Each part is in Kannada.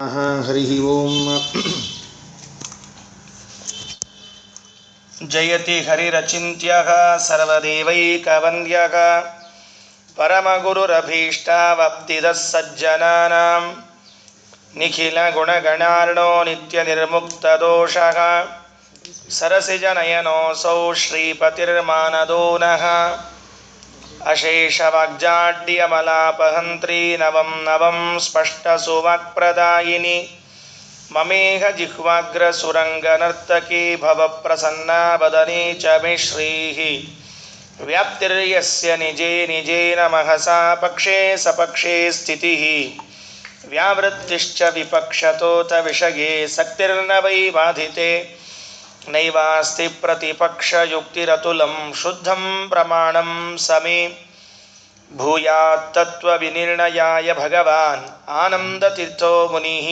ಹರಿ ಓಂ. ಜಯತಿ ಹರಿರಚಿಂತ್ಯಃ ಸರ್ವದೇವೈಕವಂದ್ಯಃ ಪರಮಗುರುರಭೀಷ್ಟವಪ್ತಿದಃ ಸಜ್ಜನಾನಾಂ ನಿಖಿಲಗುಣಗಣಾರ್ಣೋ ನಿತ್ಯನಿರ್ಮುಕ್ತದೋಷಃ ಸರಸಿಜನಯನೋऽಸೌ ಶ್ರೀಪತಿರ್ಮಾನದೋ ನಃ ಅಶೇಷವಾಗ್ಜಾಡ್ಯಮಲಾಪಹಂತ್ರಿ ನವಂ ನವಂ ಸ್ಪಷ್ಟಸುವಾಕ್ಪ್ರದಾಯಿನಿ ಮಮೇಹ ಜಿಹ್ವಾಗ್ರಸುರಂಗನರ್ತಕೀ ಭವಪ್ರಸನ್ನಾ ವದನೆ ಚ ಮೇ ಶ್ರೀಃ ವ್ಯಾಪ್ತಿರ್ಯಸ್ಯ ನಿಜೇ ನಿಜೇನ ಮಹಸಾ ಪಕ್ಷೇ ಸಪಕ್ಷೇ ಸ್ಥಿತಿಃ ವ್ಯಾವೃತ್ತಿಶ್ಚ ವಿಪಕ್ಷತೋತ ವಿಷಯೇ ಸಕ್ತಿರ್ನ ವೈ ಬಾಧಿತೆ ನೈವಾಸ್ತಿ ಪ್ರತಿಪಕ್ಷಯುಕ್ತಿರತುಲಂ ಶುದ್ಧಂ ಪ್ರಮಾಣಂ ಸಮೇ ಭೂಯಾತ್ ತತ್ವವಿನಿರ್ಣಯಾಯ ಭಗವಾನ್ ಆನಂದತೀರ್ಥೋ ಮುನಿಃ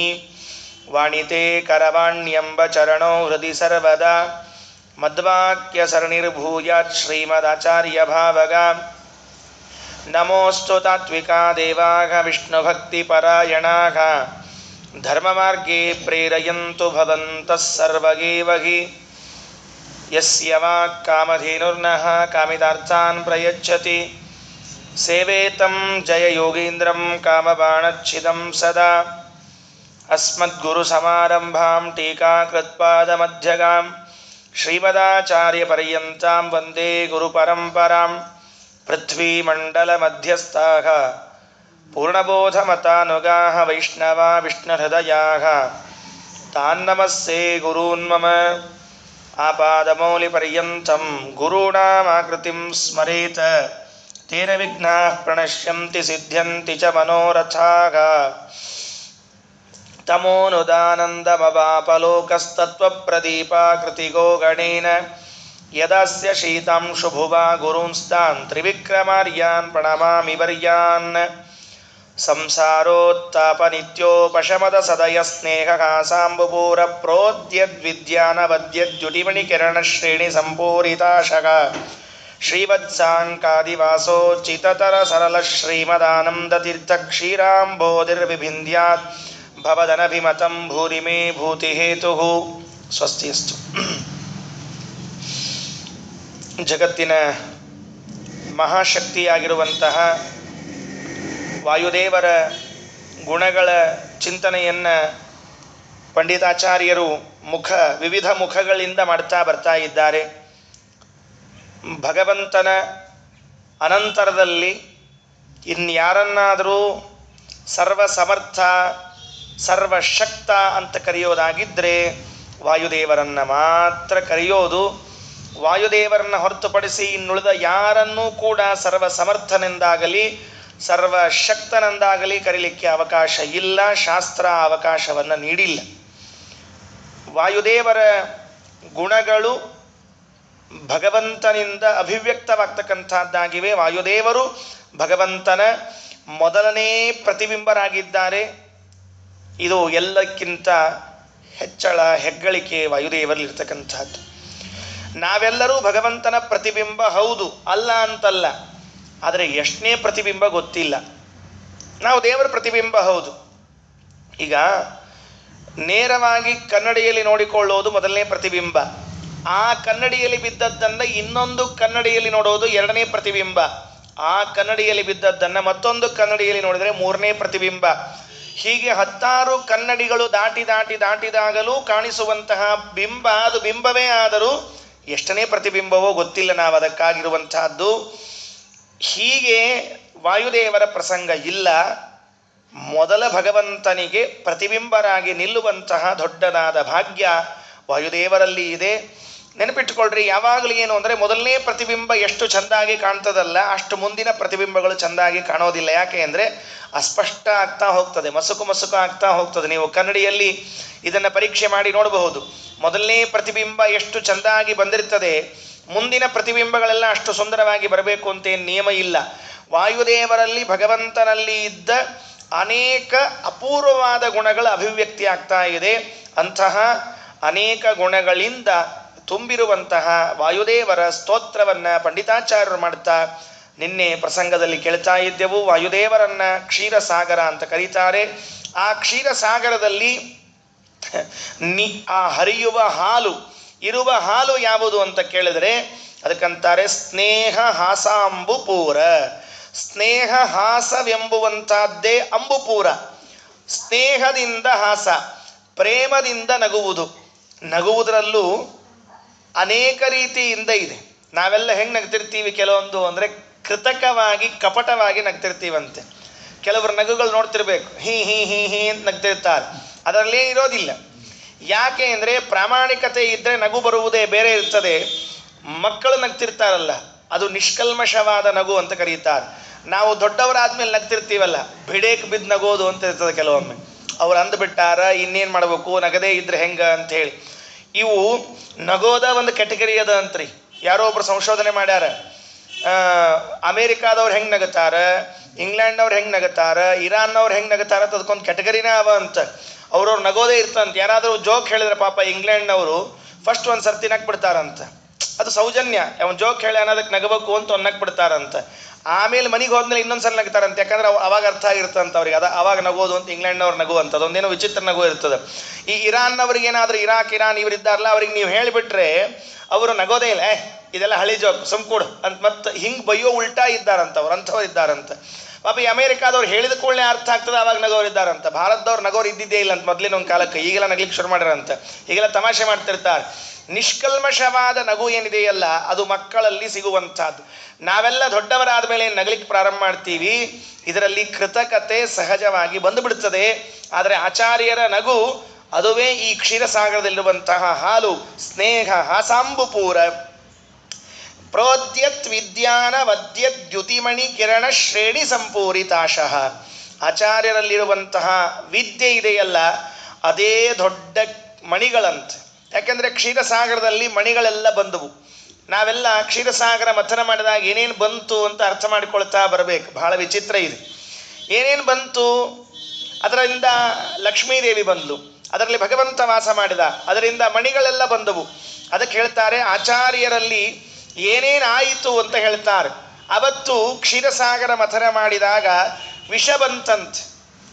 ವಾಣಿತೆ ಕರವಾಣ್ಯಂಬ ಚರಣೋ ಹೃದಯ ಸರ್ವದಾ ಮದ್ವಾಕ್ಯ ಸರಣಿರ್ಭೂಯಾತ್ ಶ್ರೀಮದಾಚಾರ್ಯ ಭಾವಗ ನಮೋಸ್ತು ತಾತ್ವಿಕಾ ದೇವಾಃ ವಿಷ್ಣುಭಕ್ತಿಪರಾಯಣಾಃ ಧರ್ಮಮಾರ್ಗೇ ಪ್ರೇರಯಂತು ಭವಂತಃ ಸರ್ವಗೇವ ಹಿ ಯಸ್ಯ ವಾಕ್ ಕಾಮಧೇನುರ್ನಃ ಕಾಮಿತಾರ್ಥಾನ್ ಪ್ರಯಚ್ಛತಿ ಸೇವೇತಂ ಜಯ ಯೋಗೀಂದ್ರಂ ಕಾಮಬಾಣಚ್ಛಿದಂ ಸದಾ ಅಸ್ಮದ್ಗುರುಸಮಾರಂಭಾಂ ಟೀಕಾಕೃತ್ಪಾದಮಧ್ಯಗಾಂ ಶ್ರೀಮದಾಚಾರ್ಯಪರ್ಯಂತಾಂ ವಂದೇ ಗುರುಪರಂಪರಾಂ ಪೃಥ್ವೀಮಂಡಲಮಧ್ಯಸ್ಥಾಃ ಪೂರ್ಣಬೋಧಮತಾನುಗಾಃ ವೈಷ್ಣವಾ ವಿಷ್ಣುಹೃದಯಾಃ ತಾನ್ನಮಸ್ಸೇ ಗುರೂನ್ ಮಮ ಆಪಾದಮೌಲಿಪರ್ಯಂತಂ ಗುರುಣಾಮಾಕೃತಿಂ ಸ್ಮರೇತ್ ತೇನ ವಿಘ್ನಾಃ ಪ್ರಣಶ್ಯಂತಿ ಸಿದ್ಧ್ಯಂತಿ ಚ ಮನೋರಥಾಃ ತಮೋನುದಾನಂದಮವಾಪಲೋಕಸ್ತತ್ವಪ್ರದೀಪಾಕೃತಿಗೋ ಗಣೇನ ಯದಾಸ್ಯ ಶೀತಾಂಶುಭುವಾ ಗುರುಂಸ್ತಾನ್ ತ್ರಿವಿಕ್ರಮಾರ್ಯಾನ್ ಪ್ರಣಮಾಮಿ ವರ್ಯಾನ್ ಸಂಸಾರೋತ್ತಾಪನಿತ್ಯೋಪಶಮದ ಸದಯ ಸ್ನೇಹಕಾಸಾಂಬುಪೂರ ಪ್ರೋದ್ಯದ್ವಿದ್ಯಾನವದ್ಯದ್ಯುಟಿಮಣಿಕಿರಣಶ್ರೇಣಿ ಸಂಪೂರಿತಾಶಕ ಶ್ರೀವತ್ಸಾಂಕಾದಿವಾಸೋಚಿತತರ ಸರಳ ಶ್ರೀಮದಾನಂದತೀರ್ಥ ಕ್ಷೀರಾಂಬೋಧಿರ್ವಿಭಿಂದ್ಯಾತ್ ಭವದನಭಿಮತಂ ಭೂರಿ ಮೇ ಭೂತಿಹೇತುಃ. ಸ್ವಸ್ತಿಯಸ್ತು. ಜಗತ್ತಿನ ಮಹಾಶಕ್ತಿಯಾಗಿರುವಂತಹ ವಾಯುದೇವರ ಗುಣಗಳ ಚಿಂತನೆಯನ್ನು ಪಂಡಿತಾಚಾರ್ಯರು ವಿವಿಧ ಮುಖಗಳಿಂದ ಮಾಡ್ತಾ ಬರ್ತಾ ಇದ್ದಾರೆ. ಭಗವಂತನ ಅನಂತರದಲ್ಲಿ ಇನ್ಯಾರನ್ನಾದರೂ ಸರ್ವಸಮರ್ಥ ಸರ್ವಶಕ್ತ ಅಂತ ಕರೆಯೋದಾಗಿದ್ದರೆ ವಾಯುದೇವರನ್ನು ಮಾತ್ರ ಕರೆಯೋದು. ವಾಯುದೇವರನ್ನು ಹೊರತುಪಡಿಸಿ ಇನ್ನುಳಿದ ಯಾರನ್ನೂ ಕೂಡ ಸರ್ವಸಮರ್ಥನೆಂದಾಗಲಿ ಸರ್ವಶಕ್ತನೆಂದಾಗಲಿ ಕರೀಲಿಕ್ಕೆ ಅವಕಾಶ ಇಲ್ಲ. ಶಾಸ್ತ್ರ ಅವಕಾಶವನ್ನು ನೀಡಿಲ್ಲ. ವಾಯುದೇವರ ಗುಣಗಳು ಭಗವಂತನಿಂದ ಅಭಿವ್ಯಕ್ತವಾಗ್ತಕ್ಕಂಥದ್ದಾಗಿವೆ. ವಾಯುದೇವರು ಭಗವಂತನ ಮೊದಲನೇ ಪ್ರತಿಬಿಂಬರಾಗಿದ್ದಾರೆ. ಇದು ಎಲ್ಲಕ್ಕಿಂತ ಹೆಚ್ಚಳ ಹೆಗ್ಗಳಿಕೆ ವಾಯುದೇವರಲ್ಲಿರ್ತಕ್ಕಂಥದ್ದು. ನಾವೆಲ್ಲರೂ ಭಗವಂತನ ಪ್ರತಿಬಿಂಬ ಹೌದು, ಅಲ್ಲ ಅಂತಲ್ಲ. ಆದರೆ ಎಷ್ಟನೇ ಪ್ರತಿಬಿಂಬ ಗೊತ್ತಿಲ್ಲ. ನಾವು ದೇವರ ಪ್ರತಿಬಿಂಬ ಹೌದು. ಈಗ ನೇರವಾಗಿ ಕನ್ನಡಿಯಲ್ಲಿ ನೋಡಿಕೊಳ್ಳೋದು ಮೊದಲನೇ ಪ್ರತಿಬಿಂಬ. ಆ ಕನ್ನಡಿಯಲ್ಲಿ ಬಿದ್ದದ್ದನ್ನು ಇನ್ನೊಂದು ಕನ್ನಡಿಯಲ್ಲಿ ನೋಡೋದು ಎರಡನೇ ಪ್ರತಿಬಿಂಬ. ಆ ಕನ್ನಡಿಯಲ್ಲಿ ಬಿದ್ದದ್ದನ್ನು ಮತ್ತೊಂದು ಕನ್ನಡಿಯಲ್ಲಿ ನೋಡಿದರೆ ಮೂರನೇ ಪ್ರತಿಬಿಂಬ. ಹೀಗೆ 10 ಕನ್ನಡಿಗಳು ದಾಟಿದಾಗಲೂ ಕಾಣಿಸುವಂತಹ ಬಿಂಬ ಅದು ಬಿಂಬವೇ ಆದರೂ ಎಷ್ಟನೇ ಪ್ರತಿಬಿಂಬವೋ ಗೊತ್ತಿಲ್ಲ ನಾವು ಅದಕ್ಕಾಗಿರುವಂತಹದ್ದು. ಹೀಗೆ ವಾಯುದೇವರ ಪ್ರಸಂಗ ಇಲ್ಲ. ಮೊದಲ ಭಗವಂತನಿಗೆ ಪ್ರತಿಬಿಂಬರಾಗಿ ನಿಲ್ಲುವಂತಹ ದೊಡ್ಡದಾದ ಭಾಗ್ಯ ವಾಯುದೇವರಲ್ಲಿ ಇದೆ. ನೆನಪಿಟ್ಟುಕೊಳ್ರಿ, ಯಾವಾಗಲೂ ಏನು ಅಂದರೆ ಮೊದಲನೇ ಪ್ರತಿಬಿಂಬ ಎಷ್ಟು ಚೆಂದಾಗಿ ಕಾಣ್ತದಲ್ಲ ಅಷ್ಟು ಮುಂದಿನ ಪ್ರತಿಬಿಂಬಗಳು ಚೆಂದಾಗಿ ಕಾಣೋದಿಲ್ಲ. ಯಾಕೆ ಅಂದರೆ ಅಸ್ಪಷ್ಟ ಆಗ್ತಾ ಹೋಗ್ತದೆ, ಮಸುಕು ಆಗ್ತಾ ಹೋಗ್ತದೆ. ನೀವು ಕನ್ನಡಿಯಲ್ಲಿ ಇದನ್ನು ಪರೀಕ್ಷೆ ಮಾಡಿ ನೋಡಬಹುದು. ಮೊದಲನೇ ಪ್ರತಿಬಿಂಬ ಎಷ್ಟು ಚೆಂದಾಗಿ ಬಂದಿರ್ತದೆ, ಮುಂದಿನ ಪ್ರತಿಬಿಂಬಗಳೆಲ್ಲ ಅಷ್ಟು ಸುಂದರವಾಗಿ ಬರಬೇಕು ಅಂತೇನು ನಿಯಮ ಇಲ್ಲ. ವಾಯುದೇವರಲ್ಲಿ ಭಗವಂತನಲ್ಲಿ ಇದ್ದ ಅನೇಕ ಅಪೂರ್ವವಾದ ಗುಣಗಳ ಅಭಿವ್ಯಕ್ತಿ ಆಗ್ತಾ ಇದೆ. ಅಂತಹ ಅನೇಕ ಗುಣಗಳಿಂದ ತುಂಬಿರುವಂತಹ ವಾಯುದೇವರ ಸ್ತೋತ್ರವನ್ನು ಪಂಡಿತಾಚಾರ್ಯರು ಮಾಡ್ತಾ ನಿನ್ನೆ ಪ್ರಸಂಗದಲ್ಲಿ ಕೇಳ್ತಾ ಇದ್ದೆವು. ವಾಯುದೇವರನ್ನ ಕ್ಷೀರಸಾಗರ ಅಂತ ಕರೀತಾರೆ. ಆ ಕ್ಷೀರಸಾಗರದಲ್ಲಿ ಆ ಹರಿಯುವ ಹಾಲು, ಇರುವ ಹಾಲು ಯಾವುದು ಅಂತ ಕೇಳಿದರೆ ಅದಕ್ಕಂತಾರೆ ಸ್ನೇಹ ಹಾಸಾಂಬುಪೂರ. ಸ್ನೇಹ ಹಾಸವೆಂಬುವಂತಹದ್ದೇ ಅಂಬುಪೂರ. ಸ್ನೇಹದಿಂದ ಹಾಸ, ಪ್ರೇಮದಿಂದ ನಗುವುದು. ನಗುವುದರಲ್ಲೂ ಅನೇಕ ರೀತಿಯಿಂದ ಇದೆ. ನಾವೆಲ್ಲ ಹೆಂಗೆ ನಗ್ತಿರ್ತೀವಿ ಕೆಲವೊಂದು ಅಂದರೆ ಕೃತಕವಾಗಿ ಕಪಟವಾಗಿ ನಗ್ತಿರ್ತೀವಂತೆ. ಕೆಲವರು ನಗುಗಳು ನೋಡ್ತಿರ್ಬೇಕು, ಹೀ ಹೀ ಹೀ ಹೀ ಅಂತ ನಗ್ತಿರ್ತಾರೆ. ಅದರಲ್ಲೇ ಇರೋದಿಲ್ಲ. ಯಾಕೆ ಅಂದರೆ ಪ್ರಾಮಾಣಿಕತೆ ಇದ್ದರೆ ನಗು ಬರುವುದೇ ಬೇರೆ ಇರ್ತದೆ. ಮಕ್ಕಳು ನಗ್ತಿರ್ತಾರಲ್ಲ, ಅದು ನಿಷ್ಕಲ್ಮಶವಾದ ನಗು ಅಂತ ಕರೀತಾರೆ. ನಾವು ದೊಡ್ಡವರಾದ್ಮೇಲೆ ನಗ್ತಿರ್ತೀವಲ್ಲ, ಬಿಡೇಕ್ ಬಿದ್ದು ನಗೋದು ಅಂತ ಇರ್ತದೆ ಕೆಲವೊಮ್ಮೆ. ಅವ್ರು ಅಂದ್ಬಿಟ್ಟಾರ, ಇನ್ನೇನು ಮಾಡಬೇಕು, ನಗದೇ ಇದ್ರೆ ಹೆಂಗ ಅಂತ ಹೇಳಿ. ಇವು ನಗೋದ ಒಂದು ಕ್ಯಾಟಗರಿ ಅದ ಅಂತ್ರಿ. ಯಾರೋ ಒಬ್ರು ಸಂಶೋಧನೆ ಮಾಡ್ಯಾರ. ಅಮೇರಿಕಾದವ್ರು ಹೆಂಗೆ ನಗುತ್ತಾರ, ಇಂಗ್ಲೆಂಡ್ನವ್ರು ಹೆಂಗೆ ನಗುತ್ತಾರ, ಇರಾನ್ನವ್ರು ಹೆಂಗೆ ನಗುತ್ತಾರ ಅಂತ ಅದಕ್ಕೊಂದು ಕ್ಯಾಟಗರಿನೇ ಅವ ಅಂತ. ಅವ್ರವ್ರು ನಗೋದೇ ಇರ್ತಂತ. ಯಾರಾದರೂ ಜೋಕ್ ಹೇಳಿದ್ರೆ ಪಾಪ ಇಂಗ್ಲೆಂಡ್ನವರು ಫಸ್ಟ್ ಒಂದು ಸರ್ತಿ ನಗ್ಬಿಡ್ತಾರಂತ. ಅದು ಸೌಜನ್ಯ. ಅವನು ಜೋಕ್ ಹೇಳಿ ಅನ್ನೋದಕ್ಕೆ ನಗಬೇಕು ಅಂತ ಒಂದು ನಗ್ಬಿಡ್ತಾರಂತ. ಆಮೇಲೆ ಮನೆಗೆ ಹೋದ್ಮೇಲೆ ಇನ್ನೊಂದ್ಸಲ ನಗ್ತಾರಂತೆ. ಯಾಕಂದ್ರೆ ಅವಾಗ ಅರ್ಥ ಆಗಿರ್ತಂತ ಅವ್ರಿಗೆ. ಅವಾಗ ನಗೋದು ಅಂತ ಇಂಗ್ಲೆಂಡ್ನವ್ರು ನಗು ಅಂತ. ಅದೊಂದೇನೋ ವಿಚಿತ್ರ ನಗು ಇರ್ತದೆ. ಈ ಇರಾನ್ನವ್ರಿಗೇನಾದ್ರೂ ಇರಾನ್ ಇವರಿದ್ದಾರಲ್ಲ, ಅವ್ರಿಗೆ ನೀವು ಹೇಳಿಬಿಟ್ರೆ ಅವರು ನಗೋದೇ ಇಲ್ಲ. ಇದೆಲ್ಲ ಹಳಿ ಜೋಕ್, ಸುಮ್ಕೂಡು ಅಂತ ಮತ್ತೆ ಹಿಂಗೆ ಬೈಯೋ ಉಲ್ಟಾ ಇದ್ದಾರಂತ. ಅವ್ರು ಅಂಥವ್ರು ಇದ್ದಾರಂತ. ಪಾಪ ಈ ಅಮೇರಿಕಾದವ್ರು ಹೇಳಿದ ಕೂಡಲೇ ಅರ್ಥ ಆಗ್ತದೆ, ಆವಾಗ ನಗೋರು ಇದ್ದಾರಂತ. ಭಾರತದವ್ರು ನಗೋರು ಇದ್ದಿದ್ದೇ ಇಲ್ಲ ಅಂತ ಮೊದಲಿನ ಒಂದು ಕಾಲಕ್ಕೆ. ಈಗೆಲ್ಲ ನಗ್ಲಿಕ್ಕೆ ಶುರು ಮಾಡ್ಯಾರಂತ. ಈಗೆಲ್ಲ ತಮಾಷೆ ಮಾಡ್ತಿರ್ತಾರೆ. ನಿಷ್ಕಲ್ಮಶವಾದ ನಗು ಏನಿದೆಯಲ್ಲ, ಅದು ಮಕ್ಕಳಲ್ಲಿ ಸಿಗುವಂಥದ್ದು. ನಾವೆಲ್ಲ ದೊಡ್ಡವರಾದ ಮೇಲೆ ನಗಲಿಕ್ಕೆ ಪ್ರಾರಂಭ ಮಾಡ್ತೀವಿ. ಇದರಲ್ಲಿ ಕೃತಕತೆ ಸಹಜವಾಗಿ ಬಂದುಬಿಡ್ತದೆ. ಆದರೆ ಆಚಾರ್ಯರ ನಗು ಅದುವೇ ಈ ಕ್ಷೀರಸಾಗರದಲ್ಲಿರುವಂತಹ ಹಾಲು. ಸ್ನೇಹ ಹಾಸಾಂಬುಪೂರ ಪ್ರೋದ್ಯತ್ ವಿದ್ಯಾನ ವದ್ಯತ್ ದ್ಯುತಿಮಣಿ ಕಿರಣ ಶ್ರೇಣಿ ಸಂಪೂರಿತಾಶಃ. ಆಚಾರ್ಯರಲ್ಲಿರುವಂತಹ ವಿದ್ಯೆ ಇದೆಯಲ್ಲ, ಅದೇ ದೊಡ್ಡ ಮಣಿಗಳಂತೆ. ಯಾಕೆಂದರೆ ಕ್ಷೀರಸಾಗರದಲ್ಲಿ ಮಣಿಗಳೆಲ್ಲ ಬಂದವು. ನಾವೆಲ್ಲ ಕ್ಷೀರಸಾಗರ ಮಥನ ಮಾಡಿದಾಗ ಏನೇನು ಬಂತು ಅಂತ ಅರ್ಥ ಮಾಡಿಕೊಳ್ತಾ ಬರಬೇಕು. ಬಹಳ ವಿಚಿತ್ರ ಇದೆ. ಏನೇನು ಬಂತು? ಅದರಿಂದ ಲಕ್ಷ್ಮೀದೇವಿ ಬಂದಳು, ಅದರಲ್ಲಿ ಭಗವಂತ ವಾಸ ಮಾಡಿದ, ಅದರಿಂದ ಮಣಿಗಳೆಲ್ಲ ಬಂದವು. ಅದಕ್ಕೆ ಹೇಳ್ತಾರೆ ಆಚಾರ್ಯರಲ್ಲಿ ಏನೇನಾಯಿತು ಅಂತ ಹೇಳ್ತಾರೆ. ಅವತ್ತು ಕ್ಷೀರಸಾಗರ ಮಥನ ಮಾಡಿದಾಗ ವಿಷ ಬಂತಂತೆ.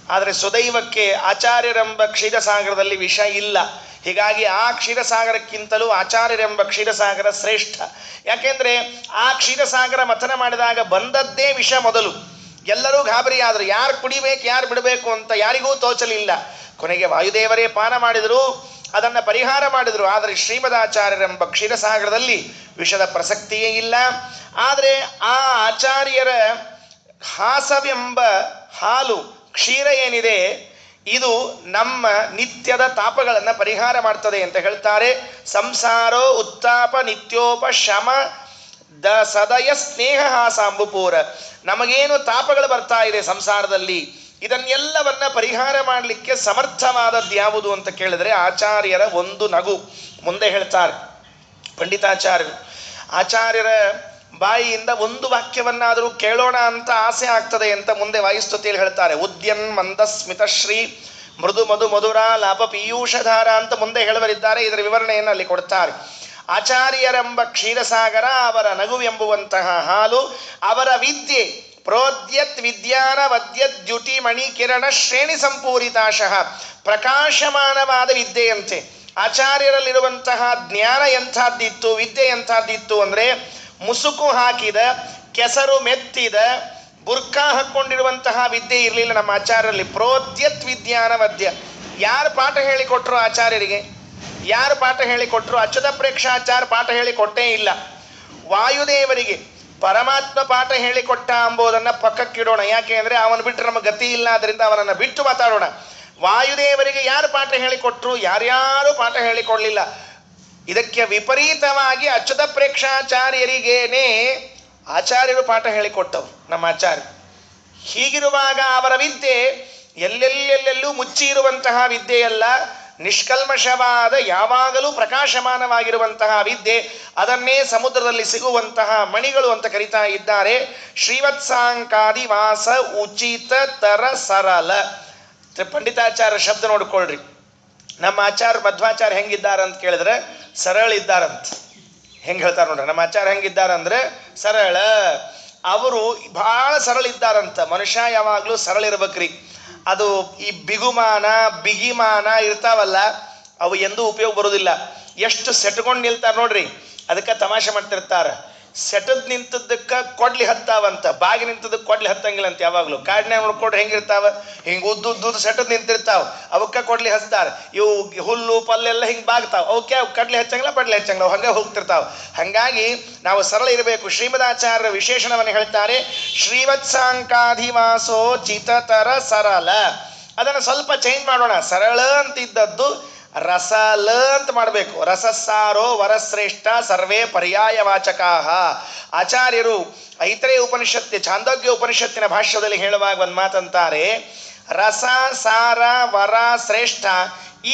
ಆದರೆ ಸುದೈವಕ್ಕೆ ಆಚಾರ್ಯರೆಂಬ ಕ್ಷೀರಸಾಗರದಲ್ಲಿ ವಿಷ ಇಲ್ಲ. ಹೀಗಾಗಿ ಆ ಕ್ಷೀರಸಾಗರಕ್ಕಿಂತಲೂ ಆಚಾರ್ಯರೆಂಬ ಕ್ಷೀರಸಾಗರ ಶ್ರೇಷ್ಠ. ಯಾಕೆಂದರೆ ಆ ಕ್ಷೀರಸಾಗರ ಮಥನ ಮಾಡಿದಾಗ ಬಂದದ್ದೇ ವಿಷ ಮೊದಲು. ಎಲ್ಲರೂ ಗಾಬರಿ ಆದರು. ಯಾರು ಕುಡಿಬೇಕು, ಯಾರು ಬಿಡಬೇಕು ಅಂತ ಯಾರಿಗೂ ತೋಚಲಿಲ್ಲ. ಕೊನೆಗೆ ವಾಯುದೇವರೇ ಪಾನ ಮಾಡಿದರು, ಅದನ್ನು ಪರಿಹಾರ ಮಾಡಿದರು. ಆದರೆ ಶ್ರೀಮದಾಚಾರ್ಯರೆಂಬ ಕ್ಷೀರಸಾಗರದಲ್ಲಿ ವಿಷದ ಪ್ರಸಕ್ತಿಯೇ ಇಲ್ಲ. ಆದರೆ ಆ ಆಚಾರ್ಯರ ಹಾಸವೆಂಬ ಹಾಲು, ಕ್ಷೀರ ಏನಿದೆ, ಇದು ನಮ್ಮ ನಿತ್ಯದ ತಾಪಗಳನ್ನು ಪರಿಹಾರ ಮಾಡ್ತದೆ ಅಂತ ಹೇಳ್ತಾರೆ. ಸಂಸಾರೋ ಉತ್ತಾಪ ನಿತ್ಯೋಪಶಮ ಸದಯ ಸ್ನೇಹ ಹಾಸಾಂಬುಪೂರ. ನಮಗೇನು ತಾಪಗಳು ಬರ್ತಾ ಇದೆ ಸಂಸಾರದಲ್ಲಿ, ಇದನ್ನೆಲ್ಲವನ್ನ ಪರಿಹಾರ ಮಾಡಲಿಕ್ಕೆ ಸಮರ್ಥವಾದದ್ದು ಯಾವುದು ಅಂತ ಕೇಳಿದ್ರೆ ಆಚಾರ್ಯರ ಒಂದು ನಗು. ಮುಂದೆ ಹೇಳ್ತಾರೆ ಪಂಡಿತಾಚಾರ್ಯರು, ಆಚಾರ್ಯರ ಬಾಯಿಯಿಂದ ಒಂದು ವಾಕ್ಯವನ್ನಾದರೂ ಕೇಳೋಣ ಅಂತ ಆಸೆ ಆಗ್ತದೆ ಅಂತ ಮುಂದೆ ವಾಯುಸ್ತುತಿಯಲ್ಲಿ ಹೇಳ್ತಾರೆ. ಉದ್ಯನ್ ಮಂದಸ್ಮಿತಶ್ರೀ ಮೃದು ಮಧು ಮಧುರ ಲಾಪ ಪೀಯೂಷಧಾರ ಅಂತ ಮುಂದೆ ಹೇಳಬರಿದ್ದಾರೆ. ಇದರ ವಿವರಣೆಯನ್ನು ಅಲ್ಲಿ ಕೊಡ್ತಾರೆ. ಆಚಾರ್ಯರೆಂಬ ಕ್ಷೀರಸಾಗರ, ಅವರ ನಗು ಎಂಬುವಂತಹ ಹಾಲು, ಅವರ ವಿದ್ಯೆ ಪ್ರೋದ್ಯತ್ ವಿದ್ಯಾನ ವದ್ಯತ್ ದ್ಯುತಿ ಮಣಿ ಕಿರಣ ಶ್ರೇಣಿ ಸಂಪೂರಿತಾಶಃ. ಪ್ರಕಾಶಮಾನವಾದ ವಿದ್ಯೆಯಂತೆ ಆಚಾರ್ಯರಲ್ಲಿರುವಂತಹ ಜ್ಞಾನ ಎಂಥದ್ದಿತ್ತು, ವಿದ್ಯೆ ಎಂಥದ್ದಿತ್ತು ಅಂದರೆ ಮುಸುಕು ಹಾಕಿದ, ಕೆಸರು ಮೆತ್ತಿದ, ಬುರ್ಕಾ ಹಾಕ್ಕೊಂಡಿರುವಂತಹ ವಿದ್ಯೆ ಇರಲಿಲ್ಲ ನಮ್ಮ ಆಚಾರ್ಯರಲ್ಲಿ. ಪ್ರೋದ್ಯತ್ ವಿದ್ಯಾನ ವದ್ಯ. ಯಾರು ಪಾಠ ಹೇಳಿಕೊಟ್ರು ಆಚಾರ್ಯರಿಗೆ? ಯಾರು ಪಾಠ ಹೇಳಿಕೊಟ್ರು? ಅಚ್ಯುತ ಪ್ರೇಕ್ಷಾಚಾರ್ಯ ಪಾಠ ಹೇಳಿಕೊಟ್ಟೇ ಇಲ್ಲ. ವಾಯುದೇವರಿಗೆ ಪರಮಾತ್ಮ ಪಾಠ ಹೇಳಿಕೊಟ್ಟ ಎಂಬುದನ್ನು ಪಕ್ಕಕ್ಕಿಡೋಣ. ಯಾಕೆ ಅಂದರೆ ಅವನು ಬಿಟ್ಟರೆ ನಮಗೆ ಗತಿ ಇಲ್ಲ, ಅದರಿಂದ ಅವನನ್ನು ಬಿಟ್ಟು ಮಾತಾಡೋಣ. ವಾಯುದೇವರಿಗೆ ಯಾರು ಪಾಠ ಹೇಳಿಕೊಟ್ರು? ಯಾರ್ಯಾರು ಪಾಠ ಹೇಳಿಕೊಡಲಿಲ್ಲ. ಇದಕ್ಕೆ ವಿಪರೀತವಾಗಿ ಅಚ್ಯುತ ಪ್ರೇಕ್ಷಾಚಾರ್ಯರಿಗೇನೆ ಆಚಾರ್ಯರು ಪಾಠ ಹೇಳಿಕೊಟ್ಟವು ನಮ್ಮ ಆಚಾರ್ಯ. ಹೀಗಿರುವಾಗ ಅವರ ವಿದ್ಯೆ ಎಲ್ಲೆಲ್ಲೆಲ್ಲೂ ಮುಚ್ಚಿ ಇರುವಂತಹ ವಿದ್ಯೆಯಲ್ಲ, ನಿಷ್ಕಲ್ಮಶವಾದ ಯಾವಾಗಲೂ ಪ್ರಕಾಶಮಾನವಾಗಿರುವಂತಹ ವಿದ್ಯೆ. ಅದನ್ನೇ ಸಮುದ್ರದಲ್ಲಿ ಸಿಗುವಂತಹ ಮಣಿಗಳು ಅಂತ ಕರೀತಾ ಇದ್ದಾರೆ. ಶ್ರೀವತ್ಸಾಂಕಾದಿ ವಾಸ ಉಚಿತ ತರ ಸರಳ. ಪಂಡಿತಾಚಾರ್ಯ ಶಬ್ದ ನೋಡ್ಕೊಳ್ರಿ. ನಮ್ಮ ಆಚಾರ್ಯ ಮಧ್ವಾಚಾರ್ಯ ಹೆಂಗಿದ್ದಾರೆ ಅಂತ ಕೇಳಿದ್ರೆ ಸರಳ ಇದ್ದಾರಂತ. ಹೆಂಗೆ ಹೇಳ್ತಾರೆ ನೋಡ್ರಿ, ನಮ್ಮ ಆಚಾರ್ಯ ಹೆಂಗಿದ್ದಾರೆ ಅಂದರೆ ಸರಳ. ಅವರು ಭಾಳ ಸರಳಿದ್ದಾರಂತ. ಮನುಷ್ಯ ಯಾವಾಗಲೂ ಸರಳಿರ್ಬೇಕ್ರಿ. ಅದು ಈ ಬಿಗುಮಾನ ಬಿಗಿಮಾನ ಇರ್ತಾವಲ್ಲ, ಅವು ಎಂದೂ ಉಪಯೋಗ ಬರೋದಿಲ್ಲ. ಎಷ್ಟು ಸೆಟ್ಕೊಂಡು ನಿಲ್ತಾರೆ ನೋಡ್ರಿ. ಅದಕ್ಕೆ ತಮಾಷೆ ಮಾಡ್ತಿರ್ತಾರೆ, ಸೆಟದ್ ನಿಂತದ್ದಕ್ಕೆ ಕೊಡ್ಲಿ ಹತ್ತಾವಂತ, ಬಾಗಿ ನಿಂತದಕ್ಕೆ ಕೊಡ್ಲಿ ಹತ್ತಂಗಿಲ್ಲ ಅಂತ. ಯಾವಾಗಲೂ ಕಾಡಿನಾಗ ನೋಡ್ಕೊಂಡ್ರೆ ಹೆಂಗಿರ್ತಾವ, ಹಿಂಗೆ ಉದ್ದುದ್ದು ಸೆಟದ್ ನಿಂತಿರ್ತಾವ, ಅವಕ್ಕೆ ಕೊಡ್ಲಿ ಹಚ್ತಾರೆ. ಇವು ಹುಲ್ಲು ಪಲ್ಲೆಲ್ಲ ಹಿಂಗೆ ಬಾಗ್ತಾವ, ಅವಕ್ಕೆ ಕಡ್ಲಿ ಹಚ್ಚಂಗಿಲ್ಲ ಪಡ್ಲಿ ಹಚ್ಚಂಗಿಲ್ಲ, ಹಂಗೆ ಹೋಗ್ತಿರ್ತಾವ. ಹಾಗಾಗಿ ನಾವು ಸರಳ ಇರಬೇಕು. ಶ್ರೀಮದಾಚಾರ್ಯರ ವಿಶೇಷಣವನ್ನು ಹೇಳ್ತಾರೆ, ಶ್ರೀವತ್ಸಾಂಕಾಧಿವಾಸೋ ಚಿತತರ ಸರಳ. ಅದನ್ನು ಸ್ವಲ್ಪ ಚೇಂಜ್ ಮಾಡೋಣ. ಸರಳ ಅಂತಿದ್ದದ್ದು ರಸಲ ಅಂತ ಮಾಡಬೇಕು. ರಸಸ್ಸಾರೋ ವರಶ್ರೇಷ್ಠ ಸರ್ವೇ ಪರ್ಯಾಯವಾಚಕಾಹ. ಆಚಾರ್ಯರು ಐತರೇಯ ಉಪನಿಷತ್ತು ಛಾಂದೋಗ್ಯ ಉಪನಿಷತ್ತಿನ ಭಾಷ್ಯದಲ್ಲಿ ಹೇಳುವಾಗ ಒಂದು ಮಾತಂತಾರೆ, ರಸ ಸಾರ ವರ ಶ್ರೇಷ್ಠ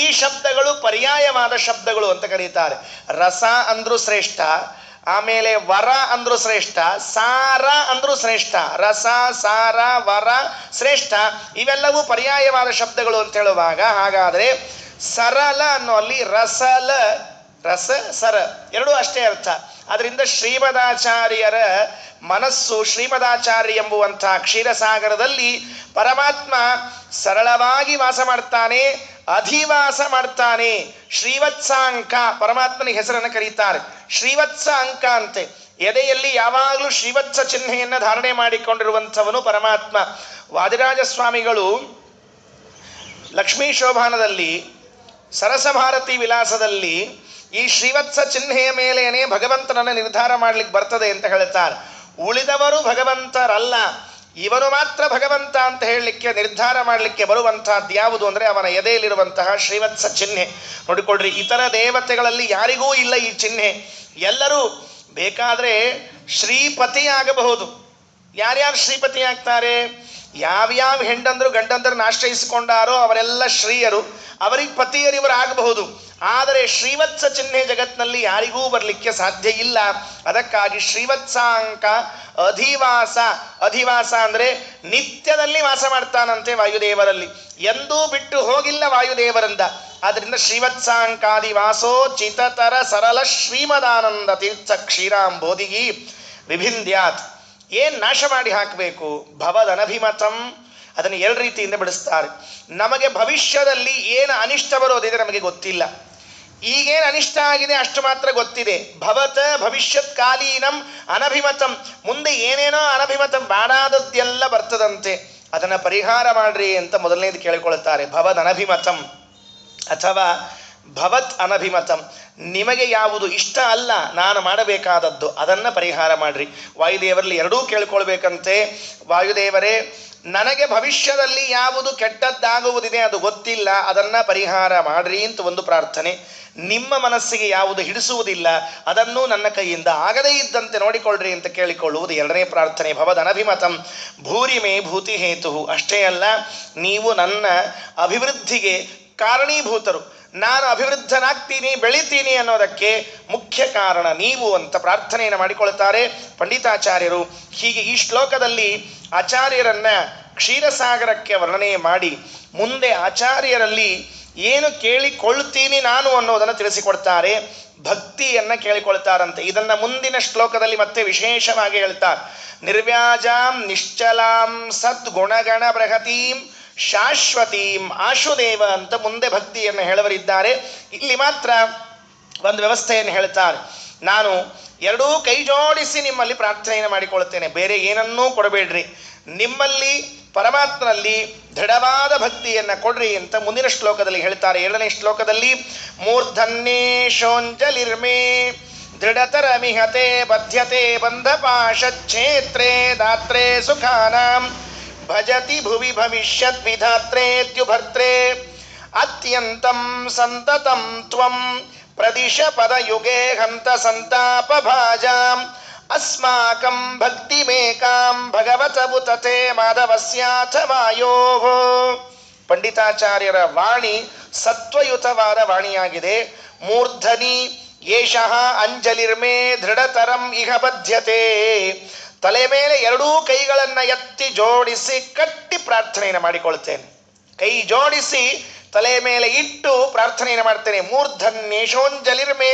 ಈ ಶಬ್ದಗಳು ಪರ್ಯಾಯವಾದ ಶಬ್ದಗಳು ಅಂತ ಕರೀತಾರೆ. ರಸ ಅಂದ್ರೂ ಶ್ರೇಷ್ಠ, ಆಮೇಲೆ ವರ ಅಂದ್ರೂ ಶ್ರೇಷ್ಠ, ಸಾರ ಅಂದ್ರೂ ಶ್ರೇಷ್ಠ. ರಸ ಸಾರ ವರ ಶ್ರೇಷ್ಠ ಇವೆಲ್ಲವೂ ಪರ್ಯಾಯವಾದ ಶಬ್ದಗಳು ಅಂತ ಹೇಳುವಾಗ, ಹಾಗಾದರೆ ಸರಳ ಅನ್ನೋ ಅಲ್ಲಿ ರಸಲ ರಸ ಸರ ಎರಡೂ ಅಷ್ಟೇ ಅರ್ಥ. ಅದರಿಂದ ಶ್ರೀಮದಾಚಾರ್ಯರ ಮನಸ್ಸು ಶ್ರೀಮದಾಚಾರ್ಯ ಎಂಬುವಂಥ ಕ್ಷೀರಸಾಗರದಲ್ಲಿ ಪರಮಾತ್ಮ ಸರಳವಾಗಿ ವಾಸ ಮಾಡ್ತಾನೆ, ಅಧಿವಾಸ ಮಾಡ್ತಾನೆ. ಶ್ರೀವತ್ಸಾಂಕ ಪರಮಾತ್ಮನ ಹೆಸರನ್ನು ಕರೀತಾರೆ. ಶ್ರೀವತ್ಸ ಅಂಕ ಅಂತೆ. ಎದೆಯಲ್ಲಿ ಯಾವಾಗಲೂ ಶ್ರೀವತ್ಸ ಚಿಹ್ನೆಯನ್ನು ಧಾರಣೆ ಮಾಡಿಕೊಂಡಿರುವಂಥವನು ಪರಮಾತ್ಮ. ವಾದಿರಾಜ ಸ್ವಾಮಿಗಳು ಲಕ್ಷ್ಮೀ ಶೋಭಾನದಲ್ಲಿ ಸರಸಭಾರತಿ ವಿಲಾಸದಲ್ಲಿ ಈ ಶ್ರೀವತ್ಸ ಚಿಹ್ನೆಯ ಮೇಲೇನೆ ಭಗವಂತನನ್ನು ನಿರ್ಧಾರ ಮಾಡ್ಲಿಕ್ಕೆ ಬರ್ತದೆ ಅಂತ ಹೇಳ್ತಾರೆ. ಉಳಿದವರು ಭಗವಂತರಲ್ಲ, ಇವನು ಮಾತ್ರ ಭಗವಂತ ಅಂತ ಹೇಳಲಿಕ್ಕೆ ನಿರ್ಧಾರ ಮಾಡಲಿಕ್ಕೆ ಬರುವಂತಹದ್ದು ಯಾವುದು ಅಂದರೆ ಅವನ ಎದೆಯಲ್ಲಿರುವಂತಹ ಶ್ರೀವತ್ಸ ಚಿಹ್ನೆ. ನೋಡಿಕೊಳ್ಳ್ರಿ, ಇತರ ದೇವತೆಗಳಲ್ಲಿ ಯಾರಿಗೂ ಇಲ್ಲ ಈ ಚಿಹ್ನೆ. ಎಲ್ಲರೂ ಬೇಕಾದರೆ ಶ್ರೀಪತಿ ಆಗಬಹುದು. ಯಾರ್ಯಾರು ಶ್ರೀಪತಿ ಆಗ್ತಾರೆ? ಯಾವ್ಯಾವ ಹೆಂಡಂದ್ರು ಗಂಡಂದ್ರನ್ನ ಆಶ್ರಯಿಸಿಕೊಂಡಾರೋ ಅವರೆಲ್ಲ ಶ್ರೀಯರು, ಅವರಿಗೆ ಪತಿಯರಿವರು ಆಗಬಹುದು. ಆದರೆ ಶ್ರೀವತ್ಸ ಚಿಹ್ನೆ ಜಗತ್ತಿನಲ್ಲಿ ಯಾರಿಗೂ ಬರಲಿಕ್ಕೆ ಸಾಧ್ಯ ಇಲ್ಲ. ಅದಕ್ಕಾಗಿ ಶ್ರೀವತ್ಸಾಂಕ ಅಧಿವಾಸ. ಅಧಿವಾಸ ಅಂದರೆ ನಿತ್ಯದಲ್ಲಿ ವಾಸ ಮಾಡ್ತಾನಂತೆ ವಾಯುದೇವರಲ್ಲಿ, ಎಂದೂ ಬಿಟ್ಟು ಹೋಗಿಲ್ಲ ವಾಯುದೇವರಿಂದ. ಆದ್ದರಿಂದ ಶ್ರೀವತ್ಸಾಂಕಾದಿವಾಸೋ ಚಿತತರ ಸರಳ ಶ್ರೀಮದಾನಂದ ತೀರ್ಥ ಕ್ಷೀರಾಂಬೋಧಿಗಿ ವಿಭಿಂದ್ಯಾತ್. ಏನು ನಾಶ ಮಾಡಿ ಹಾಕಬೇಕು? ಭವದನಭಿಮತಂ. ಅದನ್ನು ಎರಡು ರೀತಿಯಿಂದ ಬಿಡಿಸ್ತಾರೆ. ನಮಗೆ ಭವಿಷ್ಯದಲ್ಲಿ ಏನು ಅನಿಷ್ಟ ಬರೋದಿದೆ ನಮಗೆ ಗೊತ್ತಿಲ್ಲ. ಈಗೇನು ಅನಿಷ್ಟ ಆಗಿದೆ ಅಷ್ಟು ಮಾತ್ರ ಗೊತ್ತಿದೆ. ಭವತ ಭವಿಷ್ಯತ್ ಕಾಲೀನಂ ಅನಭಿಮತಂ. ಮುಂದೆ ಏನೇನೋ ಅನಭಿಮತಂ ಬಾಡಾದದ್ದೆಲ್ಲ ಬರ್ತದಂತೆ, ಅದನ್ನು ಪರಿಹಾರ ಮಾಡ್ರಿ ಅಂತ ಮೊದಲನೇದು ಕೇಳಿಕೊಳ್ತಾರೆ. ಭವದನಭಿಮತಂ ಅಥವಾ ಭವತ್ ಅನಭಿಮತಂ. ನಿಮಗೆ ಯಾವುದು ಇಷ್ಟ ಅಲ್ಲ ನಾನು ಮಾಡಬೇಕಾದದ್ದು ಅದನ್ನು ಪರಿಹಾರ ಮಾಡ್ರಿ. ವಾಯುದೇವರಲ್ಲಿ ಎರಡೂ ಕೇಳ್ಕೊಳ್ಬೇಕಂತೆ. ವಾಯುದೇವರೇ, ನನಗೆ ಭವಿಷ್ಯದಲ್ಲಿ ಯಾವುದು ಕೆಟ್ಟದ್ದಾಗುವುದಿದೆ ಅದು ಗೊತ್ತಿಲ್ಲ, ಅದನ್ನು ಪರಿಹಾರ ಮಾಡ್ರಿ ಅಂತ ಒಂದು ಪ್ರಾರ್ಥನೆ. ನಿಮ್ಮ ಮನಸ್ಸಿಗೆ ಯಾವುದು ಹಿಡಿಸುವುದಿಲ್ಲ ಅದನ್ನು ನನ್ನ ಕೈಯಿಂದ ಆಗದೇ ಇದ್ದಂತೆ ನೋಡಿಕೊಳ್ಳ್ರಿ ಅಂತ ಕೇಳಿಕೊಳ್ಳುವುದು ಎರಡನೇ ಪ್ರಾರ್ಥನೆ. ಭವದನಭಿಮತಂ ಭೂರಿಮೇ ಭೂತಿ ಹೇತು. ಅಷ್ಟೇ ಅಲ್ಲ, ನೀವು ನನ್ನ ಅಭಿವೃದ್ಧಿಗೆ ಕಾರಣೀಭೂತರು, ನಾನು ಅಭಿವೃದ್ಧನಾಗ್ತೀನಿ ಬೆಳಿತೀನಿ ಅನ್ನೋದಕ್ಕೆ ಮುಖ್ಯ ಕಾರಣ ನೀವು ಅಂತ ಪ್ರಾರ್ಥನೆಯನ್ನು ಮಾಡಿಕೊಳ್ತಾರೆ ಪಂಡಿತಾಚಾರ್ಯರು. ಹೀಗೆ ಈ ಶ್ಲೋಕದಲ್ಲಿ ಆಚಾರ್ಯರನ್ನ ಕ್ಷೀರಸಾಗರಕ್ಕೆ ವರ್ಣನೆ ಮಾಡಿ ಮುಂದೆ ಆಚಾರ್ಯರಲ್ಲಿ ಏನು ಕೇಳಿಕೊಳ್ತೀನಿ ನಾನು ಅನ್ನೋದನ್ನು ತಿಳಿಸಿಕೊಡ್ತಾರೆ. ಭಕ್ತಿಯನ್ನು ಕೇಳಿಕೊಳ್ತಾರಂತೆ. ಇದನ್ನು ಮುಂದಿನ ಶ್ಲೋಕದಲ್ಲಿ ಮತ್ತೆ ವಿಶೇಷವಾಗಿ ಹೇಳ್ತಾರೆ. ನಿರ್ವ್ಯಾಜಾಂ ನಿಶ್ಚಲಾಂ ಸದ್ಗುಣಗಣ ಬೃಹತೀಂ ಶಾಶ್ವತೀಂ ಆಶುದೇವ ಅಂತ ಮುಂದೆ ಭಕ್ತಿಯನ್ನು ಹೇಳುವರಿದ್ದಾರೆ. ಇಲ್ಲಿ ಮಾತ್ರ ಒಂದು ವ್ಯವಸ್ಥೆಯನ್ನು ಹೇಳ್ತಾರೆ. ನಾನು ಎರಡೂ ಕೈ ಜೋಡಿಸಿ ನಿಮ್ಮಲ್ಲಿ ಪ್ರಾರ್ಥನೆಯನ್ನು ಮಾಡಿಕೊಳ್ತೇನೆ, ಬೇರೆ ಏನನ್ನೂ ಕೊಡಬೇಡ್ರಿ, ನಿಮ್ಮಲ್ಲಿ ಪರಮಾತ್ಮನಲ್ಲಿ ದೃಢವಾದ ಭಕ್ತಿಯನ್ನು ಕೊಡ್ರಿ ಅಂತ ಮುಂದಿನ ಶ್ಲೋಕದಲ್ಲಿ ಹೇಳ್ತಾರೆ. ಏಳನೇ ಶ್ಲೋಕದಲ್ಲಿ ಮೂರ್ಧನ್ಯೇಶೋಂಜಲಿರ್ಮೇ ದೃಢತರ ಮಿಹತೆ ಬಧ್ಯತೆ ಬಂಧಪಾಶಚ್ಛೇತ್ರೇ ದಾತ್ರೇ ಸುಖಾನಾಂ ಭಜತಿ ಭುವಿ ಭವಿಷ್ಯತ್ ವಿಧಾತ್ರೇತ್ಯುಭರ್ತ್ರೇ ಅತ್ಯಂತಂ ಸಂತತಂ ತ್ವಂ ಪ್ರದಿಶ ಪದಯುಗೆ ಹಂತ ಸಂತಾಪ ಭಾಜಾಂ ಅಸ್ಮಾಕಂ ಭಕ್ತಿಮೇಕಾಂ ಭಗವತ ಬುತತೆ ಮಾಧವಸ್ಯಾಥ ವಾಯೋಃ. ಪಂಡಿತಾಚಾರ್ಯರ ವಾಣಿ ಸತ್ವಯುತವಾದ ವಾಣಿಯಾಗಿದೆ. ಮೂರ್ಧನಿ ಯೇಷಃ ಅಂಜಲಿರ್ಮೇ ದೃಢತರಂ ಇಹ ಬಧ್ಯತೆ. ತಲೆ ಮೇಲೆ ಎರಡೂ ಕೈಗಳನ್ನು ಎತ್ತಿ ಜೋಡಿಸಿ ಕಟ್ಟಿ ಪ್ರಾರ್ಥನೆಯನ್ನು ಮಾಡಿಕೊಳ್ತೇನೆ. ಕೈ ಜೋಡಿಸಿ ತಲೆ ಮೇಲೆ ಇಟ್ಟು ಪ್ರಾರ್ಥನೆಯನ್ನು ಮಾಡ್ತೇನೆ. ಮೂರ್ಧನ್ಯೇಶೋಂಜಲಿರ್ಮೇ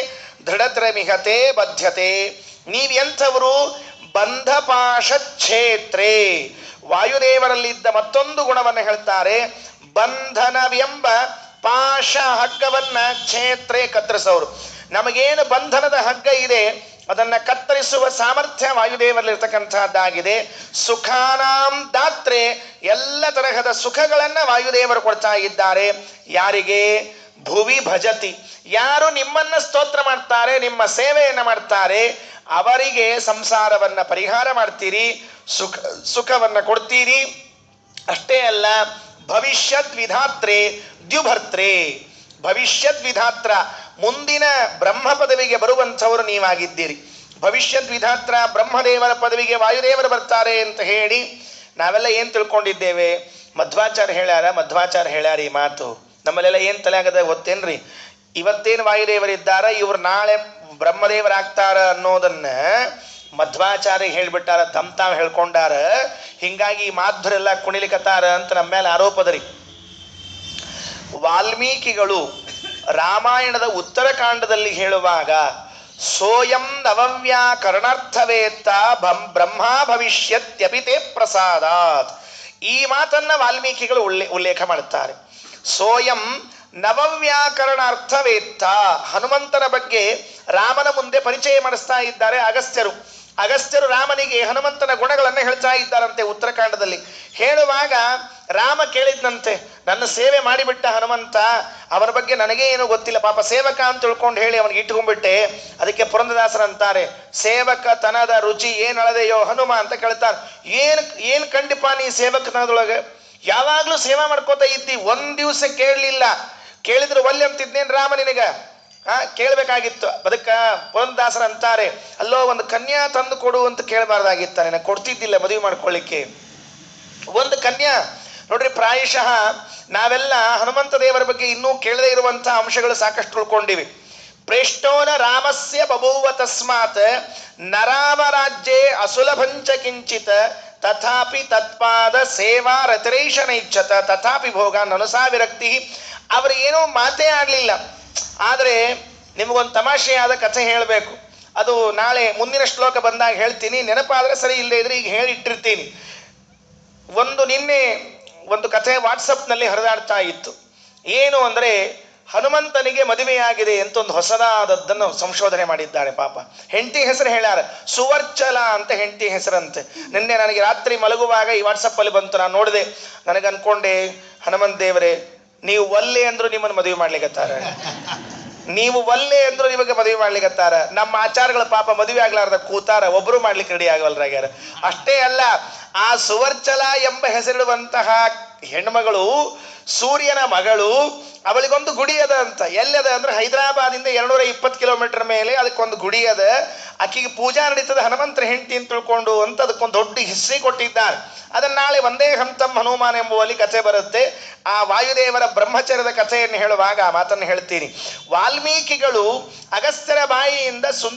ದೃಢತರಮಿಹತೆ ಬದ್ಧತೆ. ನೀವೆಂಥವರು? ಬಂಧಪಾಶ ಕ್ಷೇತ್ರೇ. ವಾಯುದೇವರಲ್ಲಿದ್ದ ಮತ್ತೊಂದು ಗುಣವನ್ನು ಹೇಳ್ತಾರೆ, ಬಂಧನವೆಂಬ ಪಾಶ ಹಗ್ಗವನ್ನ ಕ್ಷೇತ್ರೇ ಕತ್ತರಿಸೋರು. ನಮಗೇನು ಬಂಧನದ ಹಗ್ಗ ಇದೆ ಅದನ್ನ ಕತ್ತರಿಸುವ ಸಾಮರ್ಥ್ಯ ವಾಯುದೇವರಲ್ಲಿರ್ತಕ್ಕಂಥದ್ದಾಗಿದೆ. ಸುಖಾನಾಂ ದಾತ್ರೆ, ಎಲ್ಲ ತರಹದ ಸುಖಗಳನ್ನ ವಾಯುದೇವರು ಕೊಡ್ತಾ ಇದ್ದಾರೆ. ಯಾರಿಗೆ? ಭುವಿ ಭಜತಿ, ಯಾರು ನಿಮ್ಮನ್ನ ಸ್ತೋತ್ರ ಮಾಡ್ತಾರೆ, ನಿಮ್ಮ ಸೇವೆಯನ್ನ ಮಾಡ್ತಾರೆ, ಅವರಿಗೆ ಸಂಸಾರವನ್ನ ಪರಿಹಾರ ಮಾಡ್ತೀರಿ, ಸುಖವನ್ನ ಕೊಡ್ತೀರಿ. ಅಷ್ಟೇ ಅಲ್ಲ, ಭವಿಷ್ಯದ್ ವಿಧಾತ್ರೆ ದ್ಯುಭರ್ತ್ರೆ. ಭವಿಷ್ಯದ್ ವಿಧಾತ್ರ, ಮುಂದಿನ ಬ್ರಹ್ಮ ಪದವಿಗೆ ಬರುವಂಥವರು ನೀವಾಗಿದ್ದೀರಿ. ಭವಿಷ್ಯದ್ ವಿಧಾತ್ರ, ಬ್ರಹ್ಮದೇವರ ಪದವಿಗೆ ವಾಯುದೇವರು ಬರ್ತಾರೆ ಅಂತ ಹೇಳಿ ನಾವೆಲ್ಲ ಏನು ತಿಳ್ಕೊಂಡಿದ್ದೇವೆ? ಮಧ್ವಾಚಾರ್ಯ ಹೇಳ್ಯಾರ ಈ ಮಾತು. ನಮ್ಮಲ್ಲೆಲ್ಲ ಏನು ತಲೆ ಆಗದ ಗೊತ್ತೇನ್ರಿ? ಇವತ್ತೇನು ವಾಯುದೇವರಿದ್ದಾರ, ಇವ್ರು ನಾಳೆ ಬ್ರಹ್ಮದೇವರಾಗ್ತಾರ ಅನ್ನೋದನ್ನ ಮಧ್ವಾಚಾರ್ಯ ಹೇಳ್ಬಿಟ್ಟಾರ, ತಾವ್ ಹೇಳ್ಕೊಂಡಾರ. ಹಿಂಗಾಗಿ ಈ ಮಾಧ್ವರೆಲ್ಲ ಕುಣಿಲಿಕತ್ತಾರ ಅಂತ ನಮ್ಮ ಮೇಲೆ ಆರೋಪದರಿ. ವಾಲ್ಮೀಕಿಗಳು ರಾಮಾಯಣದ ಉತ್ತರಕಾಂಡದಲ್ಲಿ ಹೇಳುವಾಗ ಸೋಯಂ ನವವ್ಯಾಕರಣಾರ್ಥವೇತ್ತ ಬ್ರಹ್ಮ ಭವಿಷ್ಯತ್ಯಪಿತೆ ಪ್ರಸಾದಾತ್, ಈ ಮಾತನ್ನ ವಾಲ್ಮೀಕಿಗಳು ಉಲ್ಲೇಖ ಮಾಡುತ್ತಾರೆ. ಸೋಯಂ ನವವ್ಯಾಕರಣಾರ್ಥವೇತ್ತ, ಹನುಮಂತನ ಬಗ್ಗೆ ರಾಮನ ಮುಂದೆ ಪರಿಚಯ ಮಾಡಿಸ್ತಾ ಇದ್ದಾರೆ ಅಗಸ್ತ್ಯರು ರಾಮನಿಗೆ ಹನುಮಂತನ ಗುಣಗಳನ್ನು ಹೇಳ್ತಾ ಇದ್ದಾರಂತೆ ಉತ್ತರಕಾಂಡದಲ್ಲಿ. ಹೇಳುವಾಗ ರಾಮ ಕೇಳಿದ್ನಂತೆ, ನನ್ನ ಸೇವೆ ಮಾಡಿಬಿಟ್ಟ ಹನುಮಂತ, ಅವನ ಬಗ್ಗೆ ನನಗೇ ಏನೂ ಗೊತ್ತಿಲ್ಲ, ಪಾಪ ಸೇವಕ ಅಂತ ತಿಳ್ಕೊಂಡು ಹೇಳಿ ಅವನಿಗೆ ಇಟ್ಕೊಂಡ್ಬಿಟ್ಟೆ. ಅದಕ್ಕೆ ಪುರಂದರದಾಸರಂತಾರೆ, ಸೇವಕ ತನದ ರುಚಿ ಏನಳದೆಯೋ ಹನುಮ ಅಂತ ಕೇಳ್ತಾರೆ. ಏನ್ ಕಂಡಿಪ ನೀ ಸೇವಕತನದೊಳಗೆ? ಯಾವಾಗ್ಲೂ ಸೇವಾ ಮಾಡ್ಕೋತಾ ಇದ್ದಿ, ಒಂದ್ ದಿವಸ ಕೇಳಲಿಲ್ಲ. ಕೇಳಿದ್ರು ಒಲ್ಲೆ ಅಂತಿದ್ನೇನ್ ರಾಮ ನಿನಗ? ಕೇಳಬೇಕಾಗಿತ್ತು. ಅದಕ್ಕೆ ಪುರಂದರದಾಸರ ಅಂತಾರೆ, ಅಲ್ಲೋ ಒಂದು ಕನ್ಯಾ ತಂದು ಕೊಡು ಅಂತ ಕೇಳಬಾರ್ದಾಗಿತ್ತ, ನನಗೆ ಕೊಡ್ತಿದ್ದಿಲ್ಲ ಮದುವೆ ಮಾಡ್ಕೊಳ್ಳಿಕ್ಕೆ ಒಂದು ಕನ್ಯಾ. ನೋಡ್ರಿ, ಪ್ರಾಯಶಃ ನಾವೆಲ್ಲ ಹನುಮಂತ ದೇವರ ಬಗ್ಗೆ ಇನ್ನೂ ಕೇಳದೇ ಇರುವಂತಹ ಅಂಶಗಳು ಸಾಕಷ್ಟು ತಿಳ್ಕೊಂಡಿವಿ. ಪ್ರೇಷ್ಟೋನ ರಾಮಸ್ಯ ಬಭೂವ ತಸ್ಮಾತ್ ನರಾಮ ರಾಜ್ಯೇ ಅಸುಲಭಂಚ ಕಿಂಚಿತ್ ತಥಾಪಿ ತತ್ಪಾದ ಸೇವಾ ರತಿರೇಶನೈಚ್ಛತ ತಥಾಪಿ ಭೋಗ ನನುಸಾ ವಿರಕ್ತಿ. ಅವರು ಏನೋ ಮಾತೇ ಆಡಲಿಲ್ಲ. ಆದರೆ ನಿಮಗೊಂದು ತಮಾಷೆಯಾದ ಕಥೆ ಹೇಳಬೇಕು. ಅದು ನಾಳೆ ಮುಂದಿನ ಶ್ಲೋಕ ಬಂದಾಗ ಹೇಳ್ತೀನಿ, ನೆನಪಾದರೆ ಸರಿ, ಇಲ್ಲದೆ ಇದ್ರೆ ಈಗ ಹೇಳಿಟ್ಟಿರ್ತೀನಿ. ನಿನ್ನೆ ಒಂದು ಕಥೆ ವಾಟ್ಸಪ್ನಲ್ಲಿ ಹರಿದಾಡ್ತಾ ಇತ್ತು. ಏನು ಅಂದರೆ, ಹನುಮಂತನಿಗೆ ಮದುವೆಯಾಗಿದೆ ಅಂತ ಒಂದು ಹೊಸದಾದದ್ದನ್ನು ಸಂಶೋಧನೆ ಮಾಡಿದ್ದಾಳೆ. ಪಾಪ ಹೆಂಡತಿ ಹೆಸರು ಹೇಳ್ಯಾರ, ಸುವರ್ಚಲ ಅಂತ ಹೆಂಡತಿ ಹೆಸರಂತೆ. ನಿನ್ನೆ ನನಗೆ ರಾತ್ರಿ ಮಲಗುವಾಗ ಈ ವಾಟ್ಸಪ್ಪಲ್ಲಿ ಬಂತು, ನಾನು ನೋಡಿದೆ. ನನಗೆ ಅನ್ಕೊಂಡೆ, ಹನುಮಂತ ದೇವರೇ, ನೀವು ಒಲ್ಲೆ ಅಂದ್ರು ನಿಮ್ಮನ್ನು ಮದುವೆ ಮಾಡ್ಲಿಕ್ಕತ್ತಾರ, ನೀವು ಒಲ್ಲೆ ಅಂದ್ರು ನಿಮಗೆ ಮದುವೆ ಮಾಡ್ಲಿಕ್ಕತ್ತಾರ. ನಮ್ಮ ಆಚಾರಗಳ ಪಾಪ ಮದುವೆ ಆಗ್ಲಾರ್ದ ಕೂತಾರ, ಒಬ್ಬರು ಮಾಡ್ಲಿಕ್ಕೆ ರೆಡಿ ಆಗವಲ್ರಾಗ್ಯಾರ. ಅಷ್ಟೇ ಅಲ್ಲ, ಆ ಸುವರ್ಚಲ ಎಂಬ ಹೆಸರಿಡುವಂತಹ ಹೆಣ್ಮಗಳು ಸೂರ್ಯನ ಮಗಳು. ಅವಳಿಗೊಂದು ಗುಡಿ ಅದ ಅಂತ. ಎಲ್ಲದ ಅಂದ್ರೆ ಹೈದರಾಬಾದಿಂದ 220 ಕಿಲೋಮೀಟರ್ ಮೇಲೆ ಅದಕ್ಕೊಂದು ಗುಡಿ ಅದ. ಆಕಿಗೆ ಪೂಜಾ ನಡೀತದ, ಹನುಮಂತರ ಹೆಂಡತಿ ಅಂತ ತಿಳ್ಕೊಂಡು ಅಂತ ಅದಕ್ಕೊಂದು ದೊಡ್ಡ ಹಿಸ್ಟ್ರಿ ಕೊಟ್ಟಿದ್ದಾರೆ. ಅದನ್ನ ನಾಳೆ ಒಂದೇ ಹಂತಂ ಹನುಮಾನ್ ಎಂಬುವಲ್ಲಿ ಕಥೆ ಬರುತ್ತೆ. ಆ ವಾಯುದೇವರ ಬ್ರಹ್ಮಚರ್ಯದ ಕಥೆಯನ್ನು ಹೇಳುವಾಗ ಆ ಮಾತನ್ನು ಹೇಳ್ತೀನಿ. ವಾಲ್ಮೀಕಿಗಳು ಅಗಸ್ತ್ಯರ ಬಾಯಿಯಿಂದ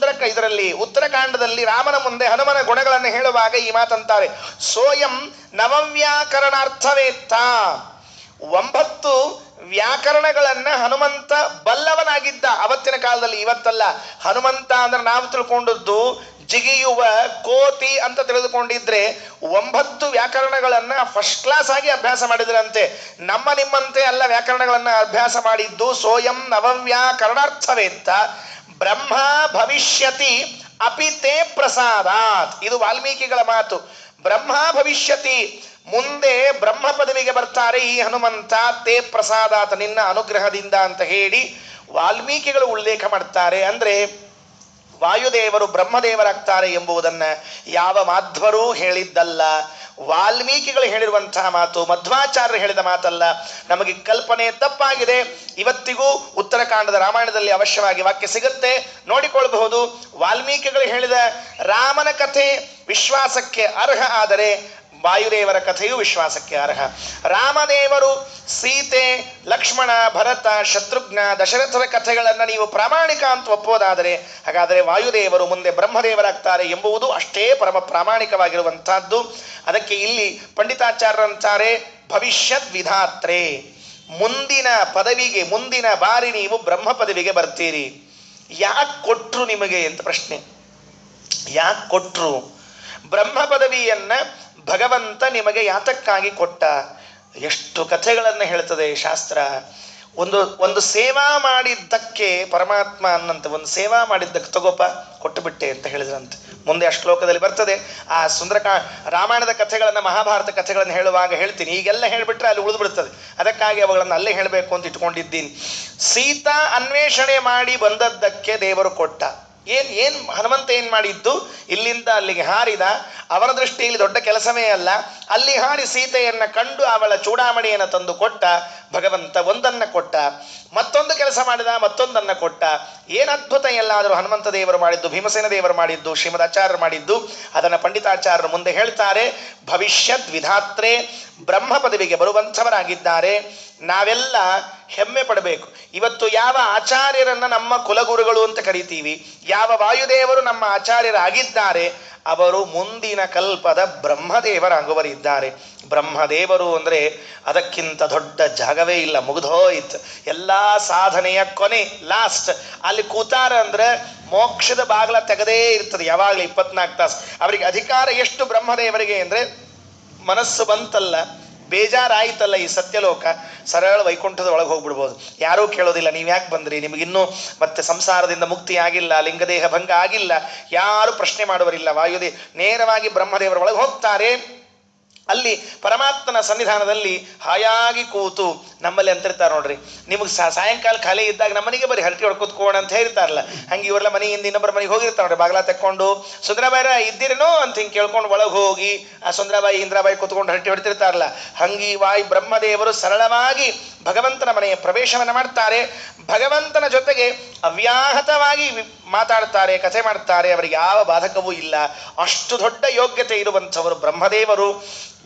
ಇದರಲ್ಲಿ ಉತ್ತರಕಾಂಡದಲ್ಲಿ ರಾಮನ ಮುಂದೆ ಹನುಮನ ಗುಣಗಳನ್ನು ಹೇಳುವಾಗ ಈ ಮಾತಂತಾರೆ, ಸೋಯಂ ನವವ್ಯಾಕರಣಾರ್ಥವೇತ್ತ. 9 ವ್ಯಾಕರಣಗಳನ್ನ ಹನುಮಂತ ಬಲ್ಲವನಾಗಿದ್ದ ಅವತ್ತಿನ ಕಾಲದಲ್ಲಿ. ಇವತ್ತಲ್ಲ. ಹನುಮಂತ ಅಂದ್ರೆ ನಾವು ತಿಳ್ಕೊಂಡದ್ದು ಜಿಗಿಯುವ ಕೋತಿ ಅಂತ ತಿಳಿದುಕೊಂಡಿದ್ರೆ 9 ವ್ಯಾಕರಣಗಳನ್ನ ಫಸ್ಟ್ ಕ್ಲಾಸ್ ಆಗಿ ಅಭ್ಯಾಸ ಮಾಡಿದ್ರಂತೆ. ನಿಮ್ಮಂತೆ ಅಲ್ಲ ವ್ಯಾಕರಣಗಳನ್ನ ಅಭ್ಯಾಸ ಮಾಡಿದ್ದು. ಸೋಯಂ ನವವ್ಯಾಕರಣಾರ್ಥವೇತ್ತ ಬ್ರಹ್ಮ ಭವಿಷ್ಯತಿ ಅಪಿತೇ ಪ್ರಸಾದಾತ್. ಇದು ವಾಲ್ಮೀಕಿಗಳ ಮಾತು. ಬ್ರಹ್ಮ ಭವಿಷ್ಯತಿ, ಮುಂದೆ ಬ್ರಹ್ಮ ಪದವಿಗೆ ಬರ್ತಾರೆ ಈ ಹನುಮಂತ, ತೇ ಪ್ರಸಾದಾತ, ನಿನ್ನ ಅನುಗ್ರಹದಿಂದ ಅಂತ ಹೇಳಿ ವಾಲ್ಮೀಕಿಗಳು ಉಲ್ಲೇಖ ಮಾಡ್ತಾರೆ. ಅಂದ್ರೆ ವಾಯುದೇವರು ಬ್ರಹ್ಮದೇವರಾಗ್ತಾರೆ ಎಂಬುದನ್ನ ಯಾವ ಮಾಧ್ವರೂ ಹೇಳಿದ್ದಲ್ಲ, ವಾಲ್ಮೀಕಿಗಳು ಹೇಳಿರುವಂತಹ ಮಾತು, ಮಧ್ವಾಚಾರ್ಯರು ಹೇಳಿದ ಮಾತಲ್ಲ. ನಮಗೆ ಕಲ್ಪನೆ ತಪ್ಪಾಗಿದೆ. ಇವತ್ತಿಗೂ ಉತ್ತರಕಾಂಡದ ರಾಮಾಯಣದಲ್ಲಿ ಅವಶ್ಯವಾಗಿ ವಾಕ್ಯ ಸಿಗುತ್ತೆ, ನೋಡಿಕೊಳ್ಳಬಹುದು. ವಾಲ್ಮೀಕಿಗಳು ಹೇಳಿದ ರಾಮನ ಕಥೆ ವಿಶ್ವಾಸಕ್ಕೆ ಅರ್ಹ, ಆದರೆ ವಾಯುದೇವರ ಕಥೆಯು ವಿಶ್ವಾಸಕ್ಕೆ ಅರ್ಹ. ರಾಮದೇವರು, ಸೀತೆ, ಲಕ್ಷ್ಮಣ, ಭರತ, ಶತ್ರುಘ್ನ, ದಶರಥರ ಕಥೆಗಳನ್ನು ನೀವು ಪ್ರಾಮಾಣಿಕ ಅಂತ ಒಪ್ಪೋದಾದರೆ, ಹಾಗಾದರೆ ವಾಯುದೇವರು ಮುಂದೆ ಬ್ರಹ್ಮದೇವರಾಗ್ತಾರೆ ಎಂಬುದು ಅಷ್ಟೇ ಪರಮ ಪ್ರಾಮಾಣಿಕವಾಗಿರುವಂತಹದ್ದು. ಅದಕ್ಕೆ ಇಲ್ಲಿ ಪಂಡಿತಾಚಾರ್ಯರಂತಾರೆ, ಭವಿಷ್ಯದ್ ವಿಧಾತ್ರೆ, ಮುಂದಿನ ಪದವಿಗೆ, ಮುಂದಿನ ಬಾರಿ ನೀವು ಬ್ರಹ್ಮ ಪದವಿಗೆ ಬರ್ತೀರಿ. ಯಾಕೆ ಕೊಟ್ರು ನಿಮಗೆ ಅಂತ ಪ್ರಶ್ನೆ. ಯಾಕೆ ಕೊಟ್ರು? ಬ್ರಹ್ಮ ಪದವಿಯನ್ನ ಭಗವಂತ ನಿಮಗೆ ಯಾತಕ್ಕಾಗಿ ಕೊಟ್ಟ? ಎಷ್ಟು ಕಥೆಗಳನ್ನು ಹೇಳ್ತದೆ ಶಾಸ್ತ್ರ. ಒಂದು ಸೇವಾ ಮಾಡಿದ್ದಕ್ಕೆ ಪರಮಾತ್ಮ ಅನ್ನಂತ, ಒಂದು ಸೇವಾ ಮಾಡಿದ್ದಕ್ಕೆ ತಗೋಪ ಕೊಟ್ಟು ಬಿಟ್ಟೆ ಅಂತ ಹೇಳಿದ್ರಂತೆ. ಮುಂದೆ ಆ ಶ್ಲೋಕದಲ್ಲಿ ಬರ್ತದೆ. ಆ ರಾಮಾಯಣದ ಕಥೆಗಳನ್ನು, ಮಹಾಭಾರತ ಕಥೆಗಳನ್ನು ಹೇಳುವಾಗ ಹೇಳ್ತೀನಿ. ಈಗೆಲ್ಲ ಹೇಳಿಬಿಟ್ರೆ ಅಲ್ಲಿ ಉಳಿದು ಬಿಡ್ತದೆ. ಅದಕ್ಕಾಗಿ ಅವುಗಳನ್ನು ಅಲ್ಲೇ ಹೇಳಬೇಕು ಅಂತ ಇಟ್ಕೊಂಡಿದ್ದೀನಿ. ಸೀತಾ ಅನ್ವೇಷಣೆ ಮಾಡಿ ಬಂದದ್ದಕ್ಕೆ ದೇವರು ಕೊಟ್ಟ. ಏನ್ ಹನುಮಂತ ಏನ್ ಮಾಡಿದ್ದು? ಇಲ್ಲಿಂದ ಅಲ್ಲಿಗೆ ಹಾರಿದ. ಅವರ ದೃಷ್ಟಿಯಲ್ಲಿ ದೊಡ್ಡ ಕೆಲಸವೇ ಅಲ್ಲ. ಅಲ್ಲಿ ಹಾರಿ ಸೀತೆಯನ್ನ ಕಂಡು ಅವಳ ಚೂಡಾಮಣಿಯನ್ನು ತಂದು ಕೊಟ್ಟ ಭಗವಂತ. ಒಂದನ್ನ ಕೊಟ್ಟ, ಮತ್ತೊಂದು ಕೆಲಸ ಮಾಡಿದ, ಮತ್ತೊಂದನ್ನ ಕೊಟ್ಟ. ಏನು ಅದ್ಭುತ ಎಲ್ಲಾದರೂ ಹನುಮಂತ ದೇವರು ಮಾಡಿದ್ದು, ಭೀಮಸೇನ ದೇವರು ಮಾಡಿದ್ದು, ಶ್ರೀಮದಾಚಾರ್ಯರು ಮಾಡಿದ್ದು. ಅದನ್ನು ಪಂಡಿತಾಚಾರ್ಯರು ಮುಂದೆ ಹೇಳ್ತಾರೆ. ಭವಿಷ್ಯದ್ ವಿಧಾತ್ರೆ, ಬ್ರಹ್ಮ ಪದವಿಗೆ ಬರುವಂಥವರಾಗಿದ್ದಾರೆ. ನಾವೆಲ್ಲ ಹೆಮ್ಮೆ ಪಡಬೇಕು. ಇವತ್ತು ಯಾವ ಆಚಾರ್ಯರನ್ನ ನಮ್ಮ ಕುಲಗುರುಗಳು ಅಂತ ಕರಿತೀವಿ, ಯಾವ ವಾಯುದೇವರು ನಮ್ಮ ಆಚಾರ್ಯರಾಗಿದ್ದಾರೆ, ಅವರು ಮುಂದಿನ ಕಲ್ಪದ ಬ್ರಹ್ಮದೇವರಾಗುವರಿದ್ದಾರೆ. ಬ್ರಹ್ಮದೇವರು ಅಂದರೆ ಅದಕ್ಕಿಂತ ದೊಡ್ಡ ಜಾಗವೇ ಇಲ್ಲ. ಮುಗಿದೋಯ್ತು ಎಲ್ಲ ಸಾಧನೆಯ ಕೊನೆ, ಲಾಸ್ಟ್. ಅಲ್ಲಿ ಕೂತಾರ ಅಂದ್ರೆ ಮೋಕ್ಷದ ಬಾಗಿಲ ತೆಗದೇ ಇರ್ತದೆ ಯಾವಾಗಲೂ 24 ತಾಸು. ಅವರಿಗೆ ಅಧಿಕಾರ ಎಷ್ಟು ಬ್ರಹ್ಮದೇವರಿಗೆ ಅಂದರೆ, ಮನಸ್ಸು ಬಂತಲ್ಲ, ಬೇಜಾರಾಯ್ತಲ್ಲ ಈ ಸತ್ಯಲೋಕ, ಸರಳ ವೈಕುಂಠದ ಒಳಗೆ ಹೋಗ್ಬಿಡ್ಬೋದು. ಯಾರೂ ಕೇಳೋದಿಲ್ಲ ನೀವು ಯಾಕೆ ಬಂದ್ರಿ, ನಿಮಗಿನ್ನೂ ಮತ್ತೆ ಸಂಸಾರದಿಂದ ಮುಕ್ತಿ ಆಗಿಲ್ಲ, ಲಿಂಗದೇಹ ಭಂಗ ಆಗಿಲ್ಲ, ಯಾರು ಪ್ರಶ್ನೆ ಮಾಡುವರಿಲ್ಲ. ವಾಯುದೇ ನೇರವಾಗಿ ಬ್ರಹ್ಮದೇವರ ಒಳಗೆ ಹೋಗ್ತಾರೆ. ಅಲ್ಲಿ ಪರಮಾತ್ಮನ ಸನ್ನಿಧಾನದಲ್ಲಿ ಹಾಯಾಗಿ ಕೂತು, ನಮ್ಮಲ್ಲಿ ಅಂತಿರ್ತಾರೆ ನೋಡ್ರಿ, ನಿಮಗೆ ಸಾಯಂಕಾಲ ಖಾಲಿ ಇದ್ದಾಗ ನಮ್ಮನಿಗೆ ಬರೀ ಹರಟಿ ಹೊಡ್ಕೊತ್ಕೋಣ ಅಂತ ಹೇಳ್ತಾರಲ್ಲ, ಹಂಗೆ ಇವರೆಲ್ಲ ಮನೆಯಿಂದ ಇನ್ನೊಬ್ಬರ ಮನೆಗೆ ಹೋಗಿರ್ತಾರೆ ನೋಡ್ರಿ, ಬಾಗ್ಲ ತೆಕ್ಕೊಂಡು ಸುಂದರಾಬಾಯಿ ಇದ್ದೀರೇನೋ ಅಂತ ಹಿಂಗೆ ಕೇಳ್ಕೊಂಡು ಒಳಗೆ ಹೋಗಿ ಆ ಸುಂದರಾಬಾಯಿ ಇಂದ್ರಾಬಾಯಿ ಕೂತ್ಕೊಂಡು ಹರಟಿ ಹೊಡ್ತಿರ್ತಾರಲ್ಲ, ಹಂಗೆ ವಾಯು ಬ್ರಹ್ಮದೇವರು ಸರಳವಾಗಿ ಭಗವಂತನ ಮನೆಯ ಪ್ರವೇಶವನ್ನು ಮಾಡ್ತಾರೆ. ಭಗವಂತನ ಜೊತೆಗೆ ಅವ್ಯಾಹತವಾಗಿ ಮಾತಾಡ್ತಾರೆ, ಕಥೆ ಮಾಡ್ತಾರೆ. ಅವರಿಗೆ ಯಾವ ಬಾಧಕವೂ ಇಲ್ಲ. ಅಷ್ಟು ದೊಡ್ಡ ಯೋಗ್ಯತೆ ಇರುವಂಥವರು ಬ್ರಹ್ಮದೇವರು.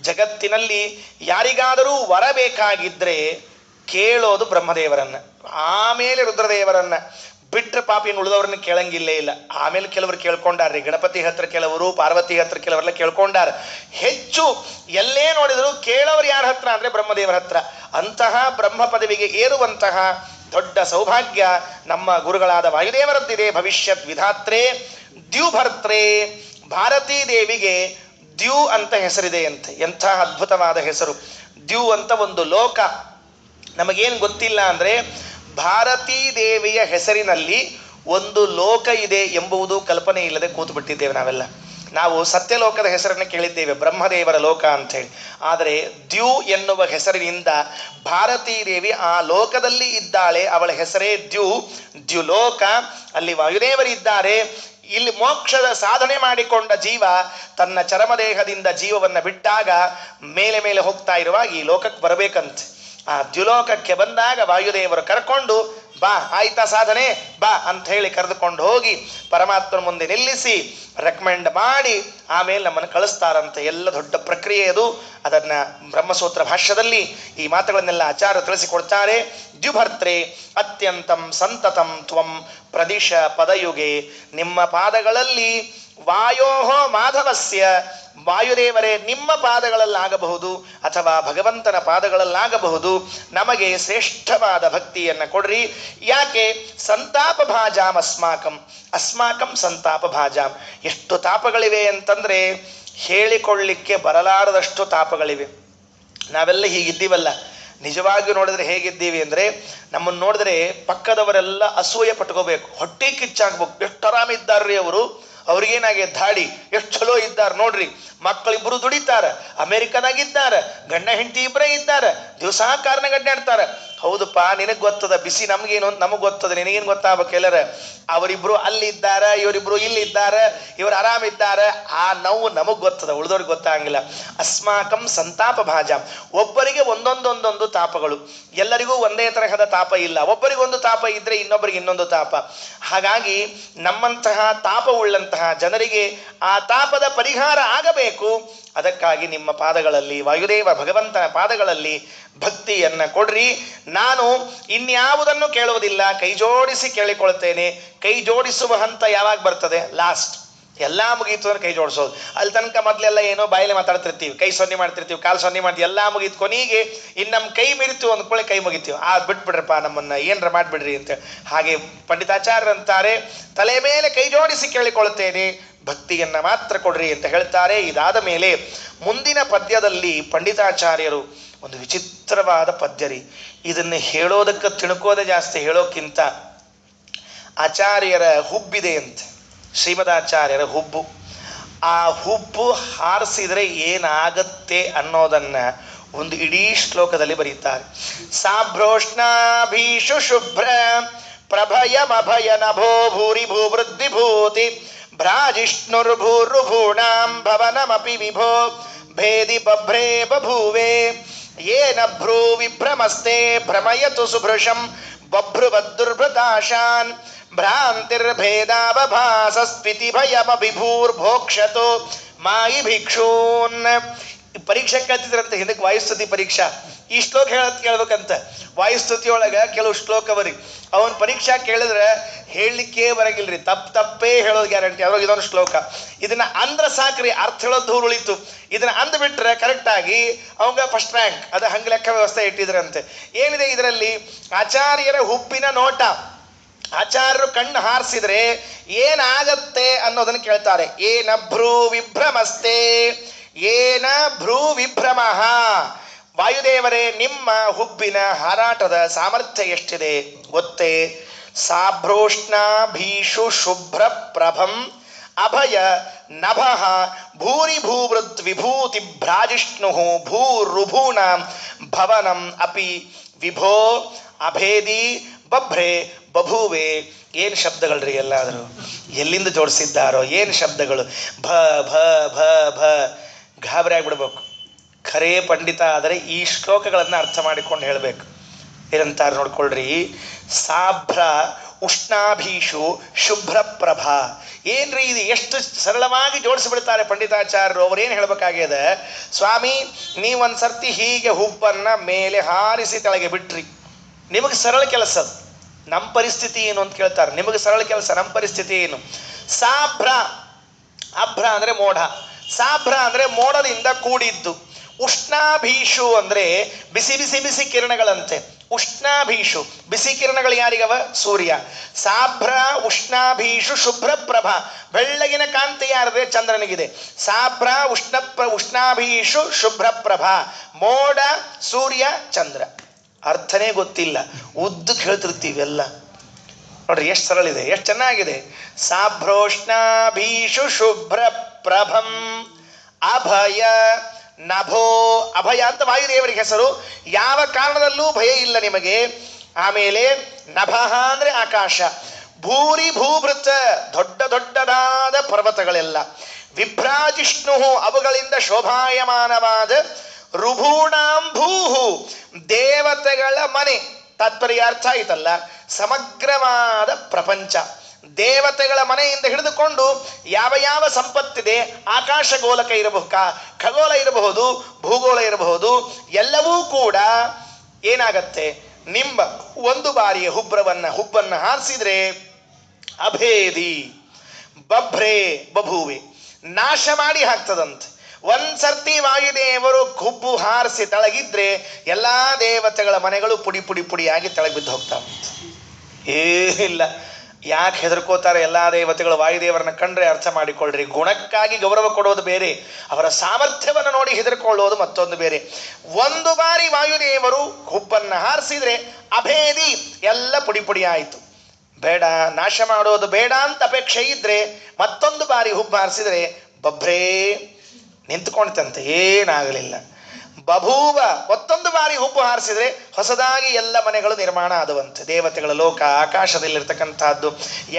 ಜಗತ್ತಿನಲ್ಲಿ ಯಾರಿಗಾದರೂ ವರ ಬೇಕಾಗಿದ್ದರೆ ಕೇಳೋದು ಬ್ರಹ್ಮದೇವರನ್ನ, ಆಮೇಲೆ ರುದ್ರದೇವರನ್ನ. ಬಿಟ್ಟರೆ ಪಾಪಿಯನ್ನು ಉಳಿದವ್ರನ್ನ ಕೇಳಂಗಿಲ್ಲೇ ಇಲ್ಲ. ಆಮೇಲೆ ಕೆಲವರು ಕೇಳ್ಕೊಂಡಾರ್ರಿ, ಗಣಪತಿ ಹತ್ರ ಕೆಲವರು, ಪಾರ್ವತಿ ಹತ್ರ ಕೆಲವರೆಲ್ಲ ಕೇಳ್ಕೊಂಡಾರ. ಹೆಚ್ಚು ಎಲ್ಲೇ ನೋಡಿದ್ರು ಕೇಳೋರು ಯಾರ ಹತ್ರ ಅಂದರೆ ಬ್ರಹ್ಮದೇವರ ಹತ್ರ. ಅಂತಹ ಬ್ರಹ್ಮ ಪದವಿಗೆ ಏರುವಂತಹ ದೊಡ್ಡ ಸೌಭಾಗ್ಯ ನಮ್ಮ ಗುರುಗಳಾದ ವಾಯುದೇವರದ್ದಿದೆ. ಭವಿಷ್ಯತ್ ವಿಧಾತ್ರೆ ದ್ಯುಭರ್ತ್ರೆ. ಭಾರತೀ ದೇವಿಗೆ ದ್ಯು ಅಂತ ಹೆಸರಿದೆ ಅಂತೆ. ಎಂಥ ಅದ್ಭುತವಾದ ಹೆಸರು. ದ್ಯು ಅಂತ ಒಂದು ಲೋಕ. ನಮಗೇನು ಗೊತ್ತಿಲ್ಲ ಅಂದರೆ, ಭಾರತೀ ದೇವಿಯ ಹೆಸರಿನಲ್ಲಿ ಒಂದು ಲೋಕ ಇದೆ ಎಂಬುದು ಕಲ್ಪನೆ ಇಲ್ಲದೆ ಕೂತು ಬಿಟ್ಟಿದ್ದೇವೆ ನಾವೆಲ್ಲ. ನಾವು ಸತ್ಯಲೋಕದ ಹೆಸರನ್ನು ಕೇಳಿದ್ದೇವೆ, ಬ್ರಹ್ಮದೇವರ ಲೋಕ ಅಂಥೇಳಿ. ಆದರೆ ದ್ಯು ಎನ್ನುವ ಹೆಸರಿನಿಂದ ಭಾರತೀ ದೇವಿ ಆ ಲೋಕದಲ್ಲಿ ಇದ್ದಾಳೆ. ಅವಳ ಹೆಸರೇ ದ್ಯು, ದ್ಯುಲೋಕ. ಅಲ್ಲಿ ವಾಯುದೇವರಿದ್ದಾರೆ. ಇಲ್ಲಿ ಮೋಕ್ಷದ ಸಾಧನೆ ಮಾಡಿಕೊಂಡ ಜೀವ ತನ್ನ ಚರಮದೇಹದಿಂದ ಜೀವವನ್ನು ಬಿಟ್ಟಾಗ ಮೇಲೆ ಮೇಲೆ ಹೋಗ್ತಾ ಇರುವಾಗ ಈ ಲೋಕಕ್ಕೆ ಬರಬೇಕಂತೆ. ಆ ದ್ಯುಲೋಕಕ್ಕೆ ಬಂದಾಗ ವಾಯುದೇವರು ಕರ್ಕೊಂಡು ಬಾ, ಆಯ್ತಾ ಸಾಧನೆ ಬಾ ಅಂತ ಹೇಳಿ ಕರೆದುಕೊಂಡು ಹೋಗಿ ಪರಮಾತ್ಮನ ಮುಂದೆ ನಿಲ್ಲಿಸಿ ರೆಕಮೆಂಡ್ ಮಾಡಿ ಆಮೇಲೆ ನಮ್ಮನ್ನು ಕಳಿಸ್ತಾರಂತೆ. ಎಲ್ಲ ದೊಡ್ಡ ಪ್ರಕ್ರಿಯೆ ಅದು. ಅದನ್ನು ಬ್ರಹ್ಮಸೂತ್ರ ಭಾಷ್ಯದಲ್ಲಿ ಈ ಮಾತುಗಳನ್ನೆಲ್ಲ ಆಚಾರ್ಯ ತಿಳಿಸಿಕೊಡ್ತಾರೆ. ದ್ಯುಭರ್ತ್ರೆ ಅತ್ಯಂತಂ ಸಂತತಂ ತ್ವಂ ಪ್ರದಿಶ ಪದಯುಗೆ. ನಿಮ್ಮ ಪಾದಗಳಲ್ಲಿ ವಾಯೋಹೋ ಮಾಧವಸ್ಯ, ವಾಯುದೇವರೇ ನಿಮ್ಮ ಪಾದಗಳಲ್ಲಾಗಬಹುದು ಅಥವಾ ಭಗವಂತನ ಪಾದಗಳಲ್ಲಾಗಬಹುದು, ನಮಗೆ ಶ್ರೇಷ್ಠವಾದ ಭಕ್ತಿಯನ್ನು ಕೊಡ್ರಿ. ಯಾಕೆ? ಸಂತಾಪ ಭಾಜಾಂ ಅಸ್ಮಾಕಂ, ಅಸ್ಮಾಕಂ ಸಂತಾಪ ಭಾಜಾಂ. ಎಷ್ಟು ತಾಪಗಳಿವೆ ಅಂತಂದರೆ ಹೇಳಿಕೊಳ್ಳಿಕ್ಕೆ ಬರಲಾರದಷ್ಟು ತಾಪಗಳಿವೆ. ನಾವೆಲ್ಲ ಹೀಗಿದ್ದೀವಲ್ಲ, ನಿಜವಾಗಿಯೂ ನೋಡಿದ್ರೆ ಹೇಗಿದ್ದೀವಿ ಅಂದರೆ, ನಮ್ಮನ್ನು ನೋಡಿದ್ರೆ ಪಕ್ಕದವರೆಲ್ಲ ಅಸೂಯೆ ಪಟ್ಕೋಬೇಕು, ಹೊಟ್ಟೆ ಕಿಚ್ಚಾಗ್ಬೇಕು. ಎಷ್ಟು ಆರಾಮಿದ್ದಾರ್ರಿ ಅವರು, ಅವ್ರಿಗೇನಾಗೆ ದಾಡಿ, ಎಷ್ಟು ಚಲೋ ಇದ್ದಾರೆ ನೋಡ್ರಿ. ಮಕ್ಕಳಿಬ್ಬರು ದುಡಿತಾರೆ, ಅಮೇರಿಕದಾಗಿದ್ದಾರೆ, ಗಂಡ ಹೆಂಡತಿ ಇಬ್ಬರೇ ಇದ್ದಾರೆ, ದಿವಸ ಕಾರಣ ಗಡ್ಡಾಡ್ತಾರೆ. ಹೌದಪ್ಪ, ನಿನಗೆ ಗೊತ್ತದ ಬಿಸಿ, ನಮಗೇನು ಅಂತ ನಮಗೆ ಗೊತ್ತದ, ನಿನಗೇನು ಗೊತ್ತಾಗಬೇಕು? ಎಲ್ಲರ ಅವರಿಬ್ರು ಅಲ್ಲಿದ್ದಾರೆ, ಇವರಿಬ್ರು ಇಲ್ಲಿದ್ದಾರೆ, ಇವರು ಆರಾಮಿದ್ದಾರೆ. ಆ ನೋವು ನಮಗೆ ಗೊತ್ತದ, ಉಳಿದವ್ರಿಗೆ ಗೊತ್ತಾಗಂಗಿಲ್ಲ. ಅಸ್ಮಾಕಂ ಸಂತಾಪ ಭಾಜಾಂ. ಒಬ್ಬರಿಗೆ ಒಂದೊಂದೊಂದೊಂದು ತಾಪಗಳು, ಎಲ್ಲರಿಗೂ ಒಂದೇ ತರಹದ ತಾಪ ಇಲ್ಲ. ಒಬ್ಬರಿಗೊಂದು ತಾಪ ಇದ್ದರೆ ಇನ್ನೊಬ್ಬರಿಗೆ ಇನ್ನೊಂದು ತಾಪ. ಹಾಗಾಗಿ ನಮ್ಮಂತಹ ತಾಪವುಳ್ಳಂತಹ ಜನರಿಗೆ ಆ ತಾಪದ ಪರಿಹಾರ ಆಗಬೇಕು. ಅದಕ್ಕಾಗಿ ನಿಮ್ಮ ಪಾದಗಳಲ್ಲಿ, ವಾಯುದೇವ ಭಗವಂತನ ಪಾದಗಳಲ್ಲಿ ಭಕ್ತಿಯನ್ನು ಕೊಡ್ರಿ. ನಾನು ಇನ್ಯಾವುದನ್ನು ಕೇಳುವುದಿಲ್ಲ, ಕೈ ಜೋಡಿಸಿ ಕೇಳಿಕೊಳ್ತೇನೆ. ಕೈ ಜೋಡಿಸುವ ಹಂತ ಯಾವಾಗ ಬರ್ತದೆ? ಲಾಸ್ಟ್. ಎಲ್ಲ ಮುಗೀತು ಅಂದ್ರೆ ಕೈ ಜೋಡಿಸೋದು. ಅಲ್ಲಿ ತನಕ ಮೊದಲೆಲ್ಲ ಏನೋ ಬಾಯಲ್ಲಿ ಮಾತಾಡ್ತಿರ್ತೀವಿ, ಕೈ ಸೊನ್ನೆ ಮಾಡ್ತಿರ್ತೀವಿ, ಕಾಲು ಸೊನ್ನೆ ಮಾಡ್ತೀವಿ, ಎಲ್ಲ ಮುಗೀತು. ಕೊನೆಗೆ ಇನ್ನು ನಮ್ಮ ಕೈ ಮೀರಿತು ಅಂದ್ಕೊಳ್ಳಿ ಕೈ ಮುಗಿತೀವಿ. ಬಿಟ್ಬಿಡ್ರಪ್ಪ, ನಮ್ಮನ್ನು ಏನರ ಮಾಡಿಬಿಡ್ರಿ ಅಂತ. ಹಾಗೆ ಪಂಡಿತಾಚಾರ್ಯರಂತಾರೆ, ತಲೆ ಮೇಲೆ ಕೈ ಜೋಡಿಸಿ ಕೇಳಿಕೊಳ್ತೇನೆ, ಭಕ್ತಿಯನ್ನು ಮಾತ್ರ ಕೊಡ್ರಿ ಅಂತ ಹೇಳ್ತಾರೆ. ಇದಾದ ಮೇಲೆ ಮುಂದಿನ ಪದ್ಯದಲ್ಲಿ ಪಂಡಿತಾಚಾರ್ಯರು ಒಂದು ವಿಚಿತ್ರವಾದ ಪದ್ಯ ರೀ. ಇದನ್ನು ಹೇಳೋದಕ್ಕೆ ತಿಳ್ಕೋದೆ ಜಾಸ್ತಿ, ಹೇಳೋಕ್ಕಿಂತ ಆಚಾರ್ಯರ ಹುಬ್ಬಿದೆ ಅಂತ, ಶ್ರೀಮದಾಚಾರ್ಯರ ಹುಬ್ಬು. ಆ ಹುಬ್ಬು ಹಾರಿಸಿದರೆ ಏನಾಗತ್ತೆ ಅನ್ನೋದನ್ನು ಒಂದು ಇಡೀ ಶ್ಲೋಕದಲ್ಲಿ ಬರೀತಾರೆ. ಸಾಭ್ರೋಷ್ಣಾಭೀಷು ಶುಭ್ರ ಪ್ರಭಯಮಭಯ ನಭೋ ಭೂರಿ ಭೂವೃದ್ವಿಭೂತಿ ಭ್ರಾಜಿಷ್ಣುರ್ಭೂರ್ಭೂಣಾಂ ಭವನಮಪಿ ವಿಭೋ ಭೇದಿ ಬಭ್ರೇ ಬಭೂವೆ ಯೇನ ಭ್ರೂ ವಿಭ್ರಮಸ್ತೆ ಭ್ರಮಯತು ಸುಭೃಶಂ ಬಭ್ರುವದ್ದುರ್ಭೃತಾಶಾನ್ ಭ್ರಾಂತಿರ್ಭೇದಾವಭಾಸಸ್ಪಿತಿ ಭಯಮಭಿಭೂರ್ಭೋಕ್ಷತೋ ಮಾಯಿ ಭಿಕ್ಷೂನ್. ಪರೀಕ್ಷೆ ಕೇಳ್ತಿದ್ರಂತೆ ಹಿಂದಕ್ಕೆ, ವಾಯುಸ್ತುತಿ ಪರೀಕ್ಷಾ. ಈ ಶ್ಲೋಕ ಕೇಳ್ಬೇಕಂತ. ವಾಯುಸ್ತುತಿಯೊಳಗೆ ಕೆಲವು ಶ್ಲೋಕ ಬರಿ, ಅವನ ಪರೀಕ್ಷಾ ಕೇಳಿದ್ರೆ ಹೇಳಲಿಕ್ಕೆ ಬರಂಗಿಲ್ರಿ, ತಪ್ಪೇ ಹೇಳೋದು ಗ್ಯಾರಂಟಿ. ಅದ್ರೊಳಗೆ ಇದೊಂದು ಶ್ಲೋಕ. ಇದನ್ನ ಅಂದ್ರ ಸಾಕ್ರಿ, ಅರ್ಥ ಹೇಳೋದು ದೂರ ಉಳಿತು. ಇದನ್ನ ಅಂದ್ಬಿಟ್ರೆ ಕರೆಕ್ಟಾಗಿ ಅವಂಗ ಫಸ್ಟ್ ರ್ಯಾಂಕ್. ಅದು ಹಂಗೆ ಲೆಕ್ಕ ವ್ಯವಸ್ಥೆ ಇಟ್ಟಿದ್ರಂತೆ. ಏನಿದೆ ಇದರಲ್ಲಿ? ಆಚಾರ್ಯರ ಹುಬ್ಬಿನ ನೋಟ. ಆಚಾರ್ಯರು ಕಣ್ಣು ಹಾರಿಸಿದ್ರೆ ಏನಾಗತ್ತೆ ಅನ್ನೋದನ್ನು ಕೇಳ್ತಾರೆ. ಏನ ಭ್ರೂ ವಿಭ್ರಮಸ್ತೆ, ಏನ ಭ್ರೂ ವಿಭ್ರಮ. ವಾಯುದೇವರೇ, ನಿಮ್ಮ ಹುಬ್ಬಿನ ಹಾರಾಟದ ಸಾಮರ್ಥ್ಯ ಎಷ್ಟಿದೆ ಗೊತ್ತೇ? ಸಾಭ್ರೋಷ್ಣಾಭೀಷು ಶುಭ್ರ ಪ್ರಭಂ ಅಭಯ ನಭಃ ಭೂರಿ ಭೂವೃತ್ ವಿಭೂತಿ ಭ್ರಾಜಿಷ್ಣು ಭೂರುಭೂಣಾಂ ಭವನಂ ಅಪಿ ವಿಭೋ ಅಭೇದಿ ಬಭ್ರೆ ಬಭೂವೆ. ಏನು ಶಬ್ದಗಳ್ರಿ ಎಲ್ಲಾದರೂ, ಎಲ್ಲಿಂದ ಜೋಡಿಸಿದ್ದಾರೋ ಏನು ಶಬ್ದಗಳು! ಭ ಭ ಭ ಭ ಗಾಬರಿ ಆಗ್ಬಿಡ್ಬೇಕು. ಖರೇ ಪಂಡಿತ ಆದರೆ ಈ ಶ್ಲೋಕಗಳನ್ನು ಅರ್ಥ ಮಾಡಿಕೊಂಡು ಹೇಳಬೇಕು. ಏನಂತಾರೆ ನೋಡ್ಕೊಳ್ರಿ. ಸಾಭ್ರ ಉಷ್ಣಾಭೀಷು ಶುಭ್ರ ಪ್ರಭಾ. ಏನ್ರಿ ಇದು, ಎಷ್ಟು ಸರಳವಾಗಿ ಜೋಡಿಸಿಬಿಡ್ತಾರೆ ಪಂಡಿತಾಚಾರ್ಯರು. ಅವ್ರೇನು ಹೇಳ್ಬೇಕಾಗ್ಯದ? ಸ್ವಾಮಿ, ನೀವೊಂದು ಸರ್ತಿ ಹೀಗೆ ಹುಬ್ಬನ್ನು ಮೇಲೆ ಹಾರಿಸಿ ತೆಳಗೆ ಬಿಟ್ರಿ, ನಿಮಗೆ ಸರಳ ಕೆಲಸ. ನಮ್ಮ ಪರಿಸ್ಥಿತಿ ಏನು ಅಂತ ಕೇಳ್ತಾರೆ. ನಿಮಗೆ ಸರಳ ಕೆಲಸ, ನಮ್ಮ ಪರಿಸ್ಥಿತಿ ಏನು? ಸಾಭ್ರ, ಅಭ್ರ ಅಂದರೆ ಮೋಡ, ಸಾಭ್ರ ಅಂದರೆ ಮೋಡದಿಂದ ಕೂಡಿದ್ದು. ಉಷ್ಣಾಭೀಷು ಅಂದರೆ ಬಿಸಿ ಬಿಸಿ ಬಿಸಿ ಕಿರಣಗಳಂತೆ. ಉಷ್ಣಾಭೀಷು ಬಿಸಿ ಕಿರಣಗಳು ಯಾರಿಗವ? ಸೂರ್ಯ. ಸಾಭ್ರ ಉಷ್ಣಾಭೀಷು ಶುಭ್ರ ಪ್ರಭಾ, ಬೆಳ್ಳಗಿನ ಕಾಂತಿ ಯಾರದೆ? ಚಂದ್ರನಿಗಿದೆ. ಸಾಭ್ರ ಉಷ್ಣಾಭೀಷು ಶುಭ್ರ ಪ್ರಭಾ, ಮೋಡ, ಸೂರ್ಯ, ಚಂದ್ರ. ಅರ್ಥನೇ ಗೊತ್ತಿಲ್ಲ, ಉದ್ದಕ್ಕೆ ಹೇಳ್ತಿರ್ತೀವಿ ಎಲ್ಲ. ನೋಡ್ರಿ ಎಷ್ಟು ಸರಳ ಇದೆ, ಎಷ್ಟು ಚೆನ್ನಾಗಿದೆ. ಸಾಭ್ರೋಷ್ಣಾಭೀಷು ಶುಭ್ರ ಪ್ರಭಂ ಅಭಯ ನಭೋ. ಅಭಯ ಅಂತ ವಾಯುದೇವರಿಗೆ ಹೆಸರು. ಯಾವ ಕಾರಣದಲ್ಲೂ ಭಯ ಇಲ್ಲ ನಿಮಗೆ. ಆಮೇಲೆ ನಭಃ ಅಂದರೆ ಆಕಾಶ. ಭೂರಿ ಭೂಭೃತ, ದೊಡ್ಡ ದೊಡ್ಡದಾದ ಪರ್ವತಗಳೆಲ್ಲ. ವಿಭ್ರಾಜಿಷ್ಣು, ಅವುಗಳಿಂದ ಶೋಭಾಯಮಾನವಾದ. ರುಭೂಣಾಂ ಭೂಹು, ದೇವತೆಗಳ ಮನೆ. ತಾತ್ಪರ್ಯ ಅರ್ಥ ಆಯ್ತಲ್ಲ. ಸಮಗ್ರವಾದ ಪ್ರಪಂಚ, ದೇವತೆಗಳ ಮನೆಯಿಂದ ಹಿಡಿದುಕೊಂಡು ಯಾವ ಯಾವ ಸಂಪತ್ತಿದೆ, ಆಕಾಶ ಗೋಲಕ ಇರಬಹುದು, ಖಗೋಳ ಇರಬಹುದು, ಭೂಗೋಳ ಇರಬಹುದು, ಎಲ್ಲವೂ ಕೂಡ ಏನಾಗತ್ತೆ? ನಿಮ್ಮ ಒಂದು ಬಾರಿಯ ಹುಬ್ಬನ್ನು ಹಾರಿಸಿದ್ರೆ ಅಭೇದಿ ಬಭ್ರೆ ಬಭೂವೆ, ನಾಶ ಮಾಡಿ ಹಾಕ್ತದಂತೆ. ಒಂದ್ಸರ್ತಿ ವಾಯುದೇವರು ಹುಬ್ಬು ಹಾರಿಸಿ ತೆಳಗಿದ್ರೆ ಎಲ್ಲ ದೇವತೆಗಳ ಮನೆಗಳು ಪುಡಿ ಪುಡಿ ಪುಡಿಯಾಗಿ ತೆಳಗೆ ಬಿದ್ದು ಹೋಗ್ತಾವಂತೆ. ಏನಿಲ್ಲ. ಯಾಕೆ ಹೆದರ್ಕೋತಾರೆ ಎಲ್ಲ ದೇವತೆಗಳು? ವಾಯುದೇವರನ್ನ ಕಂಡ್ರೆ ಅರ್ಥ ಮಾಡಿಕೊಳ್ಳ್ರಿ. ಗುಣಕ್ಕಾಗಿ ಗೌರವ ಕೊಡೋದು ಬೇರೆ, ಅವರ ಸಾಮರ್ಥ್ಯವನ್ನು ನೋಡಿ ಹೆದರ್ಕೊಳ್ಳೋದು ಮತ್ತೊಂದು ಬೇರೆ. ಒಂದು ಬಾರಿ ವಾಯುದೇವರು ಹುಬ್ಬನ್ನು ಹಾರಿಸಿದ್ರೆ ಅಭೇದಿ, ಎಲ್ಲ ಪುಡಿ ಪುಡಿ ಆಯಿತು. ಬೇಡ, ನಾಶ ಮಾಡೋದು ಬೇಡ ಅಂತ ಅಪೇಕ್ಷೆ ಇದ್ರೆ ಮತ್ತೊಂದು ಬಾರಿ ಹುಬ್ಬು ಹಾರಿಸಿದ್ರೆ ಬಭ್ರೇ ನಿಂತ್ಕೊಳ್ತಂತೆ, ಏನಾಗಲಿಲ್ಲ. ಬಭೂವ, ಮತ್ತೊಂದು ಬಾರಿ ಹುಬ್ಬು ಹಾರಿಸಿದ್ರೆ ಹೊಸದಾಗಿ ಎಲ್ಲ ಮನೆಗಳು ನಿರ್ಮಾಣ ಆದವಂತೆ. ದೇವತೆಗಳ ಲೋಕ, ಆಕಾಶದಲ್ಲಿರ್ತಕ್ಕಂಥದ್ದು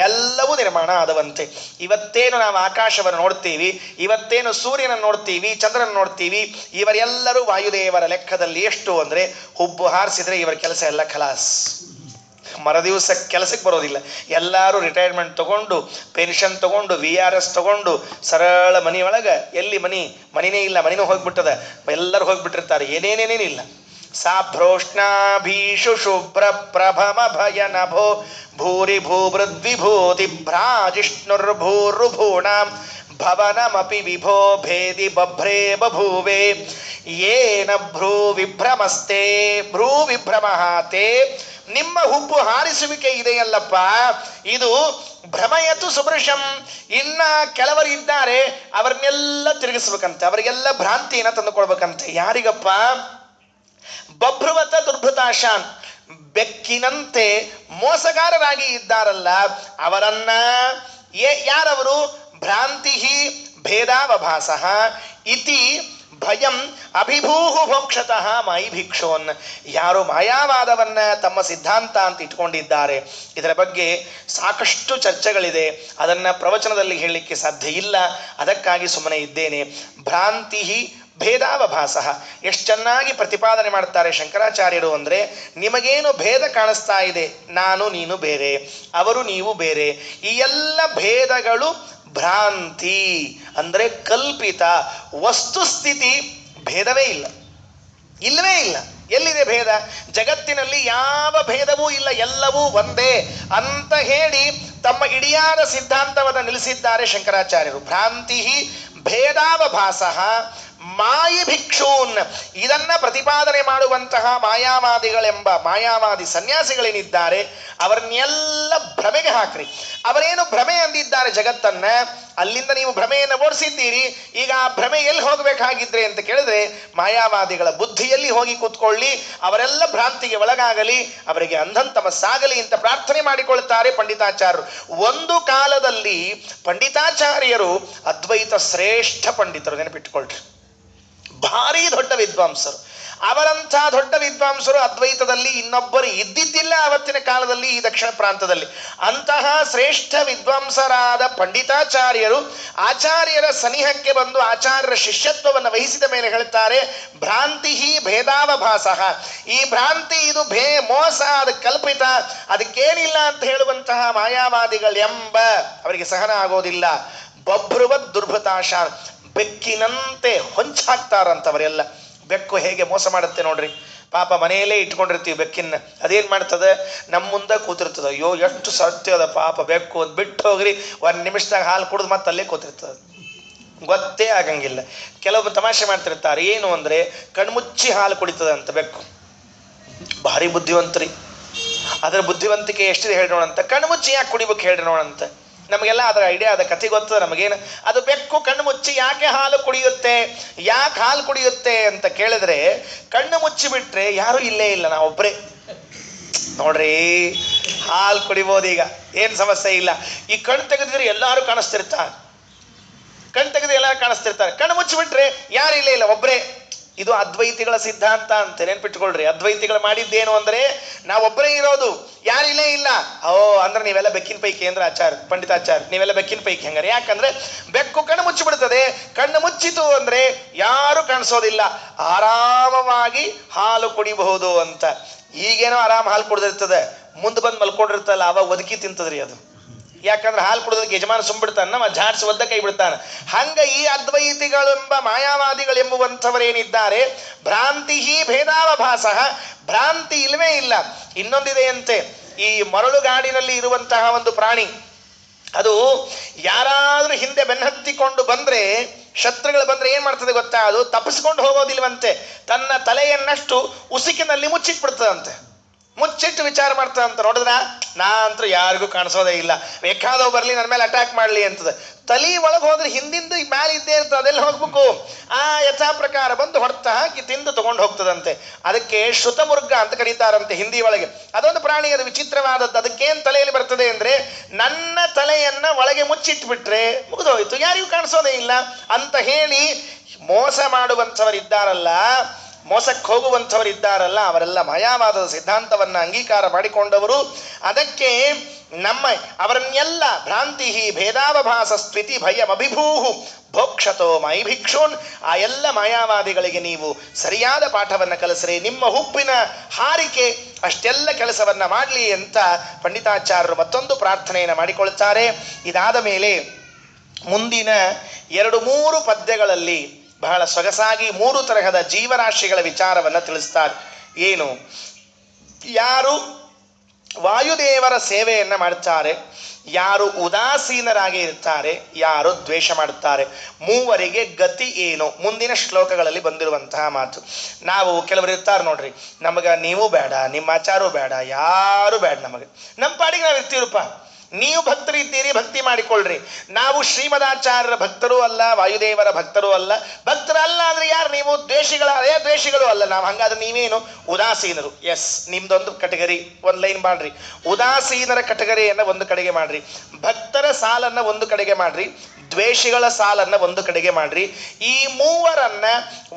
ಎಲ್ಲವೂ ನಿರ್ಮಾಣ ಆದವಂತೆ. ಇವತ್ತೇನು ನಾವು ಆಕಾಶವನ್ನು ನೋಡ್ತೀವಿ, ಇವತ್ತೇನು ಸೂರ್ಯನನ್ನು ನೋಡ್ತೀವಿ, ಚಂದ್ರನ ನೋಡ್ತೀವಿ, ಇವರೆಲ್ಲರೂ ವಾಯುದೇವರ ಲೆಕ್ಕದಲ್ಲಿ ಎಷ್ಟು ಅಂದರೆ ಹುಬ್ಬು ಹಾರಿಸಿದ್ರೆ ಇವರ ಕೆಲಸ ಎಲ್ಲ ಖಲಾಸ್. ಮರದಿವಸ ಕೆಲಸಕ್ಕೆ ಬರೋದಿಲ್ಲ. ಎಲ್ಲರೂ ರಿಟೈರ್ಮೆಂಟ್ ತಗೊಂಡು, ಪೆನ್ಷನ್ ತಗೊಂಡು, VRS ತಗೊಂಡು ಸರಳ ಮನೆಯೊಳಗೆ, ಎಲ್ಲಿ ಮನಿನೇ ಇಲ್ಲ, ಮನಿನೂ ಹೋಗ್ಬಿಟ್ಟದ, ಎಲ್ಲರೂ ಹೋಗ್ಬಿಟ್ಟಿರ್ತಾರೆ, ಏನೇನೇನೇನಿಲ್ಲ. ಸಾಭ್ರೋಷ್ಣಾಭೀಷು ಶುಭ್ರ ಪ್ರಭಮ ಭಯ ನಭೋ ಭೂರಿ ಭೂವೃದ್ವಿಭೂತಿ ಭ್ರಾಜಿಷ್ಣುರ್ಭೂರ್ಭೂಣಾಂ ಭವನಮಪಿ ವಿಭೋ ಭೇದಿ ಬಭ್ರೇ ಬಭೂವೆ ಯೇನ ಭ್ರೂ ವಿಭ್ರಮಸ್ತೆ. ಭ್ರೂ ವಿಭ್ರಮ ತೇ, ನಿಮ್ಮ ಹುಬ್ಬು ಹಾರಿಸುವಿಕೆ ಇದೆಯಲ್ಲಪ್ಪ, ಇದು ಭ್ರಮಯತು ಸುಭೃಶಂ. ಇನ್ನ ಕೆಲವರು ಇದ್ದಾರೆ, ಅವರನ್ನೆಲ್ಲ ತಿರುಗಿಸ್ಬೇಕಂತೆ, ಅವರಿಗೆಲ್ಲ ಭ್ರಾಂತಿಯನ್ನ ತಂದುಕೊಡ್ಬೇಕಂತೆ. ಯಾರಿಗಪ್ಪ? ಬಭ್ರುವತ ದುರ್ಭೃತಾಶಾನ್, ಬೆಕ್ಕಿನಂತೆ ಮೋಸಗಾರರಾಗಿ ಇದ್ದಾರಲ್ಲ ಅವರನ್ನ. ಯಾರವರು? ಭ್ರಾಂತಿ ಭೇದಾವಭಾಸ ಇತಿ ಭಯಂ ಅಭಿಭೂಹು ಭೋಕ್ಷತಃ ಮೈ ಭಿಕ್ಷೋನ್. ಯಾರು ಮಾಯಾವಾದವನ್ನ ತಮ್ಮ ಸಿದ್ಧಾಂತ ಅಂತ ಇಟ್ಕೊಂಡಿದ್ದಾರೆ, ಇದರ ಬಗ್ಗೆ ಸಾಕಷ್ಟು ಚರ್ಚೆಗಳಿದೆ, ಅದನ್ನ ಪ್ರವಚನದಲ್ಲಿ ಹೇಳಲಿಕ್ಕೆ ಸಾಧ್ಯ ಇಲ್ಲ, ಅದಕ್ಕಾಗಿ ಸುಮ್ಮನೆ ಇದ್ದೇನೆ. ಭ್ರಾಂತಿ ಭೇದಾವಭಾಸ ಎಷ್ಟು ಚೆನ್ನಾಗಿ ಪ್ರತಿಪಾದನೆ ಮಾಡ್ತಾರೆ ಶಂಕರಾಚಾರ್ಯರು ಅಂದರೆ, ನಿಮಗೇನು ಭೇದ ಕಾಣಿಸ್ತಾ ಇದೆ, ನಾನು ನೀನು ಬೇರೆ, ಅವರು ನೀವು ಬೇರೆ, ಈ ಎಲ್ಲ ಭೇದಗಳು ಭ್ರಾಂತಿ ಅಂದರೆ ಕಲ್ಪಿತ. ವಸ್ತುಸ್ಥಿತಿ ಭೇದವೇ ಇಲ್ಲ, ಇಲ್ಲವೇ ಇಲ್ಲ. ಎಲ್ಲಿದೆ ಭೇದ? ಜಗತ್ತಿನಲ್ಲಿ ಯಾವ ಭೇದವೂ ಇಲ್ಲ, ಎಲ್ಲವೂ ಒಂದೇ ಅಂತ ಹೇಳಿ ತಮ್ಮ ಇಡಿಯಾದ ಸಿದ್ಧಾಂತವನ್ನು ನಿಲ್ಲಿಸಿದ್ದಾರೆ ಶಂಕರಾಚಾರ್ಯರು. ಭ್ರಾಂತಿ ಭೇದಾವಭಾಸ ಮಾಯಿ ಭಿಕ್ಷೂನ್. ಇದನ್ನ ಪ್ರತಿಪಾದನೆ ಮಾಡುವಂತಹ ಮಾಯಾವಾದಿಗಳೆಂಬ ಮಾಯಾವಾದಿ ಸನ್ಯಾಸಿಗಳೇನಿದ್ದಾರೆ ಅವರನ್ನೆಲ್ಲ ಭ್ರಮೆಗೆ ಹಾಕ್ರಿ. ಅವರೇನು ಭ್ರಮೆ ಅಂದಿದ್ದಾರೆ ಜಗತ್ತನ್ನ, ಅಲ್ಲಿಂದ ನೀವು ಭ್ರಮೆಯನ್ನು ಓಡಿಸಿದ್ದೀರಿ. ಈಗ ಆ ಭ್ರಮೆ ಎಲ್ಲಿ ಹೋಗಬೇಕಾಗಿದ್ರೆ ಅಂತ ಕೇಳಿದ್ರೆ ಮಾಯಾವಾದಿಗಳ ಬುದ್ಧಿಯಲ್ಲಿ ಹೋಗಿ ಕೂತ್ಕೊಳ್ಳಿ, ಅವರೆಲ್ಲ ಭ್ರಾಂತಿಗೆ ಒಳಗಾಗಲಿ, ಅವರಿಗೆ ಅಂಧಂತಮಸ್ಸಾಗಲಿ ಅಂತ ಪ್ರಾರ್ಥನೆ ಮಾಡಿಕೊಳ್ತಾರೆ ಪಂಡಿತಾಚಾರ್ಯರು. ಒಂದು ಕಾಲದಲ್ಲಿ ಪಂಡಿತಾಚಾರ್ಯರು ಅದ್ವೈತ ಶ್ರೇಷ್ಠ ಪಂಡಿತರು, ನೆನಪಿಟ್ಟುಕೊಳ್ರಿ, ಭಾರೀ ದೊಡ್ಡ ವಿದ್ವಾಂಸರು. ಅವರಂಥ ದೊಡ್ಡ ವಿದ್ವಾಂಸರು ಅದ್ವೈತದಲ್ಲಿ ಇನ್ನೊಬ್ಬರು ಇದ್ದಿದ್ದಿಲ್ಲ ಅವತ್ತಿನ ಕಾಲದಲ್ಲಿ ಈ ದಕ್ಷಿಣ ಪ್ರಾಂತದಲ್ಲಿ. ಅಂತಹ ಶ್ರೇಷ್ಠ ವಿದ್ವಾಂಸರಾದ ಪಂಡಿತಾಚಾರ್ಯರು ಆಚಾರ್ಯರ ಸನಿಹಕ್ಕೆ ಬಂದು ಆಚಾರ್ಯರ ಶಿಷ್ಯತ್ವವನ್ನು ವಹಿಸಿದ ಮೇಲೆ ಹೇಳ್ತಾರೆ, ಭ್ರಾಂತಿ ಭೇದಾವಭಾಸ. ಈ ಭ್ರಾಂತಿ ಇದು ಮೋಸ, ಅದು ಕಲ್ಪಿತ, ಅದಕ್ಕೇನಿಲ್ಲ ಅಂತ ಹೇಳುವಂತಹ ಮಾಯಾವಾದಿಗಳೆಂಬ ಅವರಿಗೆ ಸಹನ ಆಗೋದಿಲ್ಲ. ಬಭ್ರುವತ್ ದುರ್ಭೃತಾಶ, ಬೆಕ್ಕಿನಂತೆ ಹೊಂಚಾಕ್ತಾರಂತವರೆಲ್ಲ. ಬೆಕ್ಕು ಹೇಗೆ ಮೋಸ ಮಾಡುತ್ತೆ ನೋಡ್ರಿ, ಪಾಪ ಮನೆಯಲ್ಲೇ ಇಟ್ಕೊಂಡಿರ್ತೀವಿ ಬೆಕ್ಕಿನ, ಅದೇನು ಮಾಡ್ತದೆ, ನಮ್ಮ ಮುಂದೆ ಕೂತಿರ್ತದೆ. ಅಯ್ಯೋ ಎಷ್ಟು ಸತ್ಯ ಅದ ಪಾಪ ಬೆಕ್ಕು, ಅದು ಬಿಟ್ಟು ಹೋಗ್ರಿ, ಒಂದು ನಿಮಿಷದಾಗ ಹಾಲು ಕುಡಿದು ಮತ್ತೆ ಅಲ್ಲೇ ಕೂತಿರ್ತದೆ, ಗೊತ್ತೇ ಆಗಂಗಿಲ್ಲ. ಕೆಲವೊಬ್ಬರು ತಮಾಷೆ ಮಾಡ್ತಿರ್ತಾರೆ, ಏನು ಅಂದರೆ ಕಣ್ಮುಚ್ಚಿ ಹಾಲು ಕುಡಿತದೆ ಅಂತ ಬೆಕ್ಕು. ಭಾರಿ ಬುದ್ಧಿವಂತರಿ, ಅದರ ಬುದ್ಧಿವಂತಿಕೆ ಎಷ್ಟಿದೆ ಹೇಳಿ ನೋಡಂತ. ಕಣ್ಮುಚ್ಚಿ ಯಾಕೆ ಕುಡಿಬೇಕು ಹೇಳ್ರಿ ನೋಡಂತ. ನಮಗೆಲ್ಲ ಅದರ ಐಡಿಯಾ, ಅದ ಕಥೆ ಗೊತ್ತದ ನಮಗೇನು. ಅದು ಬೆಕ್ಕು ಕಣ್ಣು ಮುಚ್ಚಿ ಯಾಕೆ ಹಾಲು ಕುಡಿಯುತ್ತೆ, ಯಾಕೆ ಹಾಲು ಕುಡಿಯುತ್ತೆ ಅಂತ ಕೇಳಿದ್ರೆ, ಕಣ್ಣು ಮುಚ್ಚಿ ಬಿಟ್ರೆ ಯಾರೂ ಇಲ್ಲೇ ಇಲ್ಲ, ನಾವೊಬ್ಬರೇ ನೋಡ್ರಿ ಹಾಲು ಕುಡಿಬೋದು. ಈಗ ಏನು ಸಮಸ್ಯೆ ಇಲ್ಲ. ಈ ಕಣ್ಣು ತೆಗೆದಿದ್ರೆ ಎಲ್ಲರೂ ಕಾಣಿಸ್ತಿರ್ತಾರೆ, ಕಣ್ಣು ತೆಗೆದು ಎಲ್ಲರೂ ಕಾಣಿಸ್ತಿರ್ತಾರೆ. ಕಣ್ಣು ಮುಚ್ಚಿಬಿಟ್ರೆ ಯಾರು ಇಲ್ಲೇ ಇಲ್ಲ, ಒಬ್ಬರೇ. ಇದು ಅದ್ವೈತಿಗಳ ಸಿದ್ಧಾಂತ ಅಂತ ನೆನ್ಪಿಟ್ಕೊಳ್ರಿ. ಅದ್ವೈತಿಗಳು ಮಾಡಿದ್ದೇನು ಅಂದರೆ, ನಾವೊಬ್ಬರೇ ಇರೋದು, ಯಾರಿಲ್ಲೇ ಇಲ್ಲ. ಅಂದ್ರೆ ನೀವೆಲ್ಲ ಬೆಕ್ಕಿನ ಪೈಕಿ ಅಂದ್ರೆ ಪಂಡಿತಾಚಾರ್ಯ ನೀವೆಲ್ಲ ಬೆಕ್ಕಿನ ಪೈಕಿ ಹಂಗಾರೆ. ಯಾಕಂದ್ರೆ ಬೆಕ್ಕು ಕಣ್ಣು ಮುಚ್ಚಿಬಿಡ್ತದೆ, ಕಣ್ಣು ಮುಚ್ಚಿತು ಅಂದ್ರೆ ಯಾರು ಕಾಣಿಸೋದಿಲ್ಲ, ಆರಾಮವಾಗಿ ಹಾಲು ಕುಡಿಬಹುದು ಅಂತ. ಈಗೇನೋ ಆರಾಮ್ ಹಾಲು ಕುಡಿದಿರ್ತದೆ, ಮುಂದೆ ಬಂದು ಮಲ್ಕೊಂಡಿರ್ತಲ್ಲ ಅವ ಒದಕಿ ತಿಂತದ್ರಿ ಅದು. ಯಾಕಂದ್ರೆ ಹಾಲು ಕುಡಿದಕ್ಕೆ ಯಜಮಾನ ಸುಂಬಿಡ್ತಾನೆ, ನಮ್ಮ ಜಾಡ್ಸ್ ಒದ್ದ ಕೈ ಬಿಡ್ತಾನೆ. ಹಂಗ ಈ ಅದ್ವೈತಿಗಳೆಂಬ ಮಾಯಾವಾದಿಗಳೆಂಬುವಂಥವರೇನಿದ್ದಾರೆ, ಭ್ರಾಂತಿ ಭೇದಾವಭಾಸ, ಭ್ರಾಂತಿ ಇಲ್ಲವೇ ಇಲ್ಲ. ಇನ್ನೊಂದಿದೆಯಂತೆ, ಈ ಮರಳುಗಾಡಿನಲ್ಲಿ ಇರುವಂತಹ ಒಂದು ಪ್ರಾಣಿ, ಅದು ಯಾರಾದ್ರೂ ಹಿಂದೆ ಬೆನ್ನಹತ್ತಿಕೊಂಡು ಬಂದ್ರೆ, ಶತ್ರುಗಳು ಬಂದ್ರೆ ಏನ್ ಮಾಡ್ತದೆ ಗೊತ್ತಾ, ಅದು ತಪ್ಪಿಸ್ಕೊಂಡು ಹೋಗೋದಿಲ್ವಂತೆ, ತನ್ನ ತಲೆಯನ್ನಷ್ಟು ಉಸುಕಿನಲ್ಲಿ ಮುಚ್ಚಿಟ್ಬಿಡ್ತದಂತೆ. ಮುಚ್ಚಿಟ್ಟು ವಿಚಾರ ಮಾಡ್ತದಂತ. ನೋಡಿದ್ರ ನಾ ಅಂತೂ ಯಾರಿಗೂ ಕಾಣಿಸೋದೇ ಇಲ್ಲ, ಬೇಕಾದವ್ ಬರಲಿ ನನ್ನ ಮೇಲೆ ಅಟ್ಯಾಕ್ ಮಾಡಲಿ ಅಂತದ. ತಲೆ ಒಳಗೆ ಹೋದ್ರೆ ಹಿಂದಿಂದ ಮ್ಯಾಲೆ ಇದ್ದೇ ಇರ್ತದೆ, ಅದೆಲ್ಲ ಹೋಗ್ಬೇಕು. ಆ ಯಥಾ ಪ್ರಕಾರ ಬಂದು ಹೊಡ್ತ ಹಾಕಿ ತಿಂದು ತಗೊಂಡು ಹೋಗ್ತದಂತೆ. ಅದಕ್ಕೆ ಶ್ರುತಮುರ್ಗ ಅಂತ ಕರೀತಾರಂತೆ ಹಿಂದಿ ಒಳಗೆ. ಅದೊಂದು ಪ್ರಾಣಿ, ಅದು ವಿಚಿತ್ರವಾದದ್ದು. ಅದಕ್ಕೇನು ತಲೆಯಲ್ಲಿ ಬರ್ತದೆ ಅಂದ್ರೆ, ನನ್ನ ತಲೆಯನ್ನ ಒಳಗೆ ಮುಚ್ಚಿಟ್ಬಿಟ್ರೆ ಮುಗಿದೋಯ್ತು, ಯಾರಿಗೂ ಕಾಣಿಸೋದೇ ಇಲ್ಲ ಅಂತ ಹೇಳಿ ಮೋಸ ಮಾಡುವಂಥವರಿದ್ದಾರಲ್ಲ, ಮೋಸಕ್ಕೆ ಹೋಗುವಂಥವರಿದ್ದಾರಲ್ಲ, ಅವರೆಲ್ಲ ಮಾಯಾವಾದದ ಸಿದ್ಧಾಂತವನ್ನು ಅಂಗೀಕಾರ ಮಾಡಿಕೊಂಡವರು. ಅದಕ್ಕೆ ಅವರನ್ನೆಲ್ಲ ಭ್ರಾಂತಿ ಭೇದಾವಭಾಸ ಸ್ಥಿತಿ ಭಯಂ ಅಭಿಭೂಹು ಭೋಕ್ಷತೋ ಮೈ ಭಿಕ್ಷೂನ್. ಆ ಎಲ್ಲ ಮಾಯಾವಾದಿಗಳಿಗೆ ನೀವು ಸರಿಯಾದ ಪಾಠವನ್ನು ಕಲಿಸ್ರಿ, ನಿಮ್ಮ ಹುಬ್ಬಿನ ಹಾರಿಕೆ ಅಷ್ಟೆಲ್ಲ ಕೆಲಸವನ್ನ ಮಾಡಲಿ ಅಂತ ಪಂಡಿತಾಚಾರ್ಯರು ಮತ್ತೊಂದು ಪ್ರಾರ್ಥನೆಯನ್ನು ಮಾಡಿಕೊಳ್ತಾರೆ. ಇದಾದ ಮೇಲೆ ಮುಂದಿನ 2-3 ಪದ್ಯಗಳಲ್ಲಿ ಬಹಳ ಸೊಗಸಾಗಿ 3 ತರಹದ ಜೀವರಾಶಿಗಳ ವಿಚಾರವನ್ನು ತಿಳಿಸ್ತಾರೆ. ಏನು, ಯಾರು ವಾಯುದೇವರ ಸೇವೆಯನ್ನು ಮಾಡ್ತಾರೆ, ಯಾರು ಉದಾಸೀನರಾಗಿ ಇರ್ತಾರೆ, ಯಾರು ದ್ವೇಷ ಮಾಡುತ್ತಾರೆ, ಮೂವರಿಗೆ ಗತಿ ಏನು, ಮುಂದಿನ ಶ್ಲೋಕಗಳಲ್ಲಿ ಬಂದಿರುವಂತಹ ಮಾತು. ನಾವು ಕೆಲವರು ಇರ್ತಾರೆ ನೋಡ್ರಿ, ನಮಗೆ ನೀವು ಬೇಡ, ನಿಮ್ಮ ಆಚಾರೂ ಬೇಡ, ಯಾರು ಬೇಡ, ನಮಗೆ ನಮ್ಮ ಪಾಡಿಗೆ ನಾವು ಇರ್ತೀವಪ್ಪ, ನೀವು ಭಕ್ತರಿದ್ದೀರಿ, ಭಕ್ತಿ ಮಾಡಿಕೊಳ್ಳ್ರಿ. ನಾವು ಶ್ರೀಮದಾಚಾರ್ಯರ ಭಕ್ತರೂ ಅಲ್ಲ, ವಾಯುದೇವರ ಭಕ್ತರೂ ಅಲ್ಲ. ಭಕ್ತರಲ್ಲ ಅಂದ್ರೆ ಯಾರು ನೀವು? ದ್ವೇಷಿಗಳ ದ್ವೇಷಿಗಳು ಅಲ್ಲ ನಾವು. ಹಂಗಾದ್ರೆ ನೀವೇನು? ಉದಾಸೀನರು. ಎಸ್, ನಿಮ್ದೊಂದು ಕಟಗರಿ ಒಂದು ಲೈನ್ ಮಾಡ್ರಿ. ಉದಾಸೀನರ ಕಟಗರಿಯನ್ನು ಒಂದು ಕಡೆಗೆ ಮಾಡ್ರಿ, ಭಕ್ತರ ಸಾಲನ್ನ ಒಂದು ಕಡೆಗೆ ಮಾಡ್ರಿ, ದ್ವೇಷಿಗಳ ಸಾಲನ್ನ ಒಂದು ಕಡೆಗೆ ಮಾಡ್ರಿ. ಈ ಮೂವರನ್ನ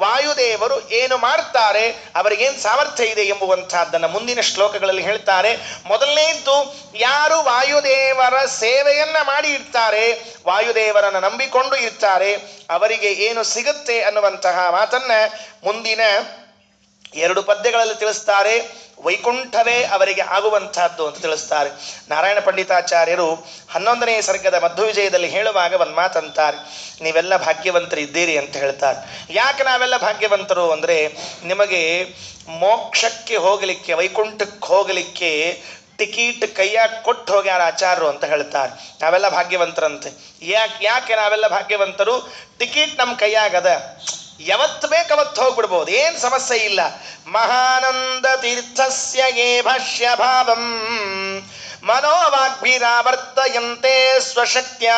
ವಾಯುದೇವರು ಏನು ಮಾಡ್ತಾರೆ, ಅವರಿಗೇನು ಸಾಮರ್ಥ್ಯ ಇದೆ ಎಂಬುವಂತಹದ್ದನ್ನು ಮುಂದಿನ ಶ್ಲೋಕಗಳಲ್ಲಿ ಹೇಳ್ತಾರೆ. ಮೊದಲನೇದ್ದು, ಯಾರು ವಾಯುದೇವರ ಸೇವೆಯನ್ನ ಮಾಡಿ ಇರ್ತಾರೆ, ವಾಯುದೇವರನ್ನು ನಂಬಿಕೊಂಡು ಇರ್ತಾರೆ, ಅವರಿಗೆ ಏನು ಸಿಗುತ್ತೆ ಅನ್ನುವಂತಹ ಮಾತನ್ನ ಮುಂದಿನ 2 ಪದ್ಯಗಳಲ್ಲಿ ತಿಳಿಸ್ತಾರೆ. ವೈಕುಂಠವೇ ಅವರಿಗೆ ಆಗುವಂತಹದ್ದು ಅಂತ ತಿಳಿಸ್ತಾರೆ. ನಾರಾಯಣ ಪಂಡಿತಾಚಾರ್ಯರು 11ನೇ ಸರ್ಗದ ಮಧ್ವವಿಜಯದಲ್ಲಿ ಹೇಳುವಾಗ ಒಂದು ಮಾತಂತಾರೆ, ನೀವೆಲ್ಲ ಭಾಗ್ಯವಂತರು ಇದ್ದೀರಿ ಅಂತ ಹೇಳ್ತಾರೆ. ಯಾಕೆ ನಾವೆಲ್ಲ ಭಾಗ್ಯವಂತರು ಅಂದರೆ, ನಿಮಗೆ ಮೋಕ್ಷಕ್ಕೆ ಹೋಗಲಿಕ್ಕೆ, ವೈಕುಂಠಕ್ಕೆ ಹೋಗಲಿಕ್ಕೆ ಟಿಕೀಟ್ ಕೈಯಾಗ ಕೊಟ್ಟು ಹೋಗ್ಯಾರ ಆಚಾರ್ಯರು ಅಂತ ಹೇಳ್ತಾರೆ. ನಾವೆಲ್ಲ ಭಾಗ್ಯವಂತರಂತೆ. ಯಾಕೆ ನಾವೆಲ್ಲ ಭಾಗ್ಯವಂತರು? ಟಿಕೀಟ್ ನಮ್ಮ ಕೈಯಾಗದ, ಯಾವತ್ತು ಬೇಕು ಅವತ್ತು ಹೋಗ್ಬಿಡ್ಬೋದು, ಏನು ಸಮಸ್ಯೆ ಇಲ್ಲ. ಮಹಾನಂದ ತೀರ್ಥಸ್ಯ ಯೇ ಭಾಷ್ಯ ಭಾವಂ ಮನೋವಾಗ್ಭಿರಾವರ್ತಯಂತೆ ಸ್ವಶಕ್ತ್ಯ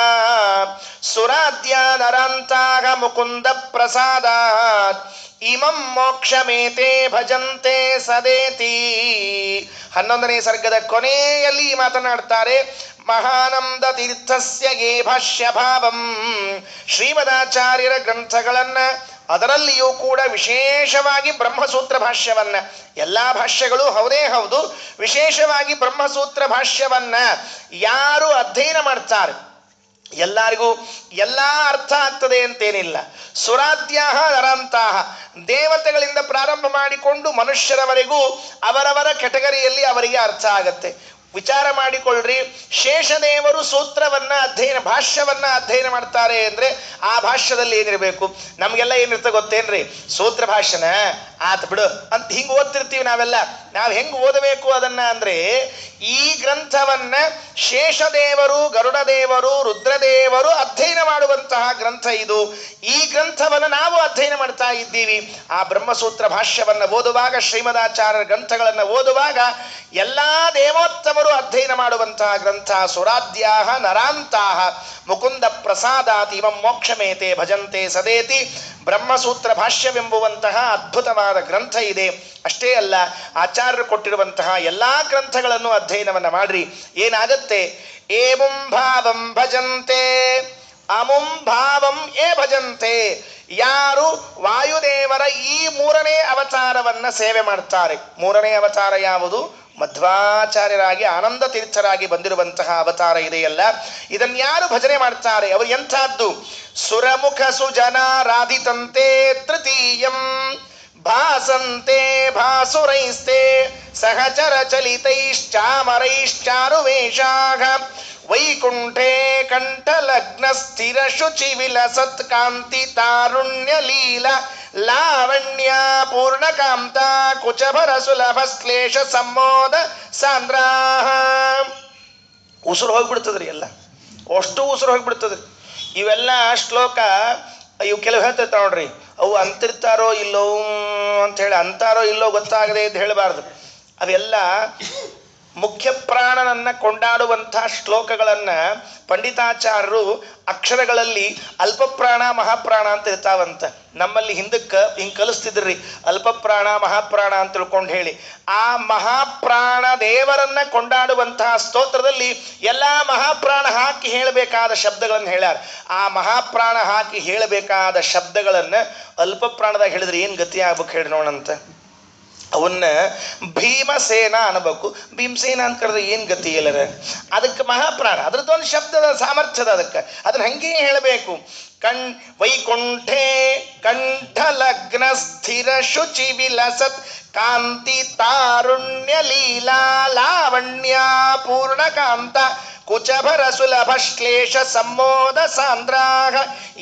ಸುರಾದ್ಯ ನರಾಂತಾಗ ಮುಕುಂದ ಪ್ರಸಾದಾತ್ ಇಮಂ ಮೋಕ್ಷಮೇತೆ ಭಜಂತೆ ಸದೇತಿ. 11ನೇ ಸರ್ಗದ ಕೊನೆಯಲ್ಲಿ ಮಾತನಾಡ್ತಾರೆ. ಮಹಾನಂದ ತೀರ್ಥಸ್ಯ ಯೇ ಭಾಷ್ಯ ಭಾವಂ, ಶ್ರೀಮದಾಚಾರ್ಯರ ಗ್ರಂಥಗಳನ್ನ, ಅದರಲ್ಲಿಯೂ ಕೂಡ ವಿಶೇಷವಾಗಿ ಬ್ರಹ್ಮಸೂತ್ರ ಭಾಷ್ಯವನ್ನ, ಎಲ್ಲ ಭಾಷ್ಯಗಳು ಹೌದೇ ಹೌದು, ವಿಶೇಷವಾಗಿ ಬ್ರಹ್ಮಸೂತ್ರ ಭಾಷ್ಯವನ್ನ ಯಾರು ಅಧ್ಯಯನ ಮಾಡ್ತಾರೆ ಎಲ್ಲರಿಗೂ ಎಲ್ಲ ಅರ್ಥ ಆಗ್ತದೆ ಅಂತೇನಿಲ್ಲ. ಸುರಾದ್ಯಾಹ ನರಾಂತಾಹ, ದೇವತೆಗಳಿಂದ ಪ್ರಾರಂಭ ಮಾಡಿಕೊಂಡು ಮನುಷ್ಯರವರೆಗೂ ಅವರವರ ಕೆಟಗರಿಯಲ್ಲಿ ಅವರಿಗೆ ಅರ್ಥ ಆಗತ್ತೆ. ವಿಚಾರ ಮಾಡಿಕೊಳ್ಳ್ರಿ, ಶೇಷದೇವರು ಸೂತ್ರವನ್ನ ಅಧ್ಯಯನ, ಭಾಷ್ಯವನ್ನ ಅಧ್ಯಯನ ಮಾಡ್ತಾರೆ ಅಂದ್ರೆ ಆ ಭಾಷ್ಯದಲ್ಲಿ ಏನಿರಬೇಕು? ನಮಗೆಲ್ಲ ಏನಿರ್ತದೆ ಗೊತ್ತೇನ್ರಿ? ಸೂತ್ರ ಭಾಷಣ ಆತ ಬಿಡು ಅಂತ ಹಿಂಗೆ ಓದ್ತಿರ್ತೀವಿ ನಾವೆಲ್ಲ. ನಾವು ಹೆಂಗೆ ಓದಬೇಕು ಅದನ್ನ ಅಂದ್ರೆ, ಈ ಗ್ರಂಥವನ್ನ ಶೇಷದೇವರು, ಗರುಡದೇವರು, ರುದ್ರದೇವರು ಅಧ್ಯಯನ ಮಾಡುವಂತಹ ಗ್ರಂಥ ಇದು. ಈ ಗ್ರಂಥವನ್ನು ನಾವು ಅಧ್ಯಯನ ಮಾಡ್ತಾ ಇದ್ದೀವಿ. ಆ ಬ್ರಹ್ಮಸೂತ್ರ ಭಾಷ್ಯವನ್ನ ಓದುವಾಗ, ಶ್ರೀಮದಾಚಾರ್ಯರ ಗ್ರಂಥಗಳನ್ನು ಓದುವಾಗ ಎಲ್ಲಾ ದೇವೋತ್ತಮರು ಅಧ್ಯಯನ ಮಾಡುವಂತಹ ಗ್ರಂಥ. ಸುರಾದ್ಯಾಹ ನರಾಂತಾಹ ಮುಕುಂದ ಪ್ರಸಾದಾತಿ ಇಮಂ ಮೋಕ್ಷಮೇತೆ ಭಜಂತೆ ಸದೇತಿ. ಬ್ರಹ್ಮಸೂತ್ರ ಭಾಷ್ಯವೆಂಬುವಂತಹ ಅದ್ಭುತವಾದ ಗ್ರಂಥ ಇದೆ. ಅಷ್ಟೇ ಅಲ್ಲ, ಆಚಾರ್ಯರು ಕೊಟ್ಟಿರುವಂತಹ ಎಲ್ಲಾ ಗ್ರಂಥಗಳನ್ನು ಅಧ್ಯಯನವನ್ನ ಮಾಡ್ರಿ. ಏನಾಗತ್ತೆ? ಏಮುಂ ಭಾವಂ ಭಜಂತೆ ಅಮುಂ ಭಾವಂ ಏ ಭಜಂತೆ. ಯಾರು ವಾಯುದೇವರ ಈ 3ನೇ ಅವತಾರವನ್ನ ಸೇವೆ ಮಾಡ್ತಾರೆ. 3ನೇ ಅವತಾರ ಯಾವುದು? ಮಧ್ವಾಚಾರ್ಯರಾಗಿ ಆನಂದ ತೀರ್ಥರಾಗಿ ಬಂದಿರುವಂತಹ ಅವತಾರ ಇದೆಯಲ್ಲ, ಇದನ್ನು ಯಾರು ಭಜನೆ ಮಾಡ್ತಾರೆ ಅವರು ಎಂಥದ್ದು? ಸುರಮುಖ ಸುಜನಾರಾಧಿತಂತೆ ತೃತೀಯಂ ಭಾಸಂತೆ ಭಾಸುರೈಸ್ತೆ ಸಹಚರ ಚಲಿತೈಶ್ಚಾಮರೈಶ್ಚಾರುವೇಷಾಃ ವೈಕುಂಠೇ ಕಂಠಲಗ್ನ ಸ್ಥಿರ ಶುಚಿ ವಿಲಸತ್ ಕಾಂತಿ ತಾರುಣ್ಯ ಲೀಲಾ ಲಾವಣ್ಯ ಪೂರ್ಣಕಾಂತ ಕುಚಭರ ಸುಲಭ ಶ್ಲೇಷ ಸಂಮೋದ ಸಾಂದ್ರಾಹ. ಉಸಿರು ಹೋಗ್ಬಿಡ್ತದ್ರಿ, ಎಲ್ಲ ಅಷ್ಟು ಉಸಿರು ಹೋಗ್ಬಿಡ್ತದ್ರಿ. ಇವೆಲ್ಲ ಶ್ಲೋಕ ಇವು ಕೆಲವು ಹೇಳ್ತಿರ್ತಾವ ನೋಡ್ರಿ, ಅವು ಅಂತಿರ್ತಾರೋ ಇಲ್ಲೋ ಅಂತ ಹೇಳಿ, ಅಂತಾರೋ ಇಲ್ಲೋ ಗೊತ್ತಾಗದೆ ಅಂತ ಹೇಳಬಾರ್ದು. ಅವೆಲ್ಲ ಮುಖ್ಯ ಪ್ರಾಣನನ್ನ ಕೊಂಡಾಡುವಂತಹ ಶ್ಲೋಕಗಳನ್ನ ಪಂಡಿತಾಚಾರ್ಯರು ಅಕ್ಷರಗಳಲ್ಲಿ ಅಲ್ಪಪ್ರಾಣ ಮಹಾಪ್ರಾಣ ಅಂತ ಇರ್ತಾವಂತ. ನಮ್ಮಲ್ಲಿ ಹಿಂದಕ್ಕೆ ಹಿಂಗೆ ಕಲಿಸ್ತಿದ್ರಿ, ಅಲ್ಪಪ್ರಾಣ ಮಹಾಪ್ರಾಣ ಅಂತ ತಿಳ್ಕೊಂಡು ಹೇಳಿ. ಆ ಮಹಾಪ್ರಾಣ ದೇವರನ್ನ ಕೊಂಡಾಡುವಂತಹ ಸ್ತೋತ್ರದಲ್ಲಿ ಎಲ್ಲ ಮಹಾಪ್ರಾಣ ಹಾಕಿ ಹೇಳಬೇಕಾದ ಶಬ್ದಗಳನ್ನು ಹೇಳ್ಯಾರ. ಆ ಮಹಾಪ್ರಾಣ ಹಾಕಿ ಹೇಳಬೇಕಾದ ಶಬ್ದಗಳನ್ನ ಅಲ್ಪಪ್ರಾಣದಾಗ ಹೇಳಿದ್ರೆ ಏನು ಗತಿ ಆಗ್ಬೇಕು ಹೇಳಿ ನೋಡಂತ. ಅವನ್ನ ಭೀಮಸೇನ ಅನ್ಬೇಕು. ಭೀಮಸೇನ ಅಂತ ಕರೆದ್ರೆ ಏನು ಗತಿ ಎಲ್ಲರ? ಅದಕ್ಕೆ ಮಹಾಪ್ರಾಣ, ಅದ್ರದ್ದೊಂದು ಶಬ್ದದ ಸಾಮರ್ಥ್ಯದ, ಅದಕ್ಕೆ ಅದನ್ನ ಹಂಗೆ ಹೇಳಬೇಕು. ವೈಕುಂಠೇ ಕಂಠಲಗ್ನ ಸ್ಥಿರ ಶುಚಿ ವಿಲಸತ್ ಕಾಂತಿ ತಾರುಣ್ಯ ಲೀಲಾ ಲಾವಣ್ಯ ಪೂರ್ಣಕಾಂತ ಕುಚಭರ ಸುಲಭ ಶ್ಲೇಷ ಸಂಮೋದ ಸಾಂದ್ರಾಹ.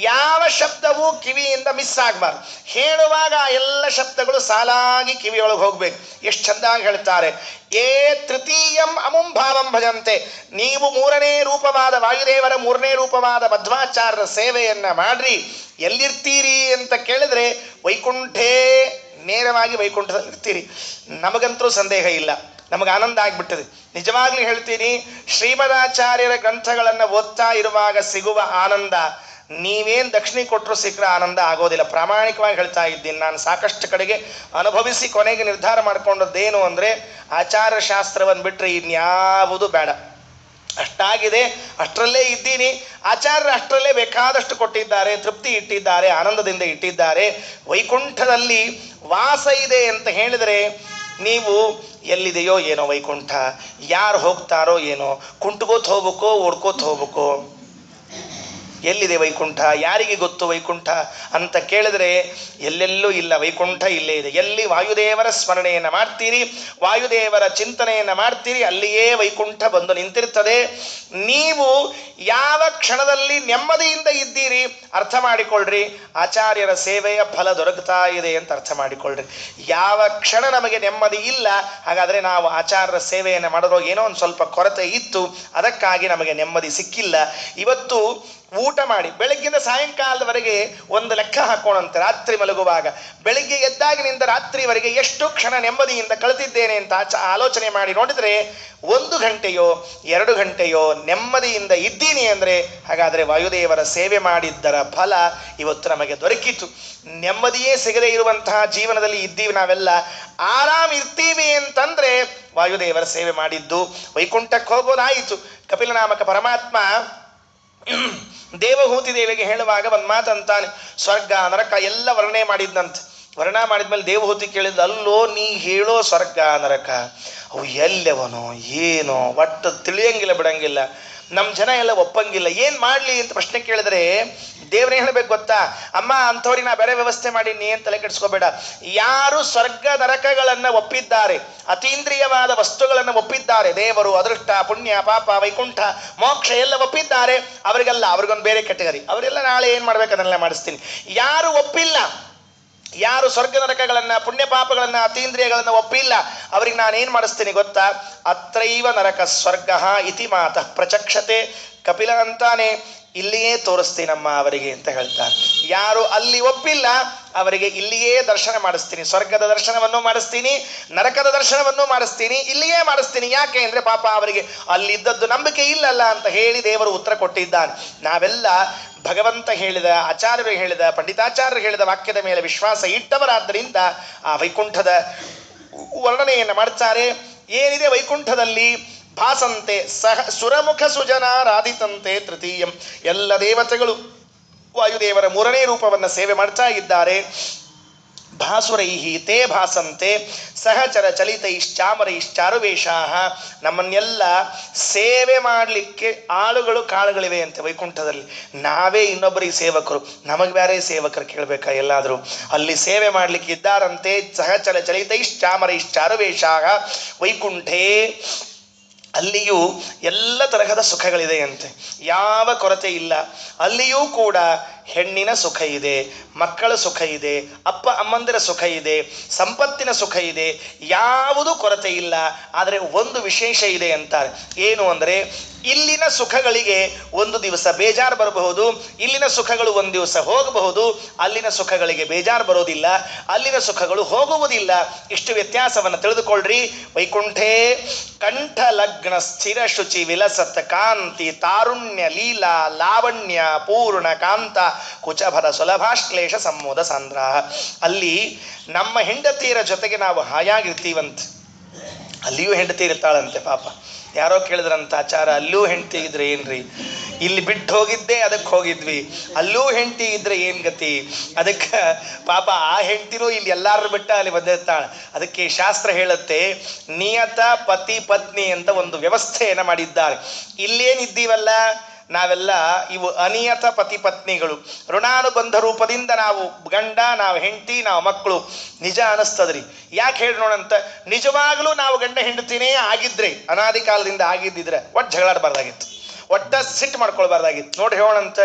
ಯಾವ ಶಬ್ದವೂ ಕಿವಿಯಿಂದ ಮಿಸ್ ಆಗಬಾರ್ದು. ಹೇಳುವಾಗ ಎಲ್ಲ ಶಬ್ದಗಳು ಸಾಲಾಗಿ ಕಿವಿಯೊಳಗೆ ಹೋಗ್ಬೇಕು. ಎಷ್ಟು ಚಂದಾಗಿ ಹೇಳ್ತಾರೆ. ಏ ತೃತೀಯಂ ಅಮುಂ ಭಾವಂ ಭಜಂತೆ. ನೀವು 3ನೇ ರೂಪವಾದ ವಾಯುದೇವರ 3ನೇ ರೂಪವಾದ ಮಧ್ವಾಚಾರ್ಯರ ಸೇವೆಯನ್ನ ಮಾಡ್ರಿ. ಎಲ್ಲಿರ್ತೀರಿ ಅಂತ ಕೇಳಿದ್ರೆ ವೈಕುಂಠೇ, ನೇರವಾಗಿ ವೈಕುಂಠದಲ್ಲಿ ಇರ್ತೀರಿ. ನಮಗಂತೂ ಸಂದೇಹ ಇಲ್ಲ. ನಮಗೆ ಆನಂದ ಆಗಿಬಿಟ್ಟದೆ. ನಿಜವಾಗ್ಲೂ ಹೇಳ್ತೀನಿ, ಶ್ರೀಮದಾಚಾರ್ಯರ ಗ್ರಂಥಗಳನ್ನು ಓದ್ತಾ ಇರುವಾಗ ಸಿಗುವ ಆನಂದ ನೀವೇನು ದಕ್ಷಿಣೆ ಕೊಟ್ಟರು ಸಿಕ್ಕರೆ ಆನಂದ ಆಗೋದಿಲ್ಲ. ಪ್ರಾಮಾಣಿಕವಾಗಿ ಹೇಳ್ತಾ ಇದ್ದೀನಿ. ನಾನು ಸಾಕಷ್ಟು ಕಡೆಗೆ ಅನುಭವಿಸಿ ಕೊನೆಗೆ ನಿರ್ಧಾರ ಮಾಡಿಕೊಂಡದ್ದೇನು ಅಂದರೆ, ಆಚಾರ ಶಾಸ್ತ್ರವನ್ನು ಬಿಟ್ಟರೆ ಇನ್ಯಾವುದು ಬೇಡ, ಅಷ್ಟಾಗಿದೆ, ಅಷ್ಟರಲ್ಲೇ ಇದ್ದೀನಿ. ಆಚಾರ್ಯರು ಅಷ್ಟರಲ್ಲೇ ಬೇಕಾದಷ್ಟು ಕೊಟ್ಟಿದ್ದಾರೆ, ತೃಪ್ತಿ ಇಟ್ಟಿದ್ದಾರೆ, ಆನಂದದಿಂದ ಇಟ್ಟಿದ್ದಾರೆ. ವೈಕುಂಠದಲ್ಲಿ ವಾಸ ಇದೆ ಅಂತ ಹೇಳಿದರೆ ನೀವು ಎಲ್ಲಿದೆಯೋ ಏನೋ ವೈಕುಂಠ, ಯಾರು ಹೋಗ್ತಾರೋ ಏನೋ, ಕುಂಟ್ಕೋತ ಹೋಗ್ಬೇಕೋ ಓಡ್ಕೋತ ಹೋಗ್ಬೇಕೋ, ಎಲ್ಲಿದೆ ವೈಕುಂಠ, ಯಾರಿಗೆ ಗೊತ್ತು ವೈಕುಂಠ ಅಂತ ಕೇಳಿದ್ರೆ ಎಲ್ಲೆಲ್ಲೂ ಇಲ್ಲ, ವೈಕುಂಠ ಇಲ್ಲೇ ಇದೆ. ಎಲ್ಲಿ ವಾಯುದೇವರ ಸ್ಮರಣೆಯನ್ನು ಮಾಡ್ತೀರಿ, ವಾಯುದೇವರ ಚಿಂತನೆಯನ್ನು ಮಾಡ್ತೀರಿ, ಅಲ್ಲಿಯೇ ವೈಕುಂಠ ಬಂದು ನಿಂತಿರ್ತದೆ. ನೀವು ಯಾವ ಕ್ಷಣದಲ್ಲಿ ನೆಮ್ಮದಿಯಿಂದ ಇದ್ದೀರಿ ಅರ್ಥ ಮಾಡಿಕೊಳ್ಳ್ರಿ, ಆಚಾರ್ಯರ ಸೇವೆಯ ಫಲ ದೊರಕುತ್ತಾ ಇದೆ ಅಂತ ಅರ್ಥ ಮಾಡಿಕೊಳ್ಳ್ರಿ. ಯಾವ ಕ್ಷಣ ನಮಗೆ ನೆಮ್ಮದಿ ಇಲ್ಲ, ಹಾಗಾದರೆ ನಾವು ಆಚಾರ್ಯರ ಸೇವೆಯನ್ನು ಮಾಡಿದ್ರೋ ಏನೋ ಒಂದು ಸ್ವಲ್ಪ ಕೊರತೆ ಇತ್ತು, ಅದಕ್ಕಾಗಿ ನಮಗೆ ನೆಮ್ಮದಿ ಸಿಕ್ಕಿಲ್ಲ. ಇವತ್ತು ಊಟ ಮಾಡಿ ಬೆಳಗ್ಗಿಂದ ಸಾಯಂಕಾಲದವರೆಗೆ ಒಂದು ಲೆಕ್ಕ ಹಾಕೋಣಂತೆ. ರಾತ್ರಿ ಮಲಗುವಾಗ ಬೆಳಿಗ್ಗೆ ಎದ್ದಾಗಿನಿಂದ ರಾತ್ರಿವರೆಗೆ ಎಷ್ಟು ಕ್ಷಣ ನೆಮ್ಮದಿಯಿಂದ ಕಳೆದಿದ್ದೇನೆ ಅಂತ ಆಲೋಚನೆ ಮಾಡಿ ನೋಡಿದರೆ 1 ಗಂಟೆಯೋ 2 ಗಂಟೆಯೋ ನೆಮ್ಮದಿಯಿಂದ ಇದ್ದೀನಿ ಅಂದರೆ ಹಾಗಾದರೆ ವಾಯುದೇವರ ಸೇವೆ ಮಾಡಿದ್ದರ ಫಲ ಇವತ್ತು ನಮಗೆ ದೊರಕಿತು. ನೆಮ್ಮದಿಯೇ ಸಿಗದೇ ಇರುವಂತಹ ಜೀವನದಲ್ಲಿ ಇದ್ದೀವಿ ನಾವೆಲ್ಲ. ಆರಾಮ್ ಇರ್ತೀವಿ ಅಂತಂದರೆ ವಾಯುದೇವರ ಸೇವೆ ಮಾಡಿದ್ದು. ವೈಕುಂಠಕ್ಕೆ ಹೋಗೋದಾಯಿತು. ಕಪಿಲನಾಮಕ ಪರಮಾತ್ಮ ದೇವಹೂತಿ ದೇವಿಗೆ ಹೇಳುವಾಗ ಒಂದು ಮಾತಂತಾನೆ, ಸ್ವರ್ಗ ನರಕ ಎಲ್ಲ ವರ್ಣನೆ ಮಾಡಿದ್ನಂತೆ. ವರ್ಣನೆ ಮಾಡಿದ್ಮೇಲೆ ದೇವಹೂತಿ ಕೇಳಿದ, ಅಲ್ಲೋ ನೀ ಹೇಳೋ ಸ್ವರ್ಗ ನರಕ ಅವು ಎಲ್ಲವನೋ ಏನೋ ಒಟ್ಟು ತಿಳಿಯಂಗಿಲ್ಲ ಬಿಡಂಗಿಲ್ಲ, ನಮ್ಮ ಜನ ಎಲ್ಲ ಒಪ್ಪಂಗಿಲ್ಲ, ಏನು ಮಾಡಲಿ ಅಂತ ಪ್ರಶ್ನೆ ಕೇಳಿದ್ರೆ ದೇವ್ರೇ ಹೇಳಬೇಕು ಗೊತ್ತಾ, ಅಮ್ಮ ಅಂಥವ್ರಿಗೆ ನಾ ಬೇರೆ ವ್ಯವಸ್ಥೆ ಮಾಡಿ ನೀ ಅಂತ ತಲೆ ಕೆಡಿಸ್ಕೋಬೇಡ. ಯಾರು ಸ್ವರ್ಗ ನರಕಗಳನ್ನು ಒಪ್ಪಿದ್ದಾರೆ, ಅತೀಂದ್ರಿಯವಾದ ವಸ್ತುಗಳನ್ನು ಒಪ್ಪಿದ್ದಾರೆ, ದೇವರು, ಅದೃಷ್ಟ, ಪುಣ್ಯ, ಪಾಪ, ವೈಕುಂಠ, ಮೋಕ್ಷ ಎಲ್ಲ ಒಪ್ಪಿದ್ದಾರೆ, ಅವರಿಗೆಲ್ಲ ಅವ್ರಿಗೊಂದು ಬೇರೆ ಕೆಟಗರಿ, ಅವರೆಲ್ಲ ನಾಳೆ ಏನು ಮಾಡ್ಬೇಕು ಅದನ್ನೆಲ್ಲ ಮಾಡಿಸ್ತೀನಿ. ಯಾರು ಒಪ್ಪಿಲ್ಲ, ಯಾರು ಸ್ವರ್ಗ ನರಕಗಳನ್ನು, ಪುಣ್ಯ ಪಾಪಗಳನ್ನು, ಅತೀಂದ್ರಿಯಗಳನ್ನು ಒಪ್ಪಿಲ್ಲ, ಅವ್ರಿಗೆ ನಾನೇನು ಮಾಡಿಸ್ತೀನಿ ಗೊತ್ತಾ, ಅತ್ರೈವ ನರಕ ಸ್ವರ್ಗ ಇತಿ ಮಾತಃ ಪ್ರಚಕ್ಷತೆ. ಕಪಿಲ ಅಂತಾನೆ, ಇಲ್ಲಿಯೇ ತೋರಿಸ್ತೀನಮ್ಮ ಅವರಿಗೆ ಅಂತ ಹೇಳ್ತಾರೆ. ಯಾರು ಅಲ್ಲಿ ಒಪ್ಪಿಲ್ಲ ಅವರಿಗೆ ಇಲ್ಲಿಯೇ ದರ್ಶನ ಮಾಡಿಸ್ತೀನಿ, ಸ್ವರ್ಗದ ದರ್ಶನವನ್ನು ಮಾಡಿಸ್ತೀನಿ, ನರಕದ ದರ್ಶನವನ್ನು ಮಾಡಿಸ್ತೀನಿ, ಇಲ್ಲಿಯೇ ಮಾಡಿಸ್ತೀನಿ. ಯಾಕೆ ಅಂದರೆ ಪಾಪ ಅವರಿಗೆ ಅಲ್ಲಿದ್ದದ್ದು ನಂಬಿಕೆ ಇಲ್ಲಲ್ಲ ಅಂತ ಹೇಳಿ ದೇವರು ಉತ್ತರ ಕೊಟ್ಟಿದ್ದಾನೆ. ನಾವೆಲ್ಲ ಭಗವಂತ ಹೇಳಿದ, ಆಚಾರ್ಯರು ಹೇಳಿದ, ಪಂಡಿತಾಚಾರ್ಯರು ಹೇಳಿದ ವಾಕ್ಯದ ಮೇಲೆ ವಿಶ್ವಾಸ ಇಟ್ಟವರಾದ್ದರಿಂದ ಆ ವೈಕುಂಠದ ವರ್ಣನೆಯನ್ನು ಮಾಡ್ತಾರೆ. ಏನಿದೆ ವೈಕುಂಠದಲ್ಲಿ, ಭಾಸಂತೆ ಸಹ ಸುರಮುಖ ಸುಜನಾರಾಧಿತಂತೆ ತೃತೀಯಂ, ಎಲ್ಲ ದೇವತೆಗಳು ವಾಯುದೇವರ 3ನೇ ರೂಪವನ್ನು ಸೇವೆ ಮಾಡ್ತಾ ಇದ್ದಾರೆ. ಭಾಸುರೈಹಿ ತೇ ಭಾಸಂತೆ ಸಹಚರ ಚಲಿತೈಶ್ಚಾಮರೈಶ್ಚಾರುವೇಷಾಃ. ನಮ್ಮನ್ನೆಲ್ಲ ಸೇವೆ ಮಾಡಲಿಕ್ಕೆ ಆಳುಗಳು ಕಾಳುಗಳಿವೆ ಅಂತೆ ವೈಕುಂಠದಲ್ಲಿ. ನಾವೇ ಇನ್ನೊಬ್ಬರಿಗೆ ಸೇವಕರು, ನಮಗೆ ಬೇರೆ ಸೇವಕರು ಕೇಳಬೇಕಾ ಎಲ್ಲಾದರೂ? ಅಲ್ಲಿ ಸೇವೆ ಮಾಡಲಿಕ್ಕೆ ಇದ್ದಾರಂತೆ. ಸಹಚರ ಚಲಿತೈಶ್ಚಾಮರೈಶ್ಚಾರುವೇಷಾಃ ವೈಕುಂಠೇ. ಅಲ್ಲಿಯೂ ಎಲ್ಲ ತರಹದ ಸುಖಗಳಿದೆಯಂತೆ, ಯಾವ ಕೊರತೆ ಇಲ್ಲ. ಅಲ್ಲಿಯೂ ಕೂಡ ಹೆಣ್ಣಿನ ಸುಖ ಇದೆ, ಮಕ್ಕಳ ಸುಖ ಇದೆ, ಅಪ್ಪ ಅಮ್ಮಂದಿರ ಸುಖ ಇದೆ, ಸಂಪತ್ತಿನ ಸುಖ ಇದೆ, ಯಾವುದೂ ಕೊರತೆ ಇಲ್ಲ. ಆದರೆ ಒಂದು ವಿಶೇಷ ಇದೆ ಅಂತಾರೆ. ಏನು ಅಂದರೆ, ಇಲ್ಲಿನ ಸುಖಗಳಿಗೆ ಒಂದು ದಿವಸ ಬೇಜಾರು ಬರಬಹುದು, ಇಲ್ಲಿನ ಸುಖಗಳು ಒಂದು ದಿವಸ ಹೋಗಬಹುದು. ಅಲ್ಲಿನ ಸುಖಗಳಿಗೆ ಬೇಜಾರು ಬರೋದಿಲ್ಲ, ಅಲ್ಲಿನ ಸುಖಗಳು ಹೋಗುವುದಿಲ್ಲ. ಇಷ್ಟು ವ್ಯತ್ಯಾಸವನ್ನು ತಿಳಿದುಕೊಳ್ಳ್ರಿ. ವೈಕುಂಠೇ ಕಂಠ ಲಗ್ನ ಸ್ಥಿರ ಶುಚಿ ವಿಲಸತ್ ಕಾಂತಿ ತಾರುಣ್ಯ ಲೀಲಾ ಲಾವಣ್ಯ ಪೂರ್ಣ ಕಾಂತ ಕುಚಭರ ಸುಲಭಾಶ್ಲೇಷ ಸಂಮೋದ ಸಾಂದ್ರ. ಅಲ್ಲಿ ನಮ್ಮ ಹೆಂಡತಿಯರ ಜೊತೆಗೆ ನಾವು ಹಾಯಾಗಿರ್ತೀವಂತೆ. ಅಲ್ಲಿಯೂ ಹೆಂಡತಿ ಇರ್ತಾಳಂತೆ ಪಾಪ. ಯಾರೋ ಕೇಳಿದ್ರಂತ, ಆಚಾರ ಅಲ್ಲೂ ಹೆಂಡತಿ ಇದ್ರೆ ಏನ್ರಿ? ಇಲ್ಲಿ ಬಿಟ್ಟು ಹೋಗಿದ್ದೆ ಅದಕ್ಕೆ ಹೋಗಿದ್ವಿ, ಅಲ್ಲೂ ಹೆಂಡತಿ ಇದ್ರೆ ಏನು ಗತಿ? ಅದಕ್ಕೆ ಪಾಪ ಆ ಹೆಂಡತಿನೂ ಇಲ್ಲಿ ಎಲ್ಲಾರು ಬಿಟ್ಟ ಅಲ್ಲಿ ಬಂದಿರ್ತಾಳೆ. ಅದಕ್ಕೆ ಶಾಸ್ತ್ರ ಹೇಳುತ್ತೆ, ನಿಯತ ಪತಿ ಪತ್ನಿ ಅಂತ ಒಂದು ವ್ಯವಸ್ಥೆಯನ್ನು ಮಾಡಿದ್ದಾರೆ. ಇಲ್ಲೇನಿದ್ದೀವಲ್ಲ ನಾವೆಲ್ಲ ಇವು ಅನಿಯತ ಪತಿ ಪತ್ನಿಗಳು, ಋಣಾನುಬಂಧ ರೂಪದಿಂದ ನಾವು ಗಂಡ, ನಾವು ಹೆಂಡತಿ, ನಾವು ಮಕ್ಕಳು. ನಿಜ ಅನಿಸ್ತದ್ರಿ. ಯಾಕೆ ಹೇಳಿ ನೋಡಂತ, ನಿಜವಾಗ್ಲೂ ನಾವು ಗಂಡ ಹೆಂಡತಿನೇ ಆಗಿದ್ರೆ, ಅನಾದಿ ಕಾಲದಿಂದ ಆಗಿದ್ದಿದ್ರೆ ಒಟ್ಟು ಜಗಳಾಡಬಾರ್ದಾಗಿತ್ತು, ಒಟ್ಟ ಸಿಟ್ಟು ಮಾಡ್ಕೊಳ್ಬಾರ್ದಾಗಿತ್ತು. ನೋಡಿ ಹೇಳೋಣಂತ,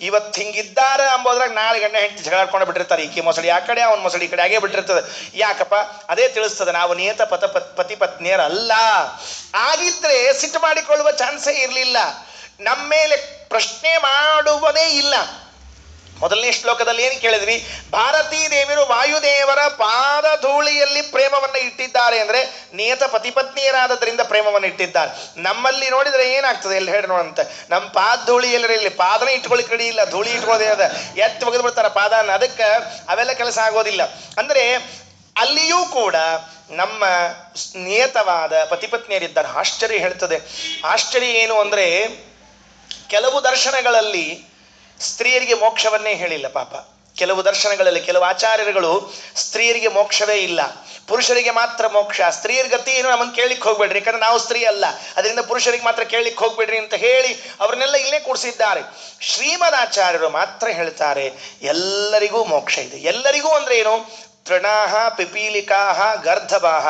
ಇವತ್ತು ಹಿಂಗಿದ್ದಾರೆ ಅಂಬೋದ್ರಾಗ ನಾಳೆ ಗಂಡ ಹೆಂಡತಿ ಜಗಳಾಡ್ಕೊಂಡು ಬಿಟ್ಟಿರ್ತಾರೆ. ಈಕೆ ಮೊಸಳಿ ಆ ಕಡೆ, ಅವನ ಮೊಸಳಿ ಈ ಕಡೆ ಆಗೇ ಬಿಟ್ಟಿರ್ತದೆ. ಯಾಕಪ್ಪ? ಅದೇ ತಿಳಿಸ್ತದೆ, ನಾವು ನಿಯತ ಪತಿ ಪತ್ನಿಯರಲ್ಲ. ಆಗಿದ್ರೆ ಸಿಟ್ಟು ಮಾಡಿಕೊಳ್ಳುವ ಚಾನ್ಸೇ ಇರಲಿಲ್ಲ, ನಮ್ಮ ಮೇಲೆ ಪ್ರಶ್ನೆ ಮಾಡುವುದೇ ಇಲ್ಲ. ಮೊದಲನೇ ಶ್ಲೋಕದಲ್ಲಿ ಏನು ಕೇಳಿದ್ವಿ? ಭಾರತೀ ದೇವಿಯರು ವಾಯುದೇವರ ಪಾದಧೂಳಿಯಲ್ಲಿ ಪ್ರೇಮವನ್ನು ಇಟ್ಟಿದ್ದಾರೆ ಅಂದರೆ ನಿಯತ ಪತಿಪತ್ನಿಯರಾದದ್ರಿಂದ ಪ್ರೇಮವನ್ನು ಇಟ್ಟಿದ್ದಾರೆ. ನಮ್ಮಲ್ಲಿ ನೋಡಿದರೆ ಏನಾಗ್ತದೆ ಎಲ್ಲಿ ಹೇಳಿ ನೋಡಂತೆ, ನಮ್ಮ ಪಾದಧೂಳಿ ಎಲ್ಲರ ಇಲ್ಲಿ ಪಾದನೇ ಇಟ್ಕೊಳ್ಳಿಕ್ಕೆ ರೆಡಿ ಇಲ್ಲ, ಧೂಳಿ ಇಟ್ಕೊಳ್ಳೋದೇ ಅದ, ಎತ್ತು ಒಗೆದು ಬಿಡ್ತಾರೆ ಪಾದನ, ಅದಕ್ಕೆ ಅವೆಲ್ಲ ಕೆಲಸ ಆಗೋದಿಲ್ಲ. ಅಂದರೆ ಅಲ್ಲಿಯೂ ಕೂಡ ನಮ್ಮ ನಿಯತವಾದ ಪತಿಪತ್ನಿಯರಿದ್ದಾರೆ. ಆಶ್ಚರ್ಯ ಹೇಳ್ತದೆ. ಆಶ್ಚರ್ಯ ಏನು ಅಂದರೆ, ಕೆಲವು ದರ್ಶನಗಳಲ್ಲಿ ಸ್ತ್ರೀಯರಿಗೆ ಮೋಕ್ಷವನ್ನೇ ಹೇಳಿಲ್ಲ ಪಾಪ. ಕೆಲವು ದರ್ಶನಗಳಲ್ಲಿ ಕೆಲವು ಆಚಾರ್ಯರುಗಳು ಸ್ತ್ರೀಯರಿಗೆ ಮೋಕ್ಷವೇ ಇಲ್ಲ, ಪುರುಷರಿಗೆ ಮಾತ್ರ ಮೋಕ್ಷ, ಸ್ತ್ರೀಯರ ಗತಿ ಏನು ನಮ್ಮನ್ನು ಕೇಳಲಿಕ್ಕೆ ಹೋಗ್ಬೇಡ್ರಿ, ಯಾಕಂದ್ರೆ ನಾವು ಸ್ತ್ರೀ ಅಲ್ಲ, ಅದರಿಂದ ಪುರುಷರಿಗೆ ಮಾತ್ರ ಕೇಳಲಿಕ್ಕೆ ಹೋಗ್ಬೇಡ್ರಿ ಅಂತ ಹೇಳಿ ಅವ್ರನ್ನೆಲ್ಲ ಇಲ್ಲೇ ಕೂಡಿಸಿದ್ದಾರೆ. ಶ್ರೀಮದಾಚಾರ್ಯರು ಮಾತ್ರ ಹೇಳ್ತಾರೆ ಎಲ್ಲರಿಗೂ ಮೋಕ್ಷ ಇದೆ. ಎಲ್ಲರಿಗೂ ಅಂದ್ರೆ ಏನು? ತೃಣಾಹ ಪಿಪೀಲಿಕಾಹ ಗರ್ಧಭಾಹ,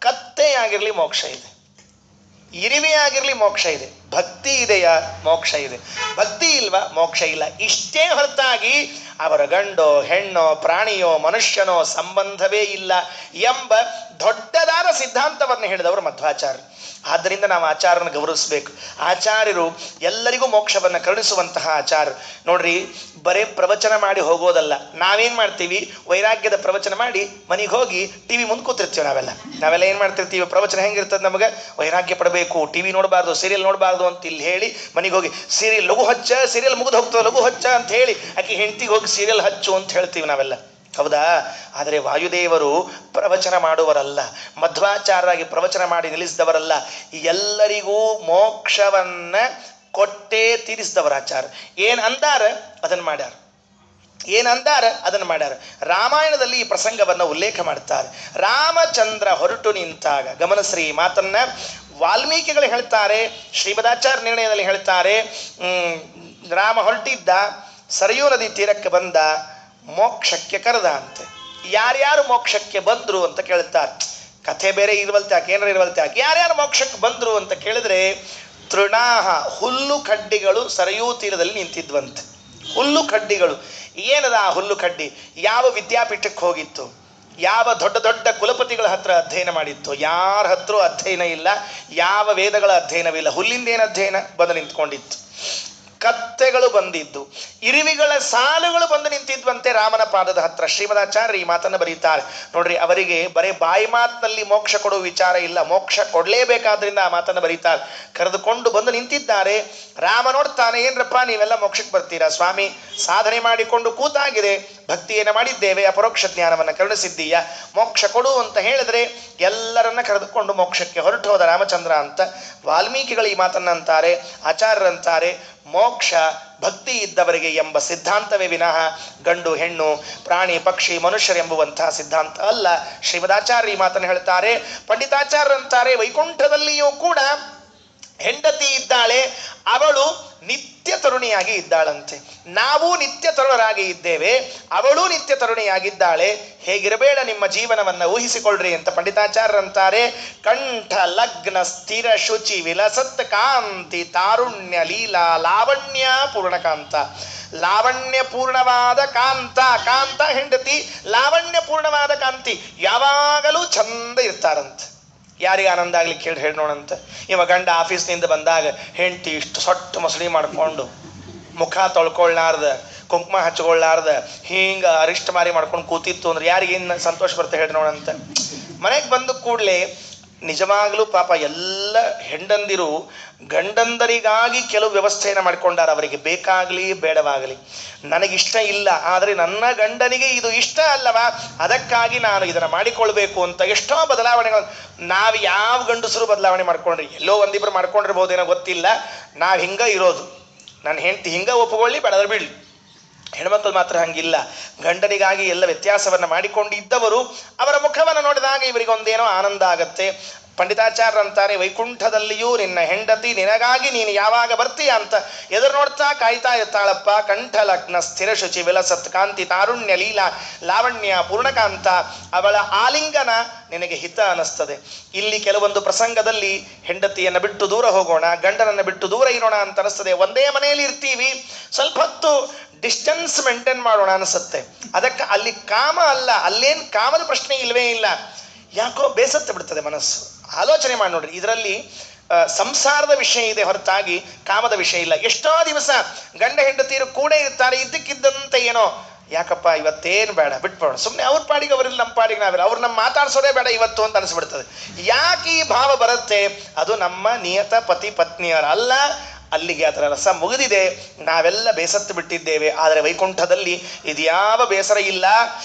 ಕತ್ತೆಯಾಗಿರ್ಲಿ ಮೋಕ್ಷ ಇದೆ, ಇರಿವೆಯಾಗಿರ್ಲಿ ಮೋಕ್ಷ ಇದೆ. ಭಕ್ತಿ ಇದೆಯಾ? ಮೋಕ್ಷ ಇದೆ. ಭಕ್ತಿ ಇಲ್ವಾ? ಮೋಕ್ಷ ಇಲ್ಲ. ಇಷ್ಟೇ ಹೊರತಾಗಿ ಅವರ ಗಂಡೋ ಹೆಣ್ಣೋ ಪ್ರಾಣಿಯೋ ಮನುಷ್ಯನೋ ಸಂಬಂಧವೇ ಇಲ್ಲ ಎಂಬ ದೊಡ್ಡದಾದ ಸಿದ್ಧಾಂತವನ್ನು ಹೇಳಿದವರು ಮಧ್ವಾಚಾರ್ಯರು. ಆದ್ದರಿಂದ ನಾವು ಆಚಾರ್ಯರನ್ನು ಗೌರವಿಸಬೇಕು. ಆಚಾರ್ಯರು ಎಲ್ಲರಿಗೂ ಮೋಕ್ಷವನ್ನು ಕರುಣಿಸುವಂತಹ ಆಚಾರ್ಯರು. ನೋಡ್ರಿ, ಬರೇ ಪ್ರವಚನ ಮಾಡಿ ಹೋಗೋದಲ್ಲ. ನಾವೇನು ಮಾಡ್ತೀವಿ? ವೈರಾಗ್ಯದ ಪ್ರವಚನ ಮಾಡಿ ಮನೆಗೆ ಹೋಗಿ ಟಿವಿ ಮುಂದೆ ಕೂತಿರ್ತೀವಿ. ನಾವೆಲ್ಲ ಏನು ಮಾಡ್ತಿರ್ತೀವಿ? ಪ್ರವಚನ ಹೆಂಗಿರ್ತದೆ ನಮಗೆ? ವೈರಾಗ್ಯ ಪಡಬೇಕು, ಟಿವಿ ನೋಡಬಾರ್ದು, ಸೀರಿಯಲ್ ನೋಡಬಾರ್ದು ಅಂತ ಇಲ್ಲಿ ಹೇಳಿ ಮನೆಗೆ ಹೋಗಿ ಸೀರಿಯಲ್ ಲಘು ಹಚ್ಚ, ಸೀರಿಯಲ್ ಮುಗಿದು ಹೋಗ್ತದೆ ಲಘು ಹಚ್ಚ ಅಂತ ಹೇಳಿ ಆಕೆ ಹೆಂಡತಿಗೆ ಹೋಗಿ ಸೀರಿಯಲ್ ಹಚ್ಚು ಅಂತ ಹೇಳ್ತೀವಿ ನಾವೆಲ್ಲ, ಹೌದಾ? ಆದರೆ ವಾಯುದೇವರು ಪ್ರವಚನ ಮಾಡುವರಲ್ಲ, ಮಧ್ವಾಚಾರ್ಯರಾಗಿ ಪ್ರವಚನ ಮಾಡಿ ನಿಲ್ಲಿಸಿದವರಲ್ಲ, ಎಲ್ಲರಿಗೂ ಮೋಕ್ಷವನ್ನ ಕೊಟ್ಟೇ ತೀರಿಸಿದವರ ಆಚಾರ್ಯ. ಏನು ಅಂದಾರ ಅದನ್ನು ಮಾಡ್ಯಾರ, ಏನಂದಾರ ಅದನ್ನು ಮಾಡ್ಯಾರ. ರಾಮಾಯಣದಲ್ಲಿ ಈ ಪ್ರಸಂಗವನ್ನು ಉಲ್ಲೇಖ ಮಾಡ್ತಾರೆ. ರಾಮಚಂದ್ರ ಹೊರಟು ನಿಂತಾಗ, ಗಮನಶ್ರೀ ಮಾತನ್ನ ವಾಲ್ಮೀಕಿಗಳು ಹೇಳ್ತಾರೆ, ಶ್ರೀಮದಾಚಾರ್ಯ ನಿರ್ಣಯದಲ್ಲಿ ಹೇಳ್ತಾರೆ, ರಾಮ ಹೊರಟಿದ್ದ, ಸರಯೂ ನದಿ ತೀರಕ್ಕೆ ಬಂದ, ಮೋಕ್ಷಕ್ಕೆ ಕರೆದ ಅಂತೆ. ಯಾರ್ಯಾರು ಮೋಕ್ಷಕ್ಕೆ ಬಂದ್ರು ಅಂತ ಕೇಳ್ತಾರೆ. ಕಥೆ ಬೇರೆ ಇರುವಲ್ತ್ಯಾಕೆ, ಏನಾರು ಇರುವಲ್ತ್ಯಾಕೆ, ಯಾರ್ಯಾರು ಮೋಕ್ಷಕ್ಕೆ ಬಂದ್ರು ಅಂತ ಕೇಳಿದ್ರೆ, ತೃಣಾಹ, ಹುಲ್ಲು ಕಡ್ಡಿಗಳು ಸರಯೂ ತೀರದಲ್ಲಿ ನಿಂತಿದ್ವಂತೆ. ಹುಲ್ಲು ಕಡ್ಡಿಗಳು. ಏನದ ಆ ಹುಲ್ಲು ಕಡ್ಡಿ? ಯಾವ ವಿದ್ಯಾಪೀಠಕ್ಕೆ ಹೋಗಿತ್ತು, ಯಾವ ದೊಡ್ಡ ದೊಡ್ಡ ಕುಲಪತಿಗಳ ಹತ್ರ ಅಧ್ಯಯನ ಮಾಡಿತ್ತು? ಯಾರ ಹತ್ರ ಅಧ್ಯಯನ ಇಲ್ಲ, ಯಾವ ವೇದಗಳ ಅಧ್ಯಯನವಿಲ್ಲ. ಹುಲ್ಲಿಂದ ಏನು ಅಧ್ಯಯನ? ಬಂದು ನಿಂತ್ಕೊಂಡಿತ್ತು. ಕತ್ತೆಗಳು ಬಂದಿದ್ದು, ಇರುವಿಗಳ ಸಾಲುಗಳು ಬಂದು ನಿಂತಿದ್ವಂತೆ ರಾಮನ ಪಾದದ ಹತ್ರ. ಶ್ರೀಮದಾಚಾರ್ಯ ಈ ಮಾತನ್ನು ಬರೀತಾರೆ. ನೋಡ್ರಿ, ಅವರಿಗೆ ಬರೇ ಬಾಯಿ ಮಾತಿನಲ್ಲಿ ಮೋಕ್ಷ ಕೊಡುವ ವಿಚಾರ ಇಲ್ಲ, ಮೋಕ್ಷ ಕೊಡಲೇಬೇಕಾದ್ರಿಂದ ಆ ಮಾತನ್ನು ಬರೀತಾರೆ. ಕರೆದುಕೊಂಡು ಬಂದು ನಿಂತಿದ್ದಾರೆ. ರಾಮ ನೋಡ್ತಾನೆ, ಏನ್ರಪ್ಪ ನೀವೆಲ್ಲ ಮೋಕ್ಷಕ್ಕೆ ಬರ್ತೀರಾ? ಸ್ವಾಮಿ, ಸಾಧನೆ ಮಾಡಿಕೊಂಡು ಕೂತಾಗಿದೆ, ಭಕ್ತಿಯನ್ನು ಮಾಡಿದ್ದೇವೆ, ಅಪರೋಕ್ಷ ಜ್ಞಾನವನ್ನು ಕರುಣಿಸಿದ್ದೀಯ, ಮೋಕ್ಷ ಕೊಡು ಅಂತ ಹೇಳಿದ್ರೆ ಎಲ್ಲರನ್ನ ಕರೆದುಕೊಂಡು ಮೋಕ್ಷಕ್ಕೆ ಹೊರಟು ಹೋದ ರಾಮಚಂದ್ರ ಅಂತ ವಾಲ್ಮೀಕಿಗಳು ಈ ಮಾತನ್ನು ಅಂತಾರೆ. ಆಚಾರ್ಯರಂತಾರೆ, ಮೋಕ್ಷ ಭಕ್ತಿ ಇದ್ದವರಿಗೆ ಎಂಬ ಸಿದ್ಧಾಂತವೇ ವಿನಃ ಗಂಡು ಹೆಣ್ಣು ಪ್ರಾಣಿ ಪಕ್ಷಿ ಮನುಷ್ಯರೆಂಬುವಂತಹ ಸಿದ್ಧಾಂತ ಅಲ್ಲ. ಶ್ರೀಮದಾಚಾರ್ಯ ಈ ಮಾತನ್ನು ಹೇಳ್ತಾರೆ. ಪಂಡಿತಾಚಾರ್ಯರಂತಾರೆ, ವೈಕುಂಠದಲ್ಲಿಯೂ ಕೂಡ ಹೆಂಡತಿ ಇದ್ದಾಳೆ, ಅವಳು ನಿತ್ಯ ತರುಣಿಯಾಗಿ ಇದ್ದಾಳಂತೆ. ನಾವು ನಿತ್ಯ ತರುಣರಾಗಿ ಇದ್ದೇವೆ, ಅವಳು ನಿತ್ಯ ತರುಣಿಯಾಗಿದ್ದಾಳೆ. ಹೇಗಿರಬೇಡ ನಿಮ್ಮ ಜೀವನವನ್ನು ಊಹಿಸಿಕೊಳ್ಳ್ರಿ ಅಂತ ಪಂಡಿತಾಚಾರ್ಯರಂತಾರೆ. ಕಂಠ ಲಗ್ನ ಸ್ಥಿರ ಶುಚಿ ವಿಲಸತ್ ಕಾಂತಿ ತಾರುಣ್ಯ ಲೀಲಾ ಲಾವಣ್ಯ ಪೂರ್ಣಕಾಂತ. ಲಾವಣ್ಯ ಪೂರ್ಣವಾದ ಕಾಂತ, ಕಾಂತ ಹೆಂಡತಿ, ಲಾವಣ್ಯ ಪೂರ್ಣವಾದ ಕಾಂತಿ, ಯಾವಾಗಲೂ ಚಂದ ಇರ್ತಾರಂತೆ. ಯಾರಿಗೆ ಆನಂದ ಆಗ್ಲಿಕ್ಕೆ ಹೇಳಿ ನೋಡಂತ. ಇವ ಗಂಡ ಆಫೀಸ್ನಿಂದ ಬಂದಾಗ ಹೆಂಡತಿ ಇಷ್ಟು ಸೊಟ್ಟು ಮೊಸಳಿ ಮಾಡ್ಕೊಂಡು, ಮುಖ ತೊಳ್ಕೊಳ್ಳಾರ್ದ, ಕುಂಕುಮ ಹಚ್ಕೊಳ್ಳಾರ್ದ, ಹಿಂಗ ಅರಿಷ್ಟ ಮಾರಿ ಮಾಡ್ಕೊಂಡು ಕೂತಿತ್ತು ಅಂದ್ರೆ ಯಾರಿಗೇನು ಸಂತೋಷ ಬರುತ್ತೆ ಹೇಳಿ ನೋಡಂತ. ಮನೆಗೆ ಬಂದ ಕೂಡಲೇ ನಿಜವಾಗ್ಲೂ ಪಾಪ ಎಲ್ಲ ಹೆಂಡಂದಿರು ಗಂಡಂದರಿಗಾಗಿ ಕೆಲವು ವ್ಯವಸ್ಥೆಯನ್ನು ಮಾಡಿಕೊಂಡಾರ. ಅವರಿಗೆ ಬೇಕಾಗಲಿ ಬೇಡವಾಗಲಿ, ನನಗಿಷ್ಟ ಇಲ್ಲ ಆದರೆ ನನ್ನ ಗಂಡನಿಗೆ ಇದು ಇಷ್ಟ ಅಲ್ಲವಾ, ಅದಕ್ಕಾಗಿ ನಾನು ಇದನ್ನು ಮಾಡಿಕೊಳ್ಬೇಕು ಅಂತ ಎಷ್ಟೋ ಬದಲಾವಣೆಗಳು. ನಾವು ಯಾವ ಗಂಡಸರು ಬದಲಾವಣೆ ಮಾಡ್ಕೊಂಡ್ರಿ, ಎಲ್ಲೋ ಒಂದಿಬ್ರು ಮಾಡ್ಕೊಂಡಿರ್ಬೋದೇನೋ ಗೊತ್ತಿಲ್ಲ. ನಾವು ಹಿಂಗ ಇರೋದು, ನನ್ನ ಹೆಂಡತಿ ಹಿಂಗ ಒಪ್ಪಿಕೊಳ್ಳಿ, ಬೇಡದ್ರೆ ಬಿಡ್ಲಿ. ಹೆಣ್ಮಕ್ಳು ಮಾತ್ರ ಹಂಗಿಲ್ಲ. ಗಂಡನಿಗಾಗಿ ಎಲ್ಲ ವ್ಯತ್ಯಾಸವನ್ನು ಮಾಡಿಕೊಂಡಿದ್ದವರು ಅವರ ಮುಖವನ್ನು ನೋಡಿದಾಗ ಇವರಿಗೆ ಒಂದೇನೋ ಆನಂದ ಆಗತ್ತೆ. ಪಂಡಿತಾಚಾರ್ಯರಂತಾರೆ, ವೈಕುಂಠದಲ್ಲಿಯೂ ನಿನ್ನ ಹೆಂಡತಿ ನಿನಗಾಗಿ ನೀನು ಯಾವಾಗ ಬರ್ತೀಯ ಅಂತ ಎದುರು ನೋಡ್ತಾ ಕಾಯ್ತಾ ಇರ್ತಾಳಪ್ಪ. ಕಂಠ ಲಗ್ನ ಸ್ಥಿರ ಶುಚಿ ವಿಲಸತ್ ಕಾಂತಿ ತಾರುಣ್ಯ ಲೀಲಾ ಲಾವಣ್ಯ ಪೂರ್ಣಕಾಂತ. ಅವಳ ಆಲಿಂಗನ ನಿನಗೆ ಹಿತ ಅನ್ನಿಸ್ತದೆ. ಇಲ್ಲಿ ಕೆಲವೊಂದು ಪ್ರಸಂಗದಲ್ಲಿ ಹೆಂಡತಿಯನ್ನು ಬಿಟ್ಟು ದೂರ ಹೋಗೋಣ, ಗಂಡನನ್ನು ಬಿಟ್ಟು ದೂರ ಇರೋಣ ಅಂತ ಅನಿಸ್ತದೆ. ಒಂದೇ ಮನೆಯಲ್ಲಿ ಇರ್ತೀವಿ, ಸ್ವಲ್ಪ ಹೊತ್ತು ಡಿಸ್ಟೆನ್ಸ್ ಮೇಂಟೈನ್ ಮಾಡೋಣ ಅನಿಸುತ್ತೆ. ಅದಕ್ಕೆ ಅಲ್ಲಿ ಕಾಮ ಅಲ್ಲ, ಅಲ್ಲೇನು ಕಾಮದ ಪ್ರಶ್ನೆ ಇಲ್ಲವೇ ಇಲ್ಲ. ಯಾಕೋ ಬೇಸತ್ತು ಬಿಡ್ತದೆ ಮನಸ್ಸು. ಆಲೋಚನೆ ಮಾಡಿ ನೋಡ್ರಿ, ಇದರಲ್ಲಿ ಸಂಸಾರದ ವಿಷಯ ಇದೆ ಹೊರತಾಗಿ ಕಾಮದ ವಿಷಯ ಇಲ್ಲ. ಎಷ್ಟೋ ದಿವಸ ಗಂಡ ಹೆಂಡತಿಯರು ಕೂಡ ಇರ್ತಾರೆ, ಇದ್ದಕ್ಕಿದ್ದಂತೆ ಏನೋ ಯಾಕಪ್ಪ ಇವತ್ತೇನು ಬೇಡ ಬಿಟ್ಬಿಡೋಣ, ಸುಮ್ಮನೆ ಅವ್ರ ಪಾಡಿಗೆ ಅವರಿಲ್ಲ, ನಮ್ಮ ಪಾಡಿಗೆ ನಾವಿಲ್ಲ, ಅವ್ರು ನಮ್ಮ ಮಾತಾಡ್ಸೋದೇ ಬೇಡ ಇವತ್ತು ಅಂತ ಅನಿಸ್ಬಿಡ್ತದೆ. ಯಾಕೆ ಈ ಭಾವ ಬರುತ್ತೆ? ಅದು ನಮ್ಮ ನಿಯತ ಪತಿ ಪತ್ನಿಯರ ಅಲ್ಲ, ಅಲ್ಲಿಗೆ ಅದರ ರಸ ಮುಗಿದಿದೆ, ನಾವೆಲ್ಲ ಬೇಸತ್ತು ಬಿಟ್ಟಿದ್ದೇವೆ. ಆದರೆ ವೈಕುಂಠದಲ್ಲಿ ಇದ್ಯಾವ ಬೇಸರ ಇಲ್ಲ.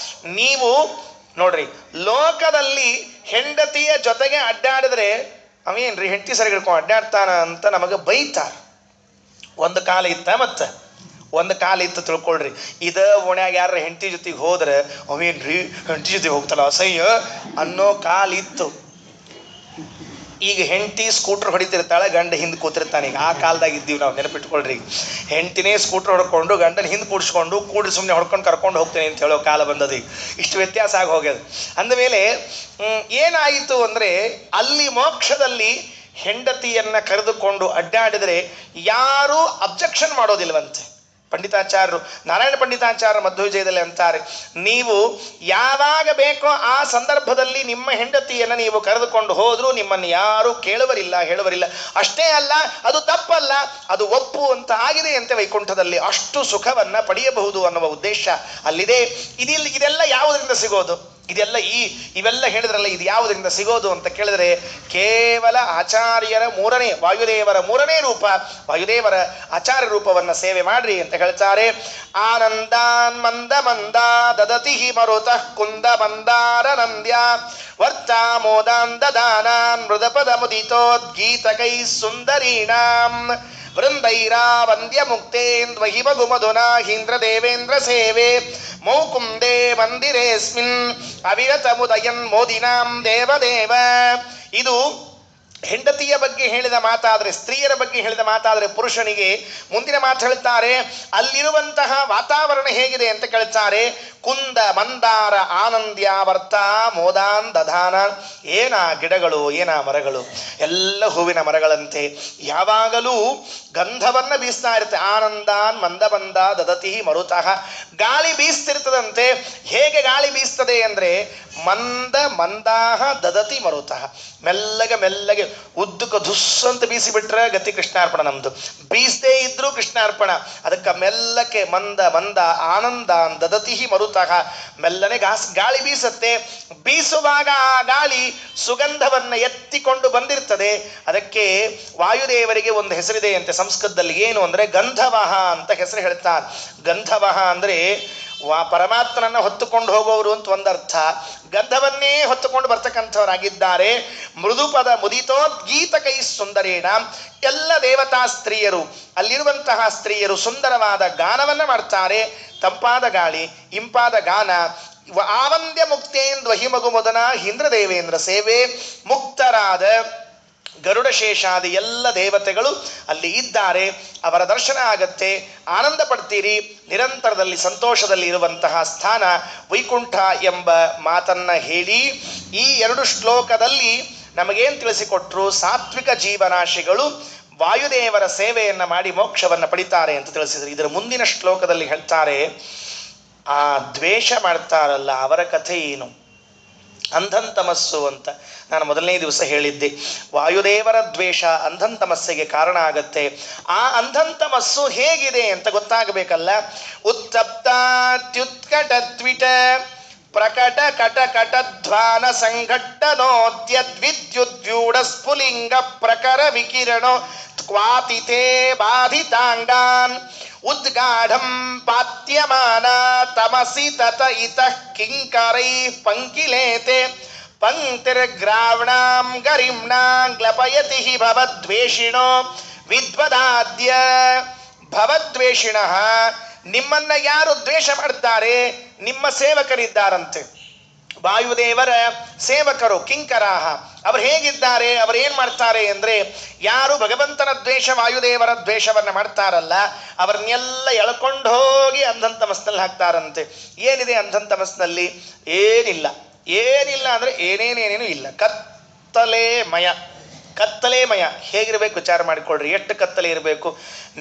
ನೀವು ನೋಡ್ರಿ, ಲೋಕದಲ್ಲಿ ಹೆಂಡತಿಯ ಜೊತೆಗೆ ಅಡ್ಡಾಡಿದ್ರೆ ಅವೇನ್ರಿ ಹೆಂಡತಿ ಸರಿ ಹಿಡ್ಕೊಂಡು ಅಡ್ಡಾಡ್ತಾನ ಅಂತ ನಮಗೆ ಬೈತಾರ. ಒಂದು ಕಾಲ ಇತ್ತ, ಮತ್ತೆ ಒಂದು ಕಾಲ ಇತ್ತು ತಿಳ್ಕೊಳ್ರಿ. ಓಣ್ಯಾಗ ಯಾರ ಹೆಂಡತಿ ಜೊತೆಗೆ ಹೋದ್ರೆ ಅವೇನ್ರಿ ಹೆಂಡತಿ ಜೊತೆಗೆ ಹೋಗ್ತಲ್ಲ ಅಸಹ್ಯ ಅನ್ನೋ ಕಾಲ ಇತ್ತು. ಈಗ ಹೆಂಡತಿ ಸ್ಕೂಟ್ರ್ ಹೊಡಿತಿರ್ತಾಳೆ, ಗಂಡ ಹಿಂದೆ ಕೂತಿರ್ತಾನೆ. ಈಗ ಆ ಕಾಲದಾಗ ಇದ್ದೀವಿ ನಾವು, ನೆನಪಿಟ್ಕೊಳ್ರಿ. ಹೆಂಡತಿನೇ ಸ್ಕೂಟ್ರ್ ಹೊಡ್ಕೊಂಡು ಗಂಡನ ಹಿಂದೆ ಕೂಡಿಸ್ಕೊಂಡು ಸುಮ್ಮನೆ ಹೊಡ್ಕೊಂಡು ಕರ್ಕೊಂಡು ಹೋಗ್ತೇನೆ ಅಂತ ಹೇಳೋ ಕಾಲ ಬಂದದ. ಈಗ ಇಷ್ಟು ವ್ಯತ್ಯಾಸ ಆಗಿ ಹೋಗ್ಯದ. ಅಂದಮೇಲೆ ಏನಾಯಿತು ಅಂದರೆ, ಅಲ್ಲಿ ಮೋಕ್ಷದಲ್ಲಿ ಹೆಂಡತಿಯನ್ನು ಕರೆದುಕೊಂಡು ಅಡ್ಡಾಡಿದರೆ ಯಾರೂ ಅಬ್ಜೆಕ್ಷನ್ ಮಾಡೋದಿಲ್ವಂತೆ. ಪಂಡಿತಾಚಾರ್ಯರು, ನಾರಾಯಣ ಪಂಡಿತಾಚಾರ್ಯ ಮಧ್ವವಿಜಯದಲ್ಲಿ ಅಂತಾರೆ, ನೀವು ಯಾವಾಗ ಬೇಕೋ ಆ ಸಂದರ್ಭದಲ್ಲಿ ನಿಮ್ಮ ಹೆಂಡತಿಯನ್ನು ನೀವು ಕರೆದುಕೊಂಡು ಹೋದರೂ ನಿಮ್ಮನ್ನು ಯಾರೂ ಕೇಳುವರಿಲ್ಲ, ಹೇಳುವರಿಲ್ಲ. ಅಷ್ಟೇ ಅಲ್ಲ, ಅದು ತಪ್ಪಲ್ಲ, ಅದು ಒಪ್ಪು ಅಂತ ಆಗಿದೆ ಅಂತೆ ವೈಕುಂಠದಲ್ಲಿ. ಅಷ್ಟು ಸುಖವನ್ನು ಪಡೆಯಬಹುದು ಅನ್ನುವ ಉದ್ದೇಶ ಅಲ್ಲಿದೆ. ಇದೆಲ್ಲ ಯಾವುದರಿಂದ ಸಿಗೋದು? ಇವೆಲ್ಲ ಹೇಳಿದ್ರಲ್ಲ, ಇದು ಯಾವುದರಿಂದ ಸಿಗೋದು ಅಂತ ಕೇಳಿದ್ರೆ, ಕೇವಲ ಆಚಾರ್ಯರ ವಾಯುದೇವರ ಮೂರನೇ ರೂಪ, ವಾಯುದೇವರ ಆಚಾರ್ಯ ರೂಪವನ್ನು ಸೇವೆ ಮಾಡ್ರಿ ಅಂತ ಹೇಳ್ತಾರೆ. ಆನಂದಾನ್ ಮಂದ ಮಂದ ದದತಿ ಮರುತಃ ಕುಂದ ಮಂದಾರ ನಂದ್ಯ ವರ್ತಾ ಮೋದಾನ್ ದದಾನಾನ್ ಮೃದಪದ ಮುದಿತೋದ್ಗೀತಕೈ ಸುಂದರೀಣಾಂ ವೃಂದೈರಾ ವಂದ್ಯ ಮುಕ್ತೇಂದ್ವಹಿ ಮಧು ಮಧುನಾ ಹೀಂದ್ರ ದೇವೇಂದ್ರ ಸೇವೆ ಮೌಕುಂದೇ ಮಂದಿರೇಸ್ಮಿನ್ ಅವಿರತ ಮುದಯನ್ ಮೋದಿನಾಂ ದೇವದೇವ. ಇದು ಹೆಂಡತಿಯ ಬಗ್ಗೆ ಹೇಳಿದ ಮಾತಾದರೆ, ಸ್ತ್ರೀಯರ ಬಗ್ಗೆ ಹೇಳಿದ ಮಾತಾದರೆ ಪುರುಷನಿಗೆ ಮುಂದಿನ ಮಾತು ಹೇಳ್ತಾರೆ. ಅಲ್ಲಿರುವಂತಹ ವಾತಾವರಣ ಹೇಗಿದೆ ಅಂತ ಕೇಳ್ತಾರೆ. ಕುಂದ ಮಂದಾರ ಆನಂದ್ಯಾವರ್ತ ಮೋದಾನ್ ದಧಾನ. ಏನ ಗಿಡಗಳು, ಏನ ಮರಗಳು, ಎಲ್ಲ ಹೂವಿನ ಮರಗಳಂತೆ ಯಾವಾಗಲೂ ಗಂಧವನ್ನು ಬೀಸ್ತಾ ಇರುತ್ತೆ. ಆನಂದಾನ್ ಮಂದ ಮಂದ ದದತಿ ಮರುತಃ. ಗಾಳಿ ಬೀಸ್ತಿರ್ತದಂತೆ. ಹೇಗೆ ಗಾಳಿ ಬೀಸ್ತದೆ ಅಂದರೆ, ಮಂದ ಮಂದಾಹ ದದತಿ ಮರುತಃ. ಮೆಲ್ಲಗೆ ಮೆಲ್ಲಗೆ ಉದ್ದಕ್ಕೆ ಧುಸ್ ಅಂತ ಬೀಸಿಬಿಟ್ರೆ ಗತಿ ಕೃಷ್ಣಾರ್ಪಣ ನಮ್ದು. ಬೀಸದೇ ಇದ್ರೂ ಕೃಷ್ಣಾರ್ಪಣ. ಅದಕ್ಕೆ ಮೆಲ್ಲಕ್ಕೆ ಮಂದ ಮಂದ ಆನಂದ ದದತಿ ಮರುತಃ. ಮೆಲ್ಲನೆ ಗಾಳಿ ಬೀಸತ್ತೆ. ಬೀಸುವಾಗ ಆ ಗಾಳಿ ಸುಗಂಧವನ್ನು ಎತ್ತಿಕೊಂಡು ಬಂದಿರ್ತದೆ. ಅದಕ್ಕೆ ವಾಯುದೇವರಿಗೆ ಒಂದು ಹೆಸರಿದೆ ಅಂತೆ ಸಂಸ್ಕೃತದಲ್ಲಿ. ಏನು ಅಂದರೆ ಗಂಧವಹ ಅಂತ ಹೆಸರು ಹೇಳ್ತಾರೆ. ಗಂಧವಹ ಅಂದರೆ ಪರಮಾತ್ಮನನ್ನು ಹೊತ್ತುಕೊಂಡು ಹೋಗೋರು ಅಂತ ಒಂದರ್ಥ. ಗಂಧವನ್ನೇ ಹೊತ್ತುಕೊಂಡು ಬರ್ತಕ್ಕಂಥವರಾಗಿದ್ದಾರೆ. ಮೃದುಪದ ಮುದಿತೋದ್ಗೀತ ಕೈ ಸುಂದರೇಣ. ಎಲ್ಲ ದೇವತಾ ಸ್ತ್ರೀಯರು, ಅಲ್ಲಿರುವಂತಹ ಸ್ತ್ರೀಯರು ಸುಂದರವಾದ ಗಾನವನ್ನು ಮಾಡ್ತಾರೆ. ತಂಪಾದ ಗಾಳಿ, ಇಂಪಾದ ಗಾನ. ಆವಂದ್ಯ ಮುಕ್ತೇಂದ್ವಹಿ ಮಗು ಮೊದನ ಇಂದ್ರ ದೇವೇಂದ್ರ ಸೇವೆ. ಮುಕ್ತರಾದ ಗರುಡಶೇಷಾದಿ ಎಲ್ಲ ದೇವತೆಗಳು ಅಲ್ಲಿ ಇದ್ದಾರೆ. ಅವರ ದರ್ಶನ ಆಗತ್ತೆ, ಆನಂದ ಪಡ್ತೀರಿ. ನಿರಂತರದಲ್ಲಿ ಸಂತೋಷದಲ್ಲಿ ಇರುವಂತಹ ಸ್ಥಾನ ವೈಕುಂಠ ಎಂಬ ಮಾತನ್ನು ಹೇಳಿ ಈ 2 ಶ್ಲೋಕದಲ್ಲಿ ನಮಗೇನು ತಿಳಿಸಿಕೊಟ್ರು? ಸಾತ್ವಿಕ ಜೀವರಾಶಿಗಳು ವಾಯುದೇವರ ಸೇವೆಯನ್ನು ಮಾಡಿ ಮೋಕ್ಷವನ್ನು ಪಡಿತಾರೆ ಅಂತ ತಿಳಿಸಿದರು. ಇದರ ಮುಂದಿನ ಶ್ಲೋಕದಲ್ಲಿ ಹೇಳ್ತಾರೆ, ಆ ದ್ವೇಷ ಮಾಡ್ತಾರಲ್ಲ ಅವರ ಕಥೆ ಏನು? ಅಂಧಂತಮಸ್ಸು ಅಂತ ನಾನು ಮೊದಲನೇ ದಿವಸ ಹೇಳಿದ್ದೆ. ವಾಯುದೇವರ ದ್ವೇಷ ಅಂಧಂತಮಸ್ಸಿಗೆ ಕಾರಣ ಆಗತ್ತೆ. ಆ ಅಂಧಂತಮಸ್ಸು ಹೇಗಿದೆ ಅಂತ ಗೊತ್ತಾಗಬೇಕಲ್ಲ. ಉತ್ತಪ್ತಾತ್ಯುತ್ಕಟ ತ್ವಿಟ ಪ್ರಕಟ ಕಟ ಕಟಧ್ವಾನ ಸಂಘಟ್ಟನೋದ್ಯದ್ವಿದ್ಯುದ್ವ್ಯೂಢ ಸ್ಫುಲಿಂಗ ಪ್ರಕರ ವಿಕಿರಣೋ ಕ್ವಾತಿತೆ ಬಾಧಿತಾಂಗಾನ್ ಉದ್ಗಾಢಂ ಪಾತ್ಯಮಾನ ತಮಸಿ ತತ ಇತಃ ಕಿಂಕರೈ ಪಂಕಿಲೇತೆ ಪಂಕ್ತಿರ್ಗ್ರಾವಣಾಂ ಗರಿಮ್ಣಾಂ ಗ್ಲಪಯತಿ ಹಿ ಭವದ್ವೇಷಿಣೋ ವಿದ್ವದಾದ್ಯ. ಭವದ್ವೇಷಿಣಃ, ನಿಮ್ಮನ್ನ ಯಾರು ದ್ವೇಷ ಮಾಡ್ತಾರೆ? ನಿಮ್ಮ ಸೇವಕರಿದ್ದಾರಂತೆ, ವಾಯುದೇವರ ಸೇವಕರು, ಕಿಂಕರಾಹ. ಅವರು ಹೇಗಿದ್ದಾರೆ? ಅವರು ಏನು ಮಾಡ್ತಾರೆ ಅಂದರೆ, ಯಾರು ಭಗವಂತನ ದ್ವೇಷ ವಾಯುದೇವರ ದ್ವೇಷವನ್ನು ಮಾಡ್ತಾರಲ್ಲ ಅವರನ್ನೆಲ್ಲ ಎಳ್ಕೊಂಡು ಹೋಗಿ ಅಂಧಂತಮಸ್ನಲ್ಲಿ ಹಾಕ್ತಾರಂತೆ. ಏನಿದೆ ಅಂಧಂತಮಸ್ನಲ್ಲಿ? ಏನಿಲ್ಲ. ಏನಿಲ್ಲ ಅಂದರೆ ಏನೇನೇನೇನು ಇಲ್ಲ. ಕತ್ತಲೆಮಯ. ಕತ್ತಲೆಮಯ ಹೇಗಿರಬೇಕು ವಿಚಾರ ಮಾಡಿಕೊಳ್ಳ್ರಿ. ಎಷ್ಟು ಕತ್ತಲೆ ಇರಬೇಕು.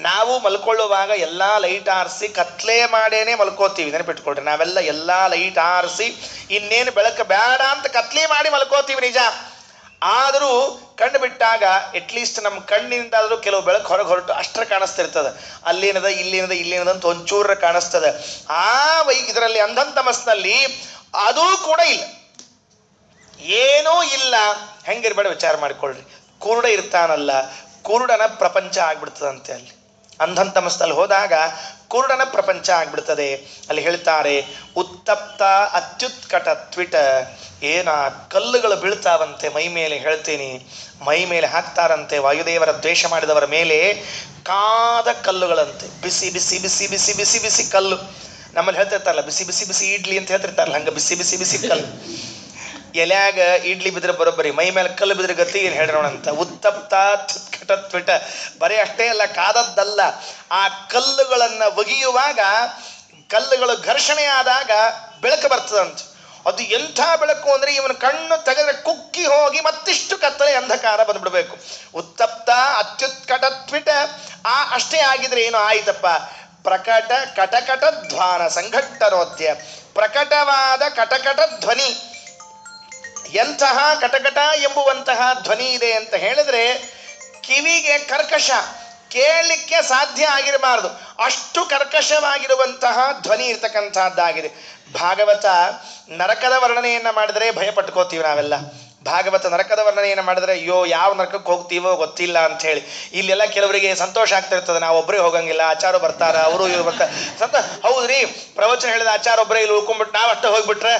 ನಾವು ಮಲ್ಕೊಳ್ಳುವಾಗ ಎಲ್ಲ ಲೈಟ್ ಆರಿಸಿ ಕತ್ಲೆ ಮಾಡೇನೆ ಮಲ್ಕೋತೀವಿ. ನೆನಪಿಟ್ಕೊಳ್ರಿ, ನಾವೆಲ್ಲ ಎಲ್ಲ ಲೈಟ್ ಆರಿಸಿ ಇನ್ನೇನು ಬೆಳಕು ಬೇಡ ಅಂತ ಕತ್ಲೆ ಮಾಡಿ ಮಲ್ಕೋತೀವಿ, ನಿಜ. ಆದರೂ ಕಣ್ಣು ಬಿಟ್ಟಾಗ ಅಟ್ಲೀಸ್ಟ್ ನಮ್ಮ ಕಣ್ಣಿನಿಂದಾದರೂ ಕೆಲವು ಬೆಳಕು ಹೊರಗೆ ಹೊರಟು ಅಷ್ಟರ ಕಾಣಿಸ್ತಿರ್ತದೆ. ಅಲ್ಲೇನದ ಇಲ್ಲೇನದ ಅಂತ ಒಂಚೂರ ಕಾಣಿಸ್ತದೆ. ಆ ಇದರಲ್ಲಿ ಅಂಧಂತಮಸ್ನಲ್ಲಿ ಅದೂ ಕೂಡ ಇಲ್ಲ, ಏನೂ ಇಲ್ಲ. ಹೆಂಗಿರ್ಬೇಡ ವಿಚಾರ ಮಾಡಿಕೊಳ್ಳ್ರಿ. ಕುರುಡ ಇರ್ತಾನಲ್ಲ, ಕುರುಡನ ಪ್ರಪಂಚ ಆಗ್ಬಿಡ್ತದಂತೆ. ಅಲ್ಲಿ ಅಂಧಂತಮಸ್ನಲ್ಲಿ ಹೋದಾಗ ಕುರುಡನ ಪ್ರಪಂಚ ಆಗ್ಬಿಡ್ತದೆ. ಅಲ್ಲಿ ಹೇಳ್ತಾರೆ ಉತ್ತಪ್ತ ಅತ್ಯುತ್ಕಟ ತ್ವಿಟ, ಏನ ಕಲ್ಲುಗಳು ಬೀಳ್ತಾವಂತೆ ಮೈ ಮೇಲೆ. ಹೇಳ್ತೀನಿ, ಮೈ ಮೇಲೆ ಹಾಕ್ತಾರಂತೆ ವಾಯುದೇವರ ದ್ವೇಷ ಮಾಡಿದವರ ಮೇಲೆ ಕಾದ ಕಲ್ಲುಗಳಂತೆ. ಬಿಸಿ ಬಿಸಿ ಬಿಸಿ ಬಿಸಿ ಬಿಸಿ ಬಿಸಿ ಕಲ್ಲು. ನಮ್ಮಲ್ಲಿ ಹೇಳ್ತಿರ್ತಾರಲ್ಲ ಬಿಸಿ ಬಿಸಿ ಬಿಸಿ ಇಡ್ಲಿ ಅಂತ ಹೇಳ್ತಿರ್ತಾರಲ್ಲ, ಹಂಗೆ ಬಿಸಿ ಬಿಸಿ ಬಿಸಿ ಕಲ್ಲು. ಎಲ್ಯಾಗ ಇಡ್ಲಿ ಬಿದ್ರೆ ಬರೋಬ್ಬರಿ, ಮೈ ಮೇಲೆ ಕಲ್ಲು ಬಿದ್ರೆ ಗತಿ ಏನು ಹೇಳೋಣಂತ. ಉತ್ತಪ್ತ ಅತ್ಯುತ್ಕಟ ತ್ವಿಟ, ಬರೀ ಅಷ್ಟೇ ಅಲ್ಲ, ಕಾದದ್ದಲ್ಲ, ಆ ಕಲ್ಲುಗಳನ್ನು ಒಗೆಯುವಾಗ ಕಲ್ಲುಗಳು ಘರ್ಷಣೆ ಆದಾಗ ಬೆಳಕು ಬರ್ತದಂತ. ಅದು ಎಂಥ ಬೆಳಕು ಅಂದರೆ ಇವನ ಕಣ್ಣು ತೆಗೆದ್ರೆ ಕುಕ್ಕಿ ಹೋಗಿ ಮತ್ತಿಷ್ಟು ಕತ್ತಲೆ ಅಂಧಕಾರ ಬಂದ್ಬಿಡ್ಬೇಕು. ಉತ್ತಪ್ತ ಅತ್ಯುತ್ಕಟ ತ್ವಿಟ, ಅಷ್ಟೇ ಆಗಿದ್ರೆ ಏನು ಆಯ್ತಪ್ಪ. ಪ್ರಕಟ ಕಟಕಟ ಧ್ವಾನ ಸಂಘಟ್ಟನೋದ್ಯ, ಪ್ರಕಟವಾದ ಕಟಕಟ ಧ್ವನಿ. ಎಂತಹ ಕಟಕಟ ಎಂಬುವಂತಹ ಧ್ವನಿ ಇದೆ ಅಂತ ಹೇಳಿದ್ರೆ ಕಿವಿಗೆ ಕರ್ಕಶ, ಕೇಳಲಿಕ್ಕೆ ಸಾಧ್ಯ ಆಗಿರಬಾರದು, ಅಷ್ಟು ಕರ್ಕಶವಾಗಿರುವಂತಹ ಧ್ವನಿ ಇರ್ತಕ್ಕಂಥದ್ದಾಗಿದೆ. ಭಾಗವತ ನರಕದ ವರ್ಣನೆಯನ್ನು ಮಾಡಿದರೆ ಭಯ ಪಟ್ಕೋತೀವಿ ನಾವೆಲ್ಲ. ಭಾಗವತ ನರಕದ ವರ್ಣನೆಯನ್ನು ಮಾಡಿದ್ರೆ ಅಯ್ಯೋ ಯಾವ ನರಕಕ್ಕೆ ಹೋಗ್ತೀವೋ ಗೊತ್ತಿಲ್ಲ ಅಂತ ಹೇಳಿ. ಇಲ್ಲೆಲ್ಲ ಕೆಲವರಿಗೆ ಸಂತೋಷ ಆಗ್ತಿರ್ತದೆ, ನಾವು ಒಬ್ಬರೇ ಹೋಗಂಗಿಲ್ಲ, ಆಚಾರ ಬರ್ತಾರ, ಅವರು ಇವ್ರು ಬರ್ತಾರೆ. ಹೌದ್ರಿ, ಪ್ರವಚನ ಹೇಳಿದ ಆಚಾರ ಒಬ್ಬರೇ ಇಲ್ಲಿ ಉಳ್ಕೊಂಡ್ಬಿಟ್ಟು ನಾವು ಅಷ್ಟೇ ಹೋಗ್ಬಿಟ್ರೆ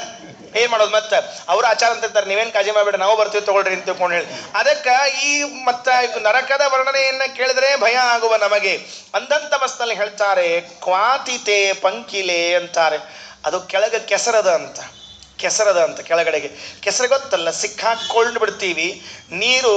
ಏನ್ ಮಾಡೋದು? ಮತ್ತೆ ಅವರು ಆಚಾರ ಅಂತ ಇರ್ತಾರೆ, ನೀವೇನು ಕಾಳಜಿ ಮಾಡ್ಬೇಡ, ನಾವು ಬರ್ತೀವಿ ತಗೊಳ್ರಿ ಅಂತ ತಿಳ್ಕೊಂಡು ಹೇಳಿ. ಅದಕ್ಕೆ ಈ ಮತ್ತೆ ನರಕದ ವರ್ಣನೆಯನ್ನ ಕೇಳಿದ್ರೆ ಭಯ ಆಗುವ ನಮಗೆ. ಅಂಧಂತಮಸ್ನಲ್ಲಿ ಹೇಳ್ತಾರೆ ಕ್ವಾತಿತೆ ಪಂಕಿಲೆ ಅಂತಾರೆ. ಅದು ಕೆಳಗೆ ಕೆಸರದ ಅಂತ ಕೆಳಗಡೆಗೆ ಕೆಸರು ಗೊತ್ತಲ್ಲ, ಸಿಕ್ಕಾಕೊಂಡು ಬಿಡ್ತೀವಿ. ನೀರು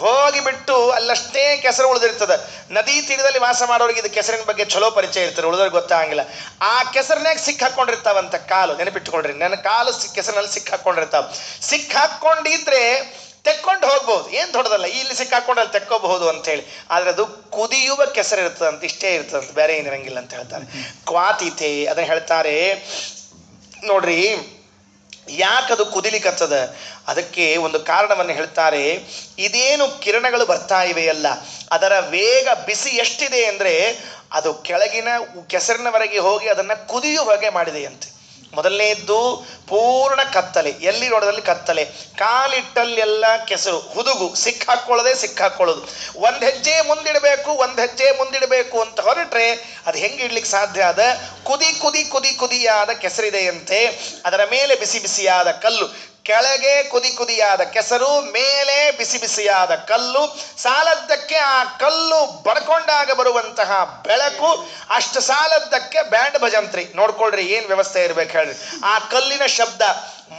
ಹೋಗಿಬಿಟ್ಟು ಅಲ್ಲಷ್ಟೇ ಕೆಸರು ಉಳಿದಿರ್ತದೆ. ನದಿ ತೀರದಲ್ಲಿ ವಾಸ ಮಾಡೋರಿಗೆ ಇದು ಕೆಸರಿನ ಬಗ್ಗೆ ಚಲೋ ಪರಿಚಯ ಇರ್ತದೆ, ಉಳಿದವ್ರಿಗೆ ಗೊತ್ತಾಗಂಗಿಲ್ಲ. ಆ ಕೆಸರಿನಾಗ ಸಿಕ್ಕಾಕೊಂಡಿರ್ತಾವಂತ ಕಾಲು. ನೆನಪಿಟ್ಟುಕೊಳ್ರಿ, ನನ್ನ ಕಾಲು ಕೆಸರಿನಲ್ಲಿ ಸಿಕ್ಕಾಕೊಂಡಿರ್ತಾವ. ಸಿಕ್ಕಾಕೊಂಡಿದ್ರೆ ತೆಕ್ಕೊಂಡು ಹೋಗ್ಬೋದು, ಏನು ದೊಡ್ಡದಲ್ಲ, ಇಲ್ಲಿ ಸಿಕ್ಕಾಕೊಂಡು ಅಲ್ಲಿ ತೆಕ್ಕೋಬಹುದು ಅಂತ ಹೇಳಿ. ಆದರೆ ಅದು ಕುದಿಯುವ ಕೆಸರು ಇರ್ತದಂತ, ಇಷ್ಟೇ ಇರ್ತದಂತ, ಬೇರೆ ಏನಿರಂಗಿಲ್ಲ ಅಂತ ಹೇಳ್ತಾರೆ. ಕ್ವಾತಿತೆ ಅದನ್ನು ಹೇಳ್ತಾರೆ ನೋಡ್ರಿ. ಯಾಕದು ಕುದಿಲಿಕ್ಕತ್ತದ? ಅದಕ್ಕೆ ಒಂದು ಕಾರಣವನ್ನು ಹೇಳ್ತಾರೆ. ಇದೇನು ಕಿರಣಗಳು ಬರ್ತಾ ಇವೆಯಲ್ಲ, ಅದರ ವೇಗ ಬಿಸಿ ಎಷ್ಟಿದೆ ಅಂದರೆ ಅದು ಕೆಳಗಿನ ಕೆಸರಿನವರೆಗೆ ಹೋಗಿ ಅದನ್ನು ಕುದಿಯುವ ಹಾಗೆ ಮಾಡಿದೆಯಂತೆ. ಮೊದಲನೇದ್ದು ಪೂರ್ಣ ಕತ್ತಲೆ, ಎಲ್ಲಿ ನೋಡೋದಲ್ಲಿ ಕತ್ತಲೆ, ಕಾಲಿಟ್ಟಲ್ಲೆಲ್ಲ ಕೆಸರು, ಹುದುಗು, ಸಿಕ್ಕಾಕೊಳ್ಳೋದು. ಒಂದು ಹೆಜ್ಜೆ ಮುಂದಿಡಬೇಕು ಅಂತ ಹೊರಟ್ರೆ ಅದು ಹೆಂಗೆ ಇಡ್ಲಿಕ್ಕೆ ಸಾಧ್ಯ? ಅದ ಕುದಿಯಾದ ಕೆಸರಿದೆಯಂತೆ. ಅದರ ಮೇಲೆ ಬಿಸಿ ಬಿಸಿಯಾದ ಕಲ್ಲು, ಕೆಳಗೆ ಕುದಿಯಾದ ಕೆಸರು, ಮೇಲೆ ಬಿಸಿ ಬಿಸಿಯಾದ ಕಲ್ಲು. ಸಾಲದ್ದಕ್ಕೆ ಆ ಕಲ್ಲು ಬಡ್ಕೊಂಡಾಗ ಬರುವಂತಹ ಬೆಳಕು, ಅಷ್ಟು ಸಾಲದ್ದಕ್ಕೆ ಬ್ಯಾಂಡ್ ಭಜಂತ್ರಿ. ನೋಡ್ಕೊಳ್ರಿ ಏನು ವ್ಯವಸ್ಥೆ ಇರ್ಬೇಕು ಹೇಳ್ರಿ. ಆ ಕಲ್ಲಿನ ಶಬ್ದ,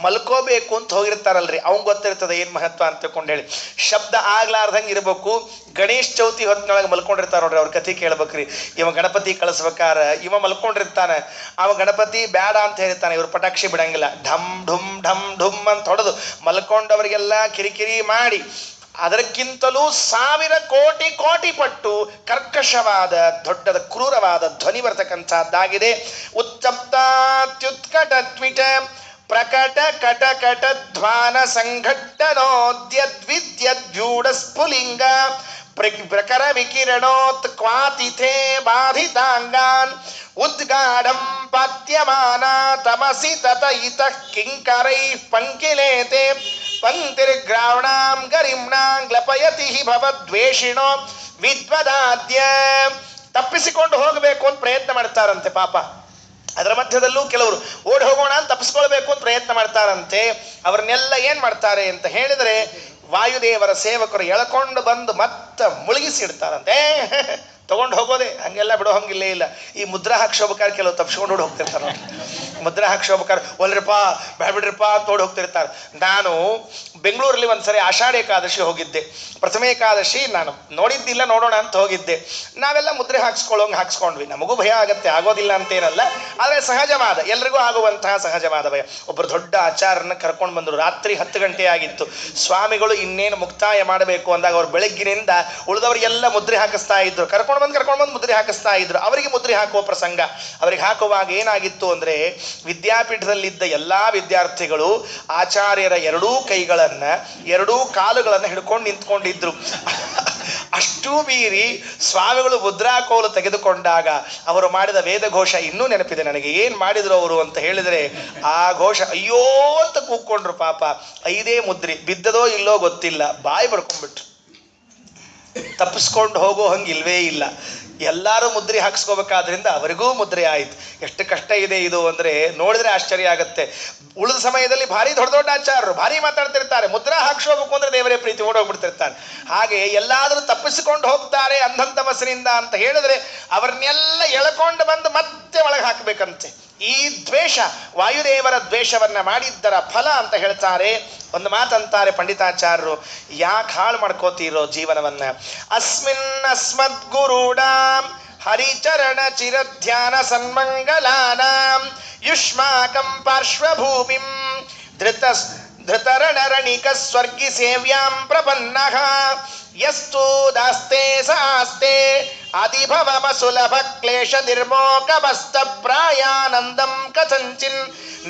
ಮಲ್ಕೋಬೇಕು ಅಂತ ಹೋಗಿರ್ತಾರಲ್ರಿ, ಅವಂಗೆ ಗೊತ್ತಿರ್ತದೆ ಏನು ಮಹತ್ವ ಅಂತ ತಿಳ್ಕೊಂಡು ಹೇಳಿ. ಶಬ್ದ ಆಗ್ಲಾರ್ದಂಗೆ ಇರ್ಬೇಕು. ಗಣೇಶ ಚೌತಿ ಹೊತ್ತಿನೊಳಗೆ ಮಲ್ಕೊಂಡಿರ್ತಾರೆ ನೋಡ್ರಿ, ಅವ್ರ ಕಥೆ ಕೇಳ್ಬೇಕ್ರಿ. ಇವ ಗಣಪತಿ ಕಳಿಸ್ಬೇಕಾರ ಇವ ಮಲ್ಕೊಂಡಿರ್ತಾನೆ, ಅವ ಗಣಪತಿ ಬೇಡ ಅಂತ ಹೇಳ್ತಾನೆ, ಇವ್ರು ಪಟಾಕ್ಷಿ ಬಿಡಂಗಿಲ್ಲ. ಢಮ್ ಢುಮ್ ಅಂತ ಹೊಡೆದು ಮಲ್ಕೊಂಡವರಿಗೆಲ್ಲ ಕಿರಿಕಿರಿ ಮಾಡಿ, ಅದಕ್ಕಿಂತಲೂ 1000 ಕೋಟಿ ಪಟ್ಟು ಕರ್ಕಶವಾದ ದೊಡ್ಡದ ಕ್ರೂರವಾದ ಧ್ವನಿ ಬರ್ತಕ್ಕಂಥದ್ದಾಗಿದೆ. ಉತ್ತಪ್ತಾತ್ಯುತ್ಕಟ ತ್ವಿಟ ಪ್ರಕಟ ಕಟಕಟ ಧ್ವಾನ ಸಂಘಟ್ಟನೋದ್ಯದ್ವಿದ್ಯದ್ಯೂಢ ಸ್ಫುಲಿಂಗ ಪ್ರಕರ ವಿಕಿರಣೋತ್ ಕ್ವಾತಿಥೇ ಬಾಧಿತಾಂಗಾನ್ ಉದ್ಗಾಢಂ ಪತ್ಯಮಾನ ತಮಸಿ ತತ ಇತಃ ಕಿಂಕರೈ ಪಂಕಿಲೇತೆ ಪಂಕ್ತಿರ್ಗ್ರಾವಣಾಂ ಗರಿಮ್ನಾಂ ಗ್ಲಪಯತಿ ಭವದ್ವೇಷಿಣೋ ವಿದ್ವದಾದ್ಯ. ತಪ್ಪಿಸಿಕೊಂಡು ಹೋಗಬೇಕು ಅಂತ ಪ್ರಯತ್ನ ಮಾಡ್ತಾರಂತೆ ಪಾಪ. ಅದರ ಮಧ್ಯದಲ್ಲೂ ಕೆಲವರು ಓಡಿ ಹೋಗೋಣ ಅಂತ ತಪ್ಪಿಸ್ಕೊಳ್ಬೇಕು ಅಂತ ಪ್ರಯತ್ನ ಮಾಡ್ತಾರಂತೆ. ಅವ್ರನ್ನೆಲ್ಲ ಏನು ಮಾಡ್ತಾರೆ ಅಂತ ಹೇಳಿದರೆ ವಾಯುದೇವರ ಸೇವಕರು ಎಳ್ಕೊಂಡು ಬಂದು ಮತ್ತೆ ಮುಳುಗಿಸಿಡ್ತಾರಂತೆ. ತಗೊಂಡು ಹೋಗೋದೆ ಹಂಗೆಲ್ಲ ಬಿಡೋ ಹಂಗಿಲ್ಲೇ ಇಲ್ಲ. ಈ ಮುದ್ರಾ ಹಾಕ್ಸೋಬೇಕಾದ್ರೆ ಕೆಲವು ತಪ್ಪಿಸ್ಕೊಂಡು ಓಡಿ ಹೋಗ್ತಿರ್ತಾರೆ ನೋಡಿ. ಮುದ್ರಾ ಹಾಕ್ಸೋಬೇಕಾದ್ರೆ ಒಲ್ರಿಪ್ಪ ಬೇಡ್ಬಿಡ್ರಿಪ್ಪ ಅಂತ ಓಡಿ ಹೋಗ್ತಿರ್ತಾರೆ. ನಾನು ಬೆಂಗಳೂರಲ್ಲಿ ಒಂದ್ಸರಿ ಆಷಾಢ ಏಕಾದಶಿ ಹೋಗಿದ್ದೆ. ಪ್ರಥಮ ಏಕಾದಶಿ ನಾನು ನೋಡಿದ್ದಿಲ್ಲ, ನೋಡೋಣ ಅಂತ ಹೋಗಿದ್ದೆ. ನಾವೆಲ್ಲ ಮುದ್ರೆ ಹಾಕ್ಸ್ಕೊಂಡ್ವಿ. ನಮಗೂ ಭಯ ಆಗತ್ತೆ, ಆಗೋದಿಲ್ಲ ಅಂತೇನಲ್ಲ, ಆದರೆ ಸಹಜವಾದ, ಎಲ್ರಿಗೂ ಆಗುವಂತಹ ಸಹಜವಾದ ಭಯ. ಒಬ್ಬರು ದೊಡ್ಡ ಆಚಾರ್ಯರನ್ನ ಕರ್ಕೊಂಡು ಬಂದರು. ರಾತ್ರಿ 10 ಗಂಟೆ ಆಗಿತ್ತು. ಸ್ವಾಮಿಗಳು ಇನ್ನೇನು ಮುಕ್ತಾಯ ಮಾಡಬೇಕು ಅಂದಾಗ ಅವ್ರು ಬೆಳಗ್ಗಿನಿಂದ ಉಳಿದವರಿಗೆಲ್ಲ ಮುದ್ರೆ ಹಾಕಿಸ್ತಾ ಇದ್ರು. ಕರ್ಕೊಂಡು ಕರ್ಕೊಂಡು ಬಂದು ಮುದ್ರೆ ಹಾಕಿಸ್ತಾ ಇದ್ರು. ಅವರಿಗೆ ಮುದ್ರೆ ಹಾಕುವ ಪ್ರಸಂಗ. ಅವರಿಗೆ ಹಾಕುವಾಗ ಏನಾಗಿತ್ತು ಅಂದರೆ, ವಿದ್ಯಾಪೀಠದಲ್ಲಿದ್ದ ಎಲ್ಲ ವಿದ್ಯಾರ್ಥಿಗಳು ಆಚಾರ್ಯರ ಎರಡೂ ಕೈಗಳನ್ನು ಎರಡೂ ಕಾಲುಗಳನ್ನು ಹಿಡ್ಕೊಂಡು ನಿಂತ್ಕೊಂಡಿದ್ರು. ಅಷ್ಟೂ ಮೀರಿ ಸ್ವಾಮಿಗಳು ಮುದ್ರಾಕೋಲು ತೆಗೆದುಕೊಂಡಾಗ ಅವರು ಮಾಡಿದ ವೇದಘೋಷ ಇನ್ನೂ ನೆನಪಿದೆ ನನಗೆ. ಏನು ಮಾಡಿದ್ರು ಅವರು ಅಂತ ಹೇಳಿದರೆ, ಆ ಘೋಷ ಅಯ್ಯೋ ಅಂತ ಕೂಕ್ಕೊಂಡ್ರು. ಪಾಪ 5 ಮುದ್ರಿ ಬಿದ್ದದೋ ಇಲ್ಲೋ ಗೊತ್ತಿಲ್ಲ, ಬಾಯಿ ಬಡ್ಕೊಂಡ್ಬಿಟ್ರು. ತಪ್ಪಿಸ್ಕೊಂಡು ಹೋಗೋ ಹಂಗಿಲ್ವೇ ಇಲ್ಲ. ಎಲ್ಲರೂ ಮುದ್ರೆ ಹಾಕಿಸ್ಕೋಬೇಕಾದ್ರಿಂದ ಅವರಿಗೂ ಮುದ್ರೆ ಆಯ್ತು. ಎಷ್ಟು ಕಷ್ಟ ಇದೆ ಇದು ಅಂದರೆ ನೋಡಿದ್ರೆ ಆಶ್ಚರ್ಯ ಆಗುತ್ತೆ. ಉಳಿದ ಸಮಯದಲ್ಲಿ ಭಾರಿ ದೊಡ್ಡ ದೊಡ್ಡ ಆಚಾರ್ಯರು ಭಾರಿ ಮಾತಾಡ್ತಿರ್ತಾರೆ, ಮುದ್ರಾ ಹಾಕ್ಸೋಬೇಕು ಅಂದರೆ ದೇವರೇ ಪ್ರೀತಿ ಓಡೋಗ್ಬಿಡ್ತಿರ್ತಾರೆ. ಹಾಗೆ ಎಲ್ಲಾದರೂ ತಪ್ಪಿಸಿಕೊಂಡು ಹೋಗ್ತಾರೆ ಅಂಧನ್ ತಮಸ್ಸಿನಿಂದ ಅಂತ ಹೇಳಿದ್ರೆ ಅವರನ್ನೆಲ್ಲ ಎಳ್ಕೊಂಡು ಬಂದು ಮತ್ತೆ ಒಳಗೆ ಹಾಕಬೇಕಂತೆ. ಈ ದ್ವೇಷ, ವಾಯುದೇವರ ದ್ವೇಷವನ್ನ ಮಾಡಿದ್ದರ ಫಲ ಅಂತ ಹೇಳ್ತಾರೆ. ಒಂದು ಮಾತಂತಾರೆ ಪಂಡಿತಾಚಾರ್ಯರು, ಯಾಕೆ ಹಾಳು ಮಾಡ್ಕೋತೀರೋ ಜೀವನವನ್ನ. ಅಸ್ಮದ್ಗುರುಡಾಂ ಹರಿಚರಣ ಚಿರಧ್ಯಾನ ಸನ್ಮಂಗಲಾನಾಂ ಯುಷ್ಮಾಕಂ ಪಾರ್ಶ್ವಭೂಮಿಂ ಧೃತರಣರಣಿಕ ಸ್ವರ್ಗಿ ಸೇವ್ಯಾಂ ಪ್ರಪನ್ನಃ ಯಸ್ತು ದಾಸ್ತೆ ಸಾಸ್ತೆ ಅಧಿಭವಮ ಸುಲಭ ಕ್ಲೇಶ ನಿರ್ಮೋಕಮಸ್ತ ಪ್ರಾಯಾನಂದಂ ಕಥಂಚಿನ್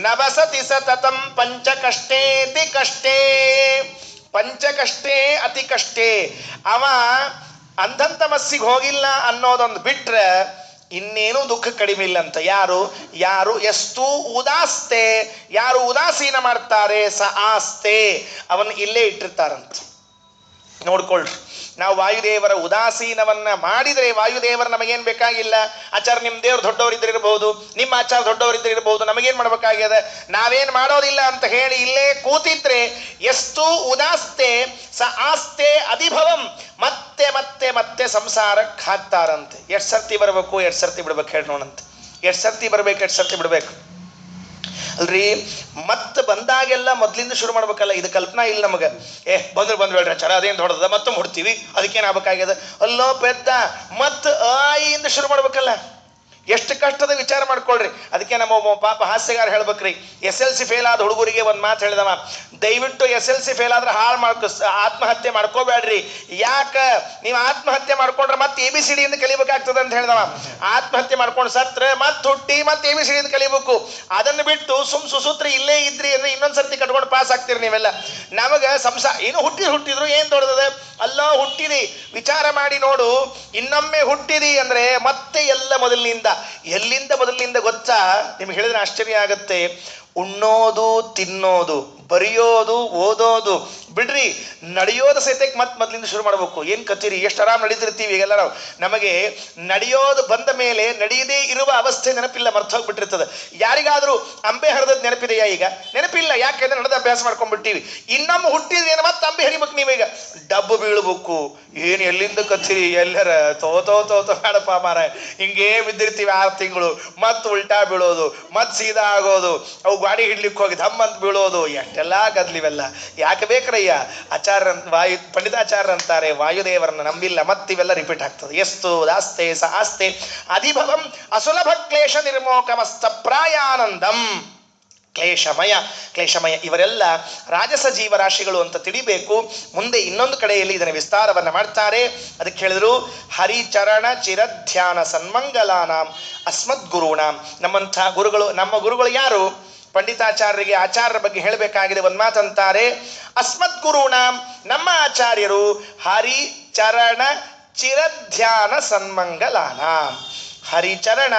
ನವಸತಿ ಸತತಂ ಪಂಚಕಷ್ಟೇತಿ ಕಷ್ಟೇ. ಪಂಚಕಷ್ಟೇ ಅತಿ ಕಷ್ಟೇ. ಅವ ಅಂಧನ್ ತಮಸ್ಸಿಗೆ ಹೋಗಿಲ್ಲ ಅನ್ನೋದೊಂದು ಬಿಟ್ರೆ ಇನ್ನೇನು ದುಃಖ ಕಡಿಮೆ ಇಲ್ಲಂತ. ಯಾರು ಎಷ್ಟು ಉದಾಸ್ತೆ, ಯಾರು ಉದಾಸೀನ ಮಾಡ್ತಾರೆ, ಸ ಆಸ್ತೆ, ಅವನ್ನ ಇಲ್ಲೇ ಇಟ್ಟಿರ್ತಾರಂತ. ನೋಡ್ಕೊಳ್ರಿ, ನಾವು ವಾಯುದೇವರ ಉದಾಸೀನವನ್ನ ಮಾಡಿದರೆ ವಾಯುದೇವರ ನಮಗೇನು ಬೇಕಾಗಿಲ್ಲ. ಆಚಾರ್ಯ ನಿಮ್ಮ ದೇವ್ರು ದೊಡ್ಡವರಿದ್ರೆ ಇರಬಹುದು, ನಿಮ್ಮ ಆಚಾರ ದೊಡ್ಡವರಿದ್ರೆ ಇರಬಹುದು, ನಮಗೇನು ಮಾಡ್ಬೇಕಾಗ್ಯದ, ನಾವೇನು ಮಾಡೋದಿಲ್ಲ ಅಂತ ಹೇಳಿ ಇಲ್ಲೇ ಕೂತಿದ್ರೆ ಎಷ್ಟು ಉದಾಸ್ತೆ ಸ ಆಸ್ತೆ ಅಧಿಭವಂ, ಮತ್ತೆ ಮತ್ತೆ ಮತ್ತೆ ಸಂಸಾರಕ್ಕೆ ಹಾಕ್ತಾರಂತೆ. ಎಷ್ಟು ಸರ್ತಿ ಬರಬೇಕು, ಎಷ್ಟು ಸರ್ತಿ ಬಿಡ್ಬೇಕು ಹೇಳಿ ನೋಡಂತೆ. ಎಷ್ಟು ಸರ್ತಿ ಬರ್ಬೇಕು, ಎಷ್ಟು ಸರ್ತಿ ಬಿಡ್ಬೇಕು ಅಲ್ರಿ. ಮತ್ತೆ ಬಂದಾಗೆಲ್ಲ ಮೊದ್ಲಿಂದ ಶುರು ಮಾಡ್ಬೇಕಲ್ಲ, ಇದು ಕಲ್ಪನಾ ಇಲ್ಲ ನಮಗೆ. ಬಂದ್ರೆ ಬೇಡ್ರಿ ಚರ ಅದೇನು ದೊಡ್ಡದ ಮತ್ತೊಮ್ಮೆ ಹುಡ್ತೀವಿ, ಅದಕ್ಕೇನು ಆಗ್ಬೇಕಾಗ್ಯದ ಅಲ್ಲೋ ಪೆದ್ದ, ಮತ್ತೆ ಇಂದ ಶುರು ಮಾಡ್ಬೇಕಲ್ಲ. ಎಷ್ಟು ಕಷ್ಟದ ವಿಚಾರ ಮಾಡ್ಕೊಳ್ರಿ. ಅದಕ್ಕೆ ನಮ್ಮ ಪಾಪ ಹಾಸ್ಯಗಾರ ಹೇಳ್ಬೇಕ್ರಿ, SLC ಫೇಲ್ ಆದ ಹುಡುಗರಿಗೆ ಒಂದು ಮಾತು ಹೇಳಿದವ, ದಯವಿಟ್ಟು SLC ಫೇಲ್ ಆದ್ರೆ ಆತ್ಮಹತ್ಯೆ ಮಾಡ್ಕೋಬೇಡ್ರಿ. ಯಾಕೆ ನೀವು ಆತ್ಮಹತ್ಯೆ ಮಾಡ್ಕೊಂಡ್ರೆ ಮತ್ತೆ ABCD ಇಂದ ಕಲಿಬೇಕಾಗ್ತದೆ ಅಂತ ಹೇಳಿದವ. ಆತ್ಮಹತ್ಯೆ ಮಾಡ್ಕೊಂಡು ಸತ್ರ ಮತ್ತೆ ಹುಟ್ಟಿ ಮತ್ತೆ ABCD ಇಂದ ಕಲಿಬೇಕು. ಅದನ್ನು ಬಿಟ್ಟು ಸುಸೂತ್ರ ಇಲ್ಲೇ ಇದ್ರಿ ಅಂದ್ರೆ ಇನ್ನೊಂದು ಸರ್ತಿ ಕಟ್ಕೊಂಡು ಪಾಸ್ ಆಗ್ತೀರಿ ನೀವೆಲ್ಲ. ನಮಗೆ ಏನು ಹುಟ್ಟಿದ್ರು ಏನು ದೊಡ್ಡದ ಅಲ್ಲೋ ಹುಟ್ಟಿದಿ, ವಿಚಾರ ಮಾಡಿ ನೋಡು. ಇನ್ನೊಮ್ಮೆ ಹುಟ್ಟಿದಿ ಅಂದ್ರೆ ಮತ್ತೆ ಎಲ್ಲ ಮೊದಲಿನಿಂದ. ಎಲ್ಲಿಂದ ಮೊದಲಿನಿಂದ ಗೊತ್ತಾ ನಿಮ್ಗೆ ಹೇಳಿದ್ರೆ ಆಶ್ಚರ್ಯ ಆಗತ್ತೆ. ಉಣ್ಣೋದು, ತಿನ್ನೋದು, ಬರೆಯೋದು, ಓದೋದು ಬಿಡ್ರಿ, ನಡೆಯೋದು ಸಹಿತಕ್ಕೆ ಮತ್ತೆ ಮೊದಲಿಂದ ಶುರು ಮಾಡಬೇಕು. ಏನು ಕತ್ತೀರಿ, ಎಷ್ಟು ಆರಾಮ್ ನಡೀತಿರ್ತೀವಿ ಈಗೆಲ್ಲ ನಾವು. ನಮಗೆ ನಡೆಯೋದು ಬಂದ ಮೇಲೆ ನಡೆಯದೇ ಇರುವ ಅವಸ್ಥೆ ನೆನಪಿಲ್ಲ, ಮರ್ತೋಗ್ಬಿಟ್ಟಿರ್ತದೆ. ಯಾರಿಗಾದರೂ ಅಂಬೆ ಹರಿದದ್ದು ನೆನಪಿದೆಯಾ ಈಗ? ನೆನಪಿಲ್ಲ. ಯಾಕೆಂದ್ರೆ ನಡೆದ ಅಭ್ಯಾಸ ಮಾಡ್ಕೊಂಡ್ಬಿಟ್ಟಿವಿ. ಇನ್ನೊಮ್ಮೆ ಹುಟ್ಟಿದೇನು ಮತ್ತೆ ಅಂಬೆ ಹರಿಬೇಕು. ನೀವೀಗ ಡಬ್ಬು ಬೀಳ್ಬೇಕು. ಏನು ಎಲ್ಲಿಂದ ಕತ್ತೀರಿ, ಎಲ್ಲರ ತೋತೋ ಬೇಡಪ್ಪ ಮಾರ, ಹಿಂಗೇ ಬಿದ್ದಿರ್ತೀವಿ 6 ತಿಂಗಳು. ಮತ್ತೆ ಉಲ್ಟಾ ಬೀಳೋದು, ಮತ್ತೆ ಸೀದಾ ಆಗೋದು, ಅವು ಗಾಡಿ ಹಿಡ್ಲಿಕ್ಕೆ ಹೋಗಿ ಧಮ್ಮಂತ ಬೀಳೋದು, ಎಷ್ಟೆಲ್ಲ ಗದ್ಲಿವೆಲ್ಲ ಯಾಕೆ ಬೇಕ್ರಯ್ಯ? ಪಂಡಿತಾಚಾರ್ಯ ಅಂತಾರೆ, ವಾಯುದೇವರನ್ನ ನಂಬಿಲ್ಲ, ಮತ್ತಿವೆಲ್ಲ ರಿಪೀಟ್ ಆಗ್ತದೆ. ಎಷ್ಟು ದಾಸ್ತೆ ಸ ಆಸ್ತೆ ಅಧಿಭವಂ ಅಸುಲಭ ಕ್ಲೇಶ ನಿರ್ಮೋಕಮಸ್ತ ಪ್ರಾಯಾನಂದಂ. ಕ್ಲೇಶಮಯ ಇವರೆಲ್ಲ ರಾಜಸ ಜೀವರಾಶಿಗಳು ಅಂತ ತಿಳಿಬೇಕು. ಮುಂದೆ ಇನ್ನೊಂದು ಕಡೆಯಲ್ಲಿ ಇದನ್ನು ವಿಸ್ತಾರವನ್ನು ಮಾಡ್ತಾರೆ. ಅದಕ್ಕೆ ಹೇಳಿದ್ರು, ಹರಿಚರಣ ಚಿರಧ್ಯಾನ ಸನ್ಮಂಗಲಾನಾಂ ಅಸ್ಮದ್ಗುರುಣಾಂ. ನಮ್ಮಂಥ ಗುರುಗಳು, ನಮ್ಮ ಗುರುಗಳು ಯಾರು? ಪಂಡಿತಾಚಾರ್ಯರಿಗೆ ಆಚಾರ್ಯರ ಬಗ್ಗೆ ಹೇಳಬೇಕಾಗಿದೆ. ಒಂದು ಮಾತಂತಾರೆ, ಅಸ್ಮದ್ಗುರುಣಾಂ, ನಮ್ಮ ಆಚಾರ್ಯರು ಹರಿಚರಣ ಚಿರಧ್ಯಾನ ಸನ್ಮಂಗಲಾನಾಂ. ಹರಿಚರಣ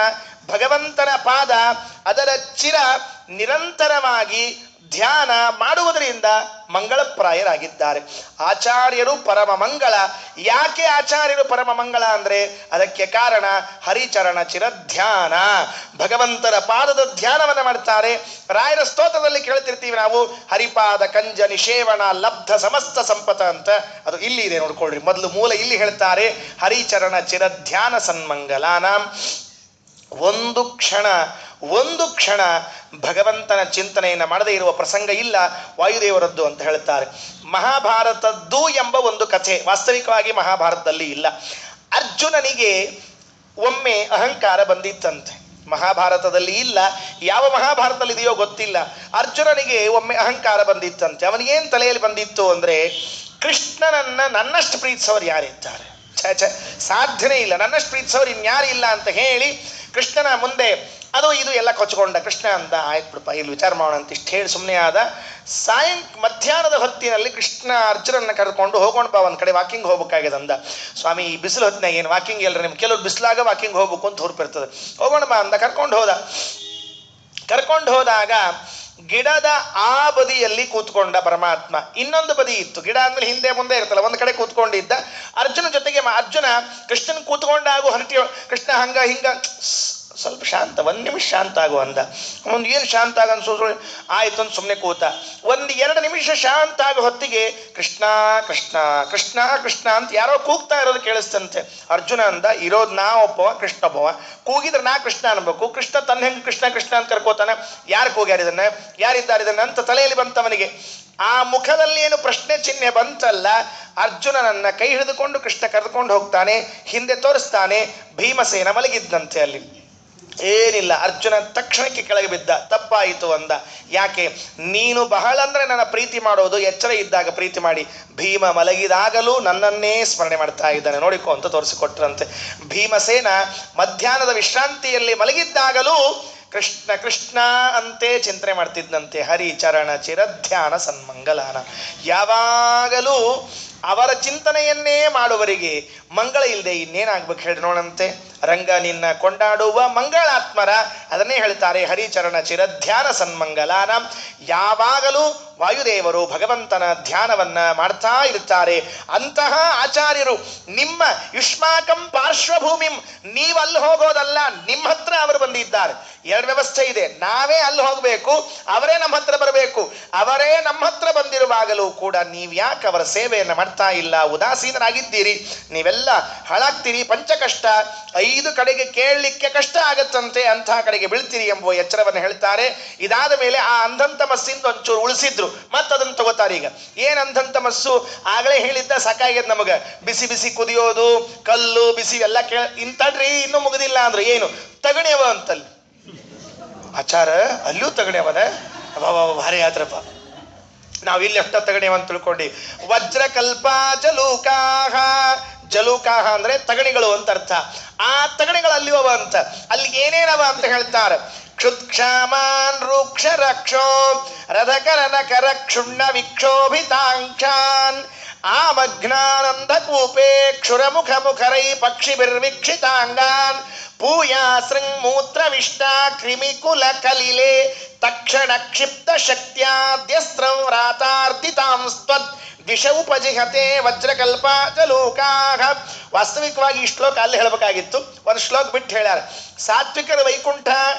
ಭಗವಂತನ ಪಾದ, ಅದರ ಚಿರ ನಿರಂತರವಾಗಿ ಧ್ಯಾನ ಮಾಡುವುದರಿಂದ ಮಂಗಳಪ್ರಾಯರಾಗಿದ್ದಾರೆ. ಆಚಾರ್ಯರು ಪರಮ ಮಂಗಳ. ಯಾಕೆ ಆಚಾರ್ಯರು ಪರಮ ಮಂಗಳ ಅಂದ್ರೆ ಅದಕ್ಕೆ ಕಾರಣ ಹರಿಚರಣ ಚಿರಧ್ಯಾನ, ಭಗವಂತನ ಪಾದದ ಧ್ಯಾನವನ್ನು ಮಾಡ್ತಾರೆ. ರಾಯರ ಸ್ತೋತ್ರದಲ್ಲಿ ಕೇಳ್ತಿರ್ತೀವಿ ನಾವು, ಹರಿಪಾದ ಕಂಜ ನಿಷೇವಣ ಲಬ್ಧ ಸಮಸ್ತ ಸಂಪತ ಅಂತ. ಅದು ಇಲ್ಲಿ ಇದೆ ನೋಡ್ಕೊಳ್ರಿ. ಮೊದಲು ಮೂಲ ಇಲ್ಲಿ ಹೇಳ್ತಾರೆ, ಹರಿಚರಣ ಚಿರಧ್ಯಾನ ಸನ್ಮಂಗಲಾನಾಂ. ಒಂದು ಕ್ಷಣ ಭಗವಂತನ ಚಿಂತನೆಯನ್ನು ಮಾಡದೇ ಇರುವ ಪ್ರಸಂಗ ಇಲ್ಲ ವಾಯುದೇವರದ್ದು ಅಂತ ಹೇಳ್ತಾರೆ. ಮಹಾಭಾರತದ್ದು ಎಂಬ ಒಂದು ಕಥೆ ವಾಸ್ತವಿಕವಾಗಿ ಮಹಾಭಾರತದಲ್ಲಿ ಇಲ್ಲ. ಅರ್ಜುನನಿಗೆ ಒಮ್ಮೆ ಅಹಂಕಾರ ಬಂದಿತ್ತಂತೆ, ಮಹಾಭಾರತದಲ್ಲಿ ಇಲ್ಲ. ಯಾವ ಮಹಾಭಾರತದಲ್ಲಿ ಇದೆಯೋ ಗೊತ್ತಿಲ್ಲ. ಅರ್ಜುನನಿಗೆ ಒಮ್ಮೆ ಅಹಂಕಾರ ಬಂದಿತ್ತಂತೆ. ಅವನಿಗೇನು ತಲೆಯಲ್ಲಿ ಬಂದಿತ್ತು ಅಂದರೆ, ಕೃಷ್ಣನನ್ನ ನನ್ನಷ್ಟು ಪ್ರೀತಿಸೋರು ಯಾರಿದ್ದಾರೆ? ಛ ಛ ಸಾಧ್ಯನೇ ಇಲ್ಲ, ನನ್ನಷ್ಟು ಪ್ರೀತಿಸೋರು ಇನ್ಯಾರು ಇಲ್ಲ ಅಂತ ಹೇಳಿ ಕೃಷ್ಣನ ಮುಂದೆ ಅದು ಇದು ಎಲ್ಲ ಕೊಚ್ಕೊಂಡ. ಕೃಷ್ಣ ಅಂತ ಆಯ್ತು ಬಿಡಪ್ಪ, ಇಲ್ಲಿ ವಿಚಾರ ಮಾಡೋಣ ಅಂತ ಇಷ್ಟು ಹೇಳಿ ಸುಮ್ಮನೆ ಆದ. ಮಧ್ಯಾಹ್ನದ ಹೊತ್ತಿನಲ್ಲಿ ಕೃಷ್ಣ ಅರ್ಜುನನ್ನ ಕರ್ಕೊಂಡು ಹೋಗೋಣ ಬಾ ಒಂದು ಕಡೆ ವಾಕಿಂಗ್ ಹೋಗ್ಬೇಕಾಗಿದೆ ಅಂದ. ಸ್ವಾಮಿ ಈ ಬಿಸಿಲು ಹೊತ್ತಿನಾಗ ಏನು ವಾಕಿಂಗ್ ಎಲ್ಲರ ನಿಮ್ಗೆ ಕೆಲವ್ರು ಬಿಸಿಲಾಗ ವಾಕಿಂಗ್ ಹೋಗ್ಬೇಕು ಅಂತ ಹೊರಪಿರ್ತದೆ, ಹೋಗೋಣ ಬಾ ಅಂದ. ಕರ್ಕೊಂಡು ಹೋದಾಗ ಗಿಡದ ಆ ಬದಿಯಲ್ಲಿ ಕೂತ್ಕೊಂಡ ಪರಮಾತ್ಮ. ಇನ್ನೊಂದು ಬದಿ ಇತ್ತು, ಗಿಡ ಅಂದ್ಮೇಲೆ ಹಿಂದೆ ಮುಂದೆ ಇರ್ತಲ್ಲ, ಒಂದು ಕಡೆ ಕೂತ್ಕೊಂಡಿದ್ದ. ಅರ್ಜುನ ಜೊತೆಗೆ ಅರ್ಜುನ ಕೃಷ್ಣನ್ ಕೂತ್ಕೊಂಡಾಗು ಹರಟಿ ಕೃಷ್ಣ ಹಂಗ ಹಿಂಗ ಸ್ವಲ್ಪ ಶಾಂತ, ಒಂದು ನಿಮಿಷ ಶಾಂತ ಆಗು ಅಂದ. ಒಂದು ಏನು ಶಾಂತ ಆಗ ಅನ್ಸೋದ್ರು ಆಯ್ತು ಅಂತ ಸುಮ್ಮನೆ ಕೂತ. 1-2 ನಿಮಿಷ ಶಾಂತ ಆಗೋ ಹೊತ್ತಿಗೆ ಕೃಷ್ಣ ಕೃಷ್ಣ ಕೃಷ್ಣ ಕೃಷ್ಣ ಅಂತ ಯಾರೋ ಕೂಗ್ತಾ ಇರೋದು ಕೇಳಿಸ್ತಂತೆ. ಅರ್ಜುನ ಅಂದ, ಇರೋದು ನಾ ಒಬ್ಬವ, ಕೃಷ್ಣ ಒಬ್ಬವ, ಕೂಗಿದ್ರೆ ನಾ ಕೃಷ್ಣ ಅನ್ಬೇಕು, ಕೃಷ್ಣ ತನ್ನ ಹೆಂಗೆ ಕೃಷ್ಣ ಕೃಷ್ಣ ಅಂತ ಕರ್ಕೋತಾನೆ, ಯಾರು ಕೂಗ್ಯಾರಿದನ್ನ, ಯಾರಿದ್ದಾರಿದನ್ನ ಅಂತ ತಲೆಯಲ್ಲಿ ಬಂತವನಿಗೆ. ಆ ಮುಖದಲ್ಲಿ ಏನು ಪ್ರಶ್ನೆ ಚಿಹ್ನೆ ಬಂತಲ್ಲ, ಅರ್ಜುನನನ್ನ ಕೈ ಹಿಡಿದುಕೊಂಡು ಕೃಷ್ಣ ಕರೆದುಕೊಂಡು ಹೋಗ್ತಾನೆ, ಹಿಂದೆ ತೋರಿಸ್ತಾನೆ. ಭೀಮಸೇನ ಮಲಗಿದ್ದಂತೆ ಅಲ್ಲಿ. ಏನಿಲ್ಲ, ಅರ್ಜುನ ತಕ್ಷಣಕ್ಕೆ ಕೆಳಗೆ ಬಿದ್ದ. ತಪ್ಪಾಯಿತು ಅಂದ. ಯಾಕೆ? ನೀನು ಬಹಳ ಅಂದ್ರೆ ನನ್ನ ಪ್ರೀತಿ ಮಾಡೋದು ಎಚ್ಚರ ಇದ್ದಾಗ ಪ್ರೀತಿ ಮಾಡಿ, ಭೀಮ ಮಲಗಿದಾಗಲೂ ನನ್ನನ್ನೇ ಸ್ಮರಣೆ ಮಾಡ್ತಾ ಇದ್ದಾನೆ ನೋಡಿಕೊ ಅಂತ ತೋರಿಸಿಕೊಟ್ರಂತೆ. ಭೀಮಸೇನ ಮಧ್ಯಾಹ್ನದ ವಿಶ್ರಾಂತಿಯಲ್ಲಿ ಮಲಗಿದ್ದಾಗಲೂ ಕೃಷ್ಣ ಕೃಷ್ಣ ಅಂತೆ ಚಿಂತನೆ ಮಾಡ್ತಿದ್ದಂತೆ. ಹರಿ ಚರಣ ಚಿರಧ್ಯಾನ ಸನ್ಮಂಗಲಾನ. ಯಾವಾಗಲೂ ಅವರ ಚಿಂತನೆಯನ್ನೇ ಮಾಡುವರಿಗೆ ಮಂಗಳ ಇಲ್ಲದೆ ಇನ್ನೇನಾಗ್ಬೇಕು ಹೇಳಿ ನೋಡಂತೆ. ರಂಗ ನಿನ್ನ ಕೊಂಡಾಡುವ ಮಂಗಳಾತ್ಮರ ಅದನ್ನೇ ಹೇಳ್ತಾರೆ, ಹರಿಚರಣ ಚಿರಧ್ಯಾನ ಸನ್ಮಂಗಲಾನ. ಯಾವಾಗಲೂ ವಾಯುದೇವರು ಭಗವಂತನ ಧ್ಯಾನವನ್ನ ಮಾಡ್ತಾ ಇರ್ತಾರೆ. ಅಂತಹ ಆಚಾರ್ಯರು ನಿಮ್ಮ ಯುಷ್ಮಾಕಂ ಪಾರ್ಶ್ವಭೂಮಿಂ, ನೀವು ಅಲ್ಲಿ ಹೋಗೋದಲ್ಲ, ನಿಮ್ಮ ಹತ್ರ ಅವರು ಬಂದಿದ್ದಾರೆ. 2 ವ್ಯವಸ್ಥೆ ಇದೆ, ನಾವೇ ಅಲ್ಲಿ ಹೋಗಬೇಕು, ಅವರೇ ನಮ್ಮ ಹತ್ರ ಬರಬೇಕು. ಅವರೇ ನಮ್ಮ ಹತ್ರ ಬಂದಿರುವಾಗಲೂ ಕೂಡ ನೀವ್ಯಾಕೆ ಅವರ ಸೇವೆಯನ್ನು ಮಾಡ್ತಾ ಇಲ್ಲ? ಉದಾಸೀನರಾಗಿದ್ದೀರಿ, ನೀವೆಲ್ಲ ಹಾಳಾಗ್ತೀರಿ. ಪಂಚಕಷ್ಟ 5 ಕಡೆಗೆ ಕೇಳಲಿಕ್ಕೆ ಕಷ್ಟ ಆಗತ್ತಂತೆ, ಅಂತಹ ಕಡೆಗೆ ಬೀಳ್ತೀರಿ ಎಂಬುವ ಎಚ್ಚರವನ್ನು ಹೇಳ್ತಾರೆ. ಇದಾದ ಮೇಲೆ ಆ ಅಂಧಂತಮಸ್ಸಿಂದ ಒಂಚೂರು ಉಳಿಸಿದ್ರು, ಮತ್ತದನ್ನು ತಗೋತಾರೆ. ಈಗ ಏನ್ ಅಂಧಂತಮಸ್ಸು? ಆಗಲೇ ಹೇಳಿದ್ದ ಸಾಕಾಗ್ಯದ ನಮಗ. ಬಿಸಿ ಬಿಸಿ ಕುದಿಯೋದು, ಕಲ್ಲು ಬಿಸಿ ಎಲ್ಲ ಇಂತಡ್ರಿ ಇನ್ನೂ ಮುಗಿದಿಲ್ಲ ಅಂದ್ರೆ ಏನು ತಗಣಿಯವ ಅಂತಲ್ಲಿ ಆಚಾರ, ಅಲ್ಲೂ ತಗಣಿಯವನ ಭಾರಿ ಆದ್ರಪ್ಪ. ನಾವು ಇಲ್ಲಿ ಎಷ್ಟ ತಗಣಿಯವ ಅಂತ ತಿಳ್ಕೊಂಡು. ವಜ್ರಕಲ್ಪ ಜಲೂಕಾಹ, ಜಲೂಕಾಹ ಅಂದ್ರೆ ತಗಣಿಗಳು ಅಂತ ಅರ್ಥ. ಆ ತಗಣಿಗಳು ಅಲ್ಲಿ ಅವ ಅಂತ, ಅಲ್ಲಿ ಏನೇನವ ಅಂತ ಹೇಳ್ತಾರೆ. ಕ್ಷುತ್ಕ್ಷಾಮಾನ್ ರೂಕ್ಷ ರಕ್ಷೋ ರಥಕರನ ಕರ ಕ್ಷುಣ್ಣ ವಿಕ್ಷೋಭಿತಾಂಕ್ಷಾನ್ ಆಮಗ್ನಾನಂದ ಕೂಪೆ ಕ್ಷುರಮುಖ ಮುಖರೈ ಪಕ್ಷಿಭಿರ್ವಿಕ್ಷಿತಾಂಗಾನ್ ಪೂಯಾಸೃಂಗ್ ಮೂತ್ರ ವಿಷ್ಟ ಕ್ರಿಮಿಕುಲ ಕಲಿಲೆ ತಕ್ಷಣ ಕ್ಷಿಪ್ತ ಶಕ್ತ್ಯಾದ್ಯಸ್ತ್ರಂ ವ್ರಾತಾರ್ದಿತಾಂಸ್ತ್ವದ್ ದಿಶ ಉಪಜಿಹತೆ ವಜ್ರಕಲ್ಪ ಜಲೋಕಾಹ. ವಾಸ್ತವಿಕವಾಗಿ ಈ ಶ್ಲೋಕ ಅಲ್ಲಿ ಹೇಳಬೇಕಾಗಿತ್ತು, ಒಂದು ಶ್ಲೋಕ ಬಿಟ್ಟು ಹೇಳ್ಯಾರ. ಸಾತ್ವಿಕರ ವೈಕುಂಠ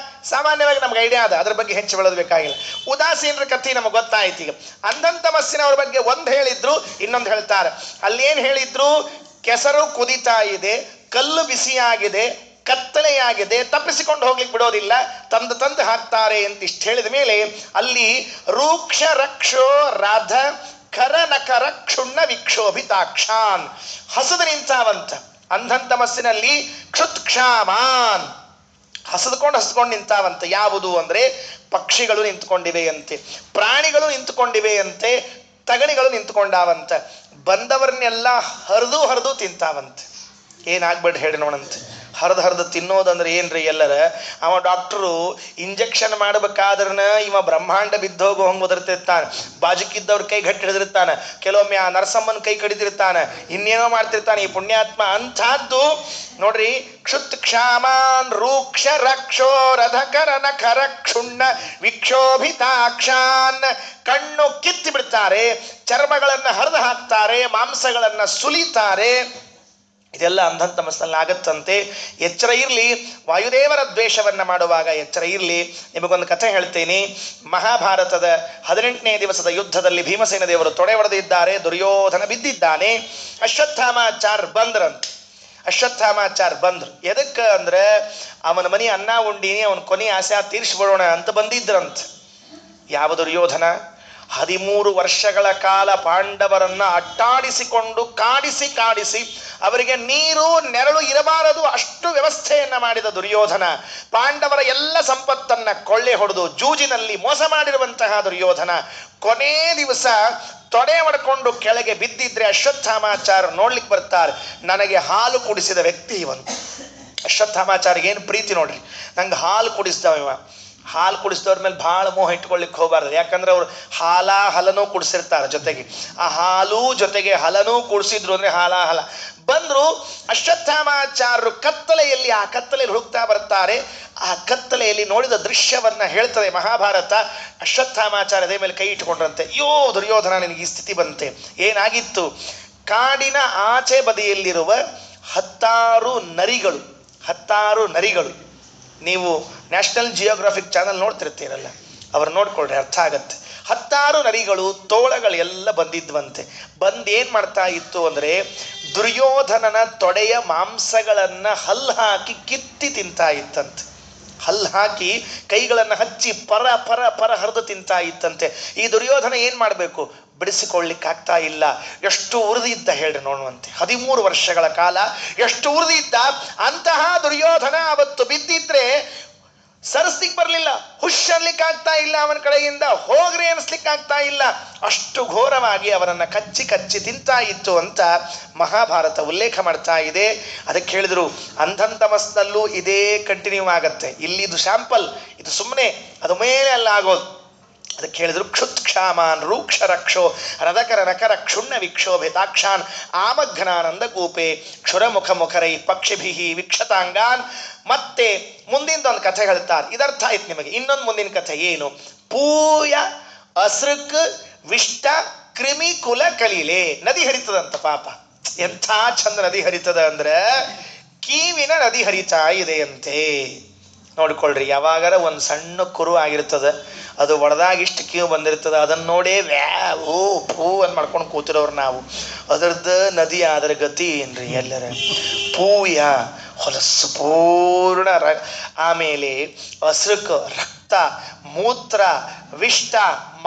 ಸಾಮಾನ್ಯವಾಗಿ ನಮ್ಗೆ ಐಡಿಯಾ ಅದ, ಅದ್ರ ಬಗ್ಗೆ ಹೆಚ್ಚು ಬೆಳೆದು ಬೇಕಾಗಿಲ್ಲ. ಉದಾಸೀನರ ಕಥೆ ನಮಗೆ ಗೊತ್ತಾಯ್ತು. ಈಗ ಅಂಧಂತಮಸ್ಸಿನವ್ರ ಬಗ್ಗೆ ಒಂದು ಹೇಳಿದ್ರು, ಇನ್ನೊಂದು ಹೇಳ್ತಾರೆ. ಅಲ್ಲೇನು ಹೇಳಿದ್ರು? ಕೆಸರು ಕುದಿತಾ ಇದೆ, ಕಲ್ಲು ಬಿಸಿಯಾಗಿದೆ, ಕತ್ತಲೆಯಾಗಿದೆ, ತಪ್ಪಿಸಿಕೊಂಡು ಹೋಗ್ಲಿಕ್ಕೆ ಬಿಡೋದಿಲ್ಲ, ತಂದು ಹಾಕ್ತಾರೆ ಅಂತ ಇಷ್ಟು ಹೇಳಿದ ಮೇಲೆ ಅಲ್ಲಿ ರೂಕ್ಷ ರಕ್ಷೋ ರಾಧ ಖರ ನಕರ ಕ್ಷುಣ್ಣ ವಿಕ್ಷೋಭಿತಾಕ್ಷಾನ್ ಹಸದು ನಿಂತಾವಂತ. ಅಂಧಂತಮಸ್ಸಿನಲ್ಲಿ ಕ್ಷುತ್ಕ್ಷಾಮಾನ್ ಹಸದ್ಕೊಂಡು ನಿಂತಾವಂತ. ಯಾವುದು ಅಂದ್ರೆ ಪಕ್ಷಿಗಳು ನಿಂತ್ಕೊಂಡಿವೆಯಂತೆ, ಪ್ರಾಣಿಗಳು ನಿಂತ್ಕೊಂಡಿವೆಯಂತೆ, ತಗಣಿಗಳು ನಿಂತ್ಕೊಂಡಾವಂತ. ಬಂದವರನ್ನೆಲ್ಲ ಹರಿದು ತಿಂತಾವಂತೆ. ಏನಾಗ್ಬೇಡ ಹೇಳಿ ನೋಡಂತೆ. ಹರಿದು ತಿನ್ನೋದಂದ್ರೆ ಏನ್ರಿ? ಎಲ್ಲರ ಅವ ಡಾಕ್ಟ್ರು ಇಂಜೆಕ್ಷನ್ ಮಾಡ್ಬೇಕಾದ್ರನ ಇವ ಬ್ರಹ್ಮಾಂಡ ಬಿದ್ದೋಗು ಹಂಗೆ ಒದರ್ತಿರ್ತಾನೆ, ಬಾಜುಕಿದ್ದವ್ರ ಕೈ ಗಟ್ಟಿ ಹಿಡಿದಿರ್ತಾನೆ, ಕೆಲವೊಮ್ಮೆ ಆ ನರಸಮ್ಮನ ಕೈ ಕಡಿದಿರ್ತಾನೆ, ಇನ್ನೇನೋ ಮಾಡ್ತಿರ್ತಾನೆ ಈ ಪುಣ್ಯಾತ್ಮ. ಅಂಥದ್ದು ನೋಡ್ರಿ, ಕ್ಷುತ್ ಕ್ಷಾಮಾನ್ ರೂಕ್ಷ ರಕ್ಷೋ ರಥಕರನ ಖರ ಕ್ಷುಣ್ಣ ವಿಕ್ಷೋಭಿತಾಕ್ಷಾನ್. ಕಣ್ಣು ಕಿತ್ತಿ ಬಿಡ್ತಾರೆ, ಚರ್ಮಗಳನ್ನು ಹರಿದು ಹಾಕ್ತಾರೆ, ಮಾಂಸಗಳನ್ನ ಸುಲಿತಾರೆ. ಇದೆಲ್ಲ ಅಂಧಂತಮಸ್ನಲ್ಲಿ ಆಗತ್ತಂತೆ. ಎಚ್ಚರ ಇರಲಿ, ವಾಯುದೇವರ ದ್ವೇಷವನ್ನ ಮಾಡುವಾಗ ಎಚ್ಚರ ಇರಲಿ. ನಿಮಗೊಂದು ಕಥೆ ಹೇಳ್ತೇನೆ. ಮಹಾಭಾರತದ 18ನೇ ದಿವಸದ ಯುದ್ಧದಲ್ಲಿ ಭೀಮಸೇನ ದೇವರು ತೊಡೆ ಹೊಡೆದಿದ್ದಾರೆ, ದುರ್ಯೋಧನ ಬಿದ್ದಿದ್ದಾನೆ. ಅಶ್ವತ್ಥಾಮಾಚಾರ್ ಬಂದ್ರು. ಎದಕ್ಕೆ ಅಂದ್ರೆ ಅವನ ಮನೆ ಅನ್ನ ಉಂಡಿನಿ, ಅವನ ಕೊನೆ ಆಸೆ ತೀರಿಸ್ಬಿಡೋಣ ಅಂತ ಬಂದಿದ್ರಂತ. ಯಾವ ದುರ್ಯೋಧನ? 13 ವರ್ಷಗಳ ಕಾಲ ಪಾಂಡವರನ್ನ ಅಟ್ಟಾಡಿಸಿಕೊಂಡು ಕಾಡಿಸಿ ಅವರಿಗೆ ನೀರು ನೆರಳು ಇರಬಾರದು ಅಷ್ಟು ವ್ಯವಸ್ಥೆಯನ್ನ ಮಾಡಿದ ದುರ್ಯೋಧನ. ಪಾಂಡವರ ಎಲ್ಲ ಸಂಪತ್ತನ್ನ ಕೊಳ್ಳೆ ಹೊಡೆದು ಜೂಜಿನಲ್ಲಿ ಮೋಸ ಮಾಡಿರುವಂತಹ ದುರ್ಯೋಧನ ಕೊನೇ ದಿವಸ ತೊಡೆ ಮಾಡಿಕೊಂಡು ಕೆಳಗೆ ಬಿದ್ದಿದ್ರೆ ಅಶ್ವತ್ಥಾಮಾಚಾರ್ಯ ನೋಡ್ಲಿಕ್ಕೆ ಬರ್ತಾರೆ. ನನಗೆ ಹಾಲು ಕುಡಿಸಿದ ವ್ಯಕ್ತಿ ಇವನು. ಅಶ್ವತ್ಥಾಮಾಚಾರ್ಯಗೆ ಏನು ಪ್ರೀತಿ ನೋಡ್ರಿ, ನಂಗೆ ಹಾಲು ಕುಡಿಸ್ದವ ಇವ. ಹಾಲು ಕುಡಿಸಿದವ್ರ ಮೇಲೆ ಭಾಳ ಮೋಹ ಇಟ್ಕೊಳ್ಳಿಕ್ಕೆ ಹೋಗಬಾರ್ದು. ಯಾಕಂದ್ರೆ ಅವ್ರು ಹಲನೂ ಕುಡಿಸಿರ್ತಾರೆ ಜೊತೆಗೆ. ಆ ಹಾಲು ಜೊತೆಗೆ ಹಲನೂ ಕುಡಿಸಿದ್ರು ಅಂದರೆ ಹಲ ಬಂದರು. ಅಶ್ವತ್ಥಾಮಾಚಾರ್ಯರು ಕತ್ತಲೆಯಲ್ಲಿ, ಆ ಕತ್ತಲೆಯಲ್ಲಿ ಹುಡುಕ್ತಾ ಬರ್ತಾರೆ. ಆ ಕತ್ತಲೆಯಲ್ಲಿ ನೋಡಿದ ದೃಶ್ಯವನ್ನ ಹೇಳ್ತದೆ ಮಹಾಭಾರತ. ಅಶ್ವತ್ಥಾಮಾಚಾರ್ಯ ಮೇಲೆ ಕೈ ಇಟ್ಕೊಂಡ್ರಂತೆ. ಅಯ್ಯೋ ದುರ್ಯೋಧನ, ನಿನಗೆ ಈ ಸ್ಥಿತಿ ಬಂತೆ. ಏನಾಗಿತ್ತು? ಕಾಡಿನ ಆಚೆ ಬದಿಯಲ್ಲಿರುವ 10 ನರಿಗಳು, ನೀವು ನ್ಯಾಷನಲ್ ಜಿಯೋಗ್ರಾಫಿಕ್ ಚಾನಲ್ ನೋಡ್ತಿರ್ತೀರಲ್ಲ, ಅವ್ರು ನೋಡ್ಕೊಳ್ರಿ, ಅರ್ಥ ಆಗತ್ತೆ. 10 ನರಿಗಳು ತೋಳಗಳೆಲ್ಲ ಬಂದಿದ್ವಂತೆ. ಏನು ಮಾಡ್ತಾ ಇತ್ತು ಅಂದರೆ ದುರ್ಯೋಧನನ ತೊಡೆಯ ಮಾಂಸಗಳನ್ನು ಹಲ್ಲು ಹಾಕಿ ಕಿತ್ತಿ ತಿಂತಾ ಇತ್ತಂತೆ. ಹಲ್ಲು ಹಾಕಿ ಕೈಗಳನ್ನು ಹಚ್ಚಿ ಪರ ಹರಿದು ತಿಂತಾ ಇತ್ತಂತೆ. ಈ ದುರ್ಯೋಧನ ಏನು ಮಾಡಬೇಕು? ಬಿಡಿಸಿಕೊಳ್ಳಿಕ್ಕಾಗ್ತಾ ಇಲ್ಲ. ಎಷ್ಟು ಉರಿದಿದ್ದ ಹೇಳ್ರಿ ನೋಡುವಂತೆ. 13 ವರ್ಷಗಳ ಕಾಲ ಎಷ್ಟು ಉರಿದಿದ್ದ. ಅಂತಹ ದುರ್ಯೋಧನ ಅವತ್ತು ಬಿದ್ದಿದ್ರೆ ಸರಿಸ್ಲಿಕ್ಕೆ ಬರಲಿಲ್ಲ, ಹುಷರ್ಲಿಕ್ಕಾಗ್ತಾ ಇಲ್ಲ, ಅವನ ಕಡೆಯಿಂದ ಹೋಗ್ರಿ ಅನಿಸ್ಲಿಕ್ಕಾಗ್ತಾ ಇಲ್ಲ. ಅಷ್ಟು ಘೋರವಾಗಿ ಅವನನ್ನು ಕಚ್ಚಿ ತಿಂತಾ ಇತ್ತು ಅಂತ ಮಹಾಭಾರತ ಉಲ್ಲೇಖ ಮಾಡ್ತಾ ಇದೆ. ಅದಕ್ಕೆ ಹೇಳಿದ್ರು ಅಂಧಂತಮಸ್ನಲ್ಲೂ ಇದೇ ಕಂಟಿನ್ಯೂ ಆಗತ್ತೆ. ಇಲ್ಲಿ ಇದು ಸ್ಯಾಂಪಲ್, ಇದು ಸುಮ್ಮನೆ ಅದು ಮೇಲೆ ಅಲ್ಲ ಆಗೋದು. ಅದಕ್ಕೆ ಹೇಳಿದ್ರು ಕ್ಷುತ್ಕ್ಷಾಮಾನ್ ರೂಕ್ಷ ರಕ್ಷೋ ರದಕರ ನಕರ ಕ್ಷುಣ್ಣ ವಿಕ್ಷೋಭಿತಾಕ್ಷಾನ್ ಆಮಘ್ನಾನಂದ ಕೂಪೆ ಕ್ಷುರಮುಖ ಮುಖರೈ ಪಕ್ಷಿಭಿಹಿ ವಿಕ್ಷತಾಂಗಾನ್. ಮತ್ತೆ ಮುಂದಿನ ಒಂದು ಕಥೆ ಹೇಳ್ತಾರೆ. ಇದರ್ಥ ಆಯ್ತು ನಿಮಗೆ. ಇನ್ನೊಂದು ಮುಂದಿನ ಕಥೆ ಏನು? ಪೂಯ ಅಸೃಕ್ ವಿಷ್ಟ ಕ್ರಿಮಿ ಕುಲ ಕಲೀಲೆ. ನದಿ ಹರಿತದಂತ ಪಾಪ. ಎಂಥ ಚಂದ ನದಿ ಹರಿತದ ಅಂದ್ರೆ ಕೀವಿನ ನದಿ ಹರಿತಾ ಇದೆಯಂತೆ. ನೋಡ್ಕೊಳ್ರಿ, ಯಾವಾಗಾರ ಒಂದು ಸಣ್ಣ ಕುರು ಆಗಿರ್ತದೆ, ಅದು ಒಡೆದಾಗ ಇಷ್ಟು ಕೀವು ಬಂದಿರ್ತದೆ, ಅದನ್ನು ನೋಡೇ ಓ ಪೂ ಅಂತ ಮಾಡ್ಕೊಂಡು ಕೂತಿರೋರು ನಾವು. ಅದರದ್ದು ನದಿ ಅದರ ಗತಿ ಏನ್ರಿ ಎಲ್ಲರ. ಪೂಯ ಹೊಲಸು ಪೂರ್ಣ ಆಮೇಲೆ ಅಸೃಕ ರಕ್ತ, ಮೂತ್ರ, ವಿಷ್ಟ,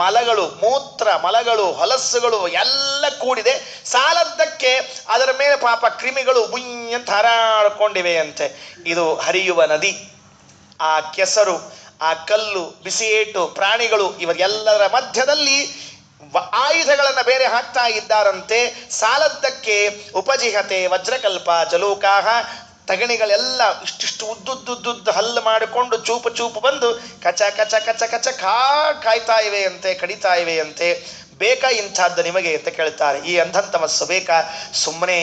ಮಲಗಳು ಹೊಲಸ್ಸುಗಳು ಎಲ್ಲ ಕೂಡಿದೆ. ಸಾಲದ್ದಕ್ಕೆ ಅದರ ಮೇಲೆ ಪಾಪ ಕ್ರಿಮಿಗಳು ಬುಯ್ ಅಂತ ಹಾರಾಡ್ಕೊಂಡಿವೆ ಅಂತೆ. ಇದು ಹರಿಯುವ ನದಿ. ಆ ಕೆಸರು, ಆ ಕಲ್ಲು, ಬಿಸಿಯೇಟು, ಪ್ರಾಣಿಗಳು ಇವರೆಲ್ಲರ ಮಧ್ಯದಲ್ಲಿ ಆಯುಧಗಳನ್ನು ಬೇರೆ ಹಾಕ್ತಾ ಇದ್ದಾರಂತೆ. ಸಾಲದ್ದಕ್ಕೆ ಉಪಜಿಹತೆ ವಜ್ರಕಲ್ಪ ಜಲೋಕಾಹ. ತಗಣಿಗಳೆಲ್ಲ ಇಷ್ಟಿಷ್ಟು ಉದ್ದುದ್ದುದ್ದು ಹಲ್ಲು ಮಾಡಿಕೊಂಡು ಚೂಪು ಬಂದು ಕಚ ಕಾಯ್ತಾ ಇವೆ ಅಂತೆ, ಕಡಿತಾ ಇವೆ ಅಂತೆ. ಬೇಕಾ ಇಂಥದ್ದು ನಿಮಗೆ ಅಂತ ಕೇಳ್ತಾರೆ. ಈ ಅಂಧಂತಮಸ್ಸು ಬೇಕಾ? ಸುಮ್ಮನೆ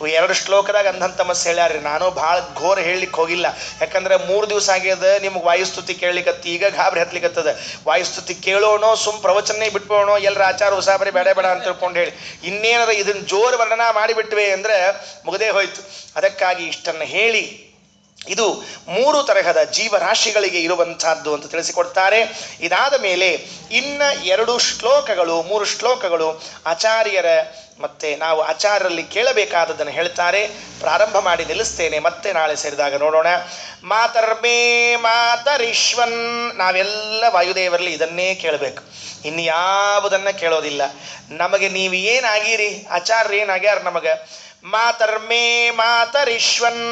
2 ಶ್ಲೋಕದಾಗ ಅಂಧಂತಮಸ್ಸು ಹೇಳ್ಯಾರ್ರಿ. ನಾನು ಭಾಳ ಘೋರ ಹೇಳಲಿಕ್ಕೆ ಹೋಗಿಲ್ಲ. ಯಾಕಂದ್ರೆ 3 ದಿವಸ ಆಗ್ಯದ ನಿಮ್ಗೆ ವಾಯುಸ್ತುತಿ ಕೇಳಲಿಕ್ಕತ್ತಿ. ಈಗ ಗಾಬರಿ ಹತ್ಲಿಕ್ಕತ್ತದ. ವಾಯುಸ್ತುತಿ ಕೇಳೋಣೋ ಪ್ರವಚನೇ ಬಿಟ್ಬೋಣೋ, ಎಲ್ಲರ ಆಚಾರ ಉಸಾಬರಿ ಬೇಡ ಅಂತ ತಿಳ್ಕೊಂಡು ಹೇಳಿ ಇನ್ನೇನಾರ ಇದನ್ನ ಜೋರು ವರ್ಣನ ಮಾಡಿಬಿಟ್ವೆ ಅಂದರೆ ಮುಗದೇ ಹೋಯ್ತು. ಅದಕ್ಕಾಗಿ ಇಷ್ಟನ್ನು ಹೇಳಿ ಇದು 3 ತರಹದ ಜೀವರಾಶಿಗಳಿಗೆ ಇರುವಂತಹದ್ದು ಅಂತ ತಿಳಿಸಿಕೊಡ್ತಾರೆ. ಇದಾದ ಮೇಲೆ ಇನ್ನ 3 ಶ್ಲೋಕಗಳು ಆಚಾರ್ಯರ ಮತ್ತೆ ನಾವು ಆಚಾರ್ಯರಲ್ಲಿ ಕೇಳಬೇಕಾದದ್ದನ್ನು ಹೇಳ್ತಾರೆ. ಪ್ರಾರಂಭ ಮಾಡಿ ನಿಲ್ಲಿಸ್ತೇನೆ, ಮತ್ತೆ ನಾಳೆ ಸೇರಿದಾಗ ನೋಡೋಣ. ಮಾತರೀಶ್ವನ್. ನಾವೆಲ್ಲ ವಾಯುದೇವರಲ್ಲಿ ಇದನ್ನೇ ಕೇಳಬೇಕು, ಇನ್ಯಾವುದನ್ನ ಕೇಳೋದಿಲ್ಲ. ನಮಗೆ ನೀವು ಏನಾಗಿರಿ, ಆಚಾರ್ಯ ಏನಾಗ್ಯಾರ ನಮಗೆ. ಮಾತರೀಶ್ವನ್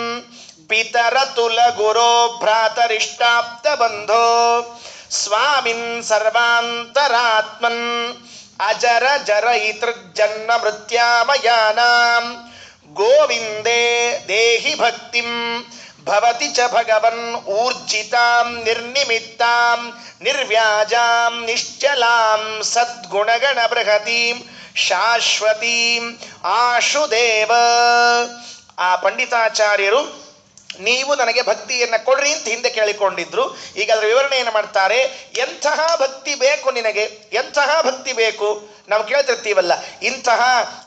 ಪಿತರ ತುಲ ಗುರೋ ಭ್ರಾತರಿಷ್ಟಾಪ್ತ ಬಂಧೋ ಸ್ವಾಮಿನ್ ಸರ್ವಾಂತರಾತ್ಮನ್ ಅಜರ ಜರ ಇತೃಜ್ಜನ್ಮ ಮೃತ್ಯಾಮಯಾನಾಂ ಗೋವಿಂದೇ ದೇಹಿ ಭಕ್ತಿಂ ಭವತಿ ಚ ಭಗವನ್ ಊರ್ಜಿತಾಂ ನಿರ್ನಿಮಿತ್ತಾಂ ನಿರ್ವ್ಯಾಜಾಂ ನಿಶ್ಚಲಾಂ ಸದ್ಗುಣಗಣ ಬೃಹತೀಂ ಶಾಶ್ವತೀಂ ಆಶುದೇವ. ಆ ಪಂಡಿತಾಚಾರ್ಯರು ನೀವು ನನಗೆ ಭಕ್ತಿಯನ್ನು ಕೊಡ್ರಿ ಅಂತ ಹಿಂದೆ ಕೇಳಿಕೊಂಡಿದ್ರು. ಈಗ ಅದರ ವಿವರಣೆ ಏನು ಮಾಡ್ತಾರೆ? ಎಂತಹ ಭಕ್ತಿ ಬೇಕು ನಿನಗೆ, ಎಂತಹ ಭಕ್ತಿ ಬೇಕು? ನಾವು ಕೇಳ್ತಿರ್ತೀವಲ್ಲ, ಇಂತಹ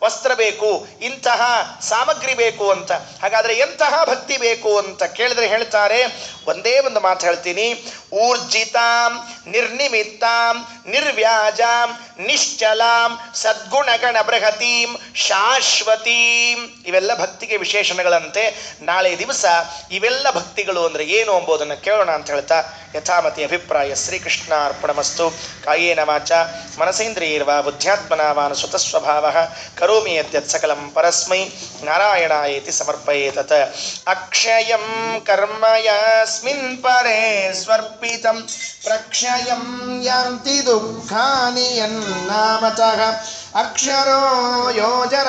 ವಸ್ತ್ರ ಬೇಕು, ಇಂತಹ ಸಾಮಗ್ರಿ ಬೇಕು ಅಂತ. ಹಾಗಾದರೆ ಎಂತಹ ಭಕ್ತಿ ಬೇಕು ಅಂತ ಕೇಳಿದ್ರೆ ಹೇಳ್ತಾರೆ, ಒಂದೇ ಒಂದು ಮಾತು ಹೇಳ್ತೀನಿ. ಊರ್ಜಿತಾಂ ನಿರ್ನಿಮಿತ್ತಾಂ ನಿರ್ವ್ಯಾಜಾಂ ನಿಶ್ಚಲಾಂ ಸದ್ಗುಣಗಣ ಬೃಹತೀಂ ಶಾಶ್ವತೀಂ. ಇವೆಲ್ಲ ಭಕ್ತಿಗೆ ವಿಶೇಷಣಗಳಂತೆ. ನಾಳೆ ದಿವಸ ಇವೆಲ್ಲ ಭಕ್ತಿಗಳು ಅಂದರೆ ಏನು ಎಂಬುದನ್ನು ಕೇಳೋಣ ಅಂತ ಹೇಳ್ತಾ ಯಥಾಮತಿ ಅಭಿಪ್ರಾಯ. ಶ್ರೀಕೃಷ್ಣ ಅರ್ಪಣಮಸ್ತು. ಕಾಯೇನ ವಾಚ ಮನಸೇಂದ್ರಿಯೈರ್ವಾ ಬುದ್ಧ್ಯಾತ್ಮನಾ ವಾ ಸ್ವತಃಸ್ವಭಾವಃ ಕರೋಮಿ ಯದ್ಯತ್ ಸಕಲಂ ಪರಸ್ಮೈ ನಾರಾಯಣಾಯೇತಿ ಸಮರ್ಪಯೇತತ್. ಅಕ್ಷಯಂ ಕರ್ಮ ಯಸ್ಮಿನ್ ಪರೇ ಸ್ವರ್ಪಿತಂ ಪ್ರಕ್ಷಯಂ ಯಾಂತಿ ದುಃಖಾನಿ ಯನ್ನಾಮತಃ ಅಕ್ಷರೋ ಯೋಜನ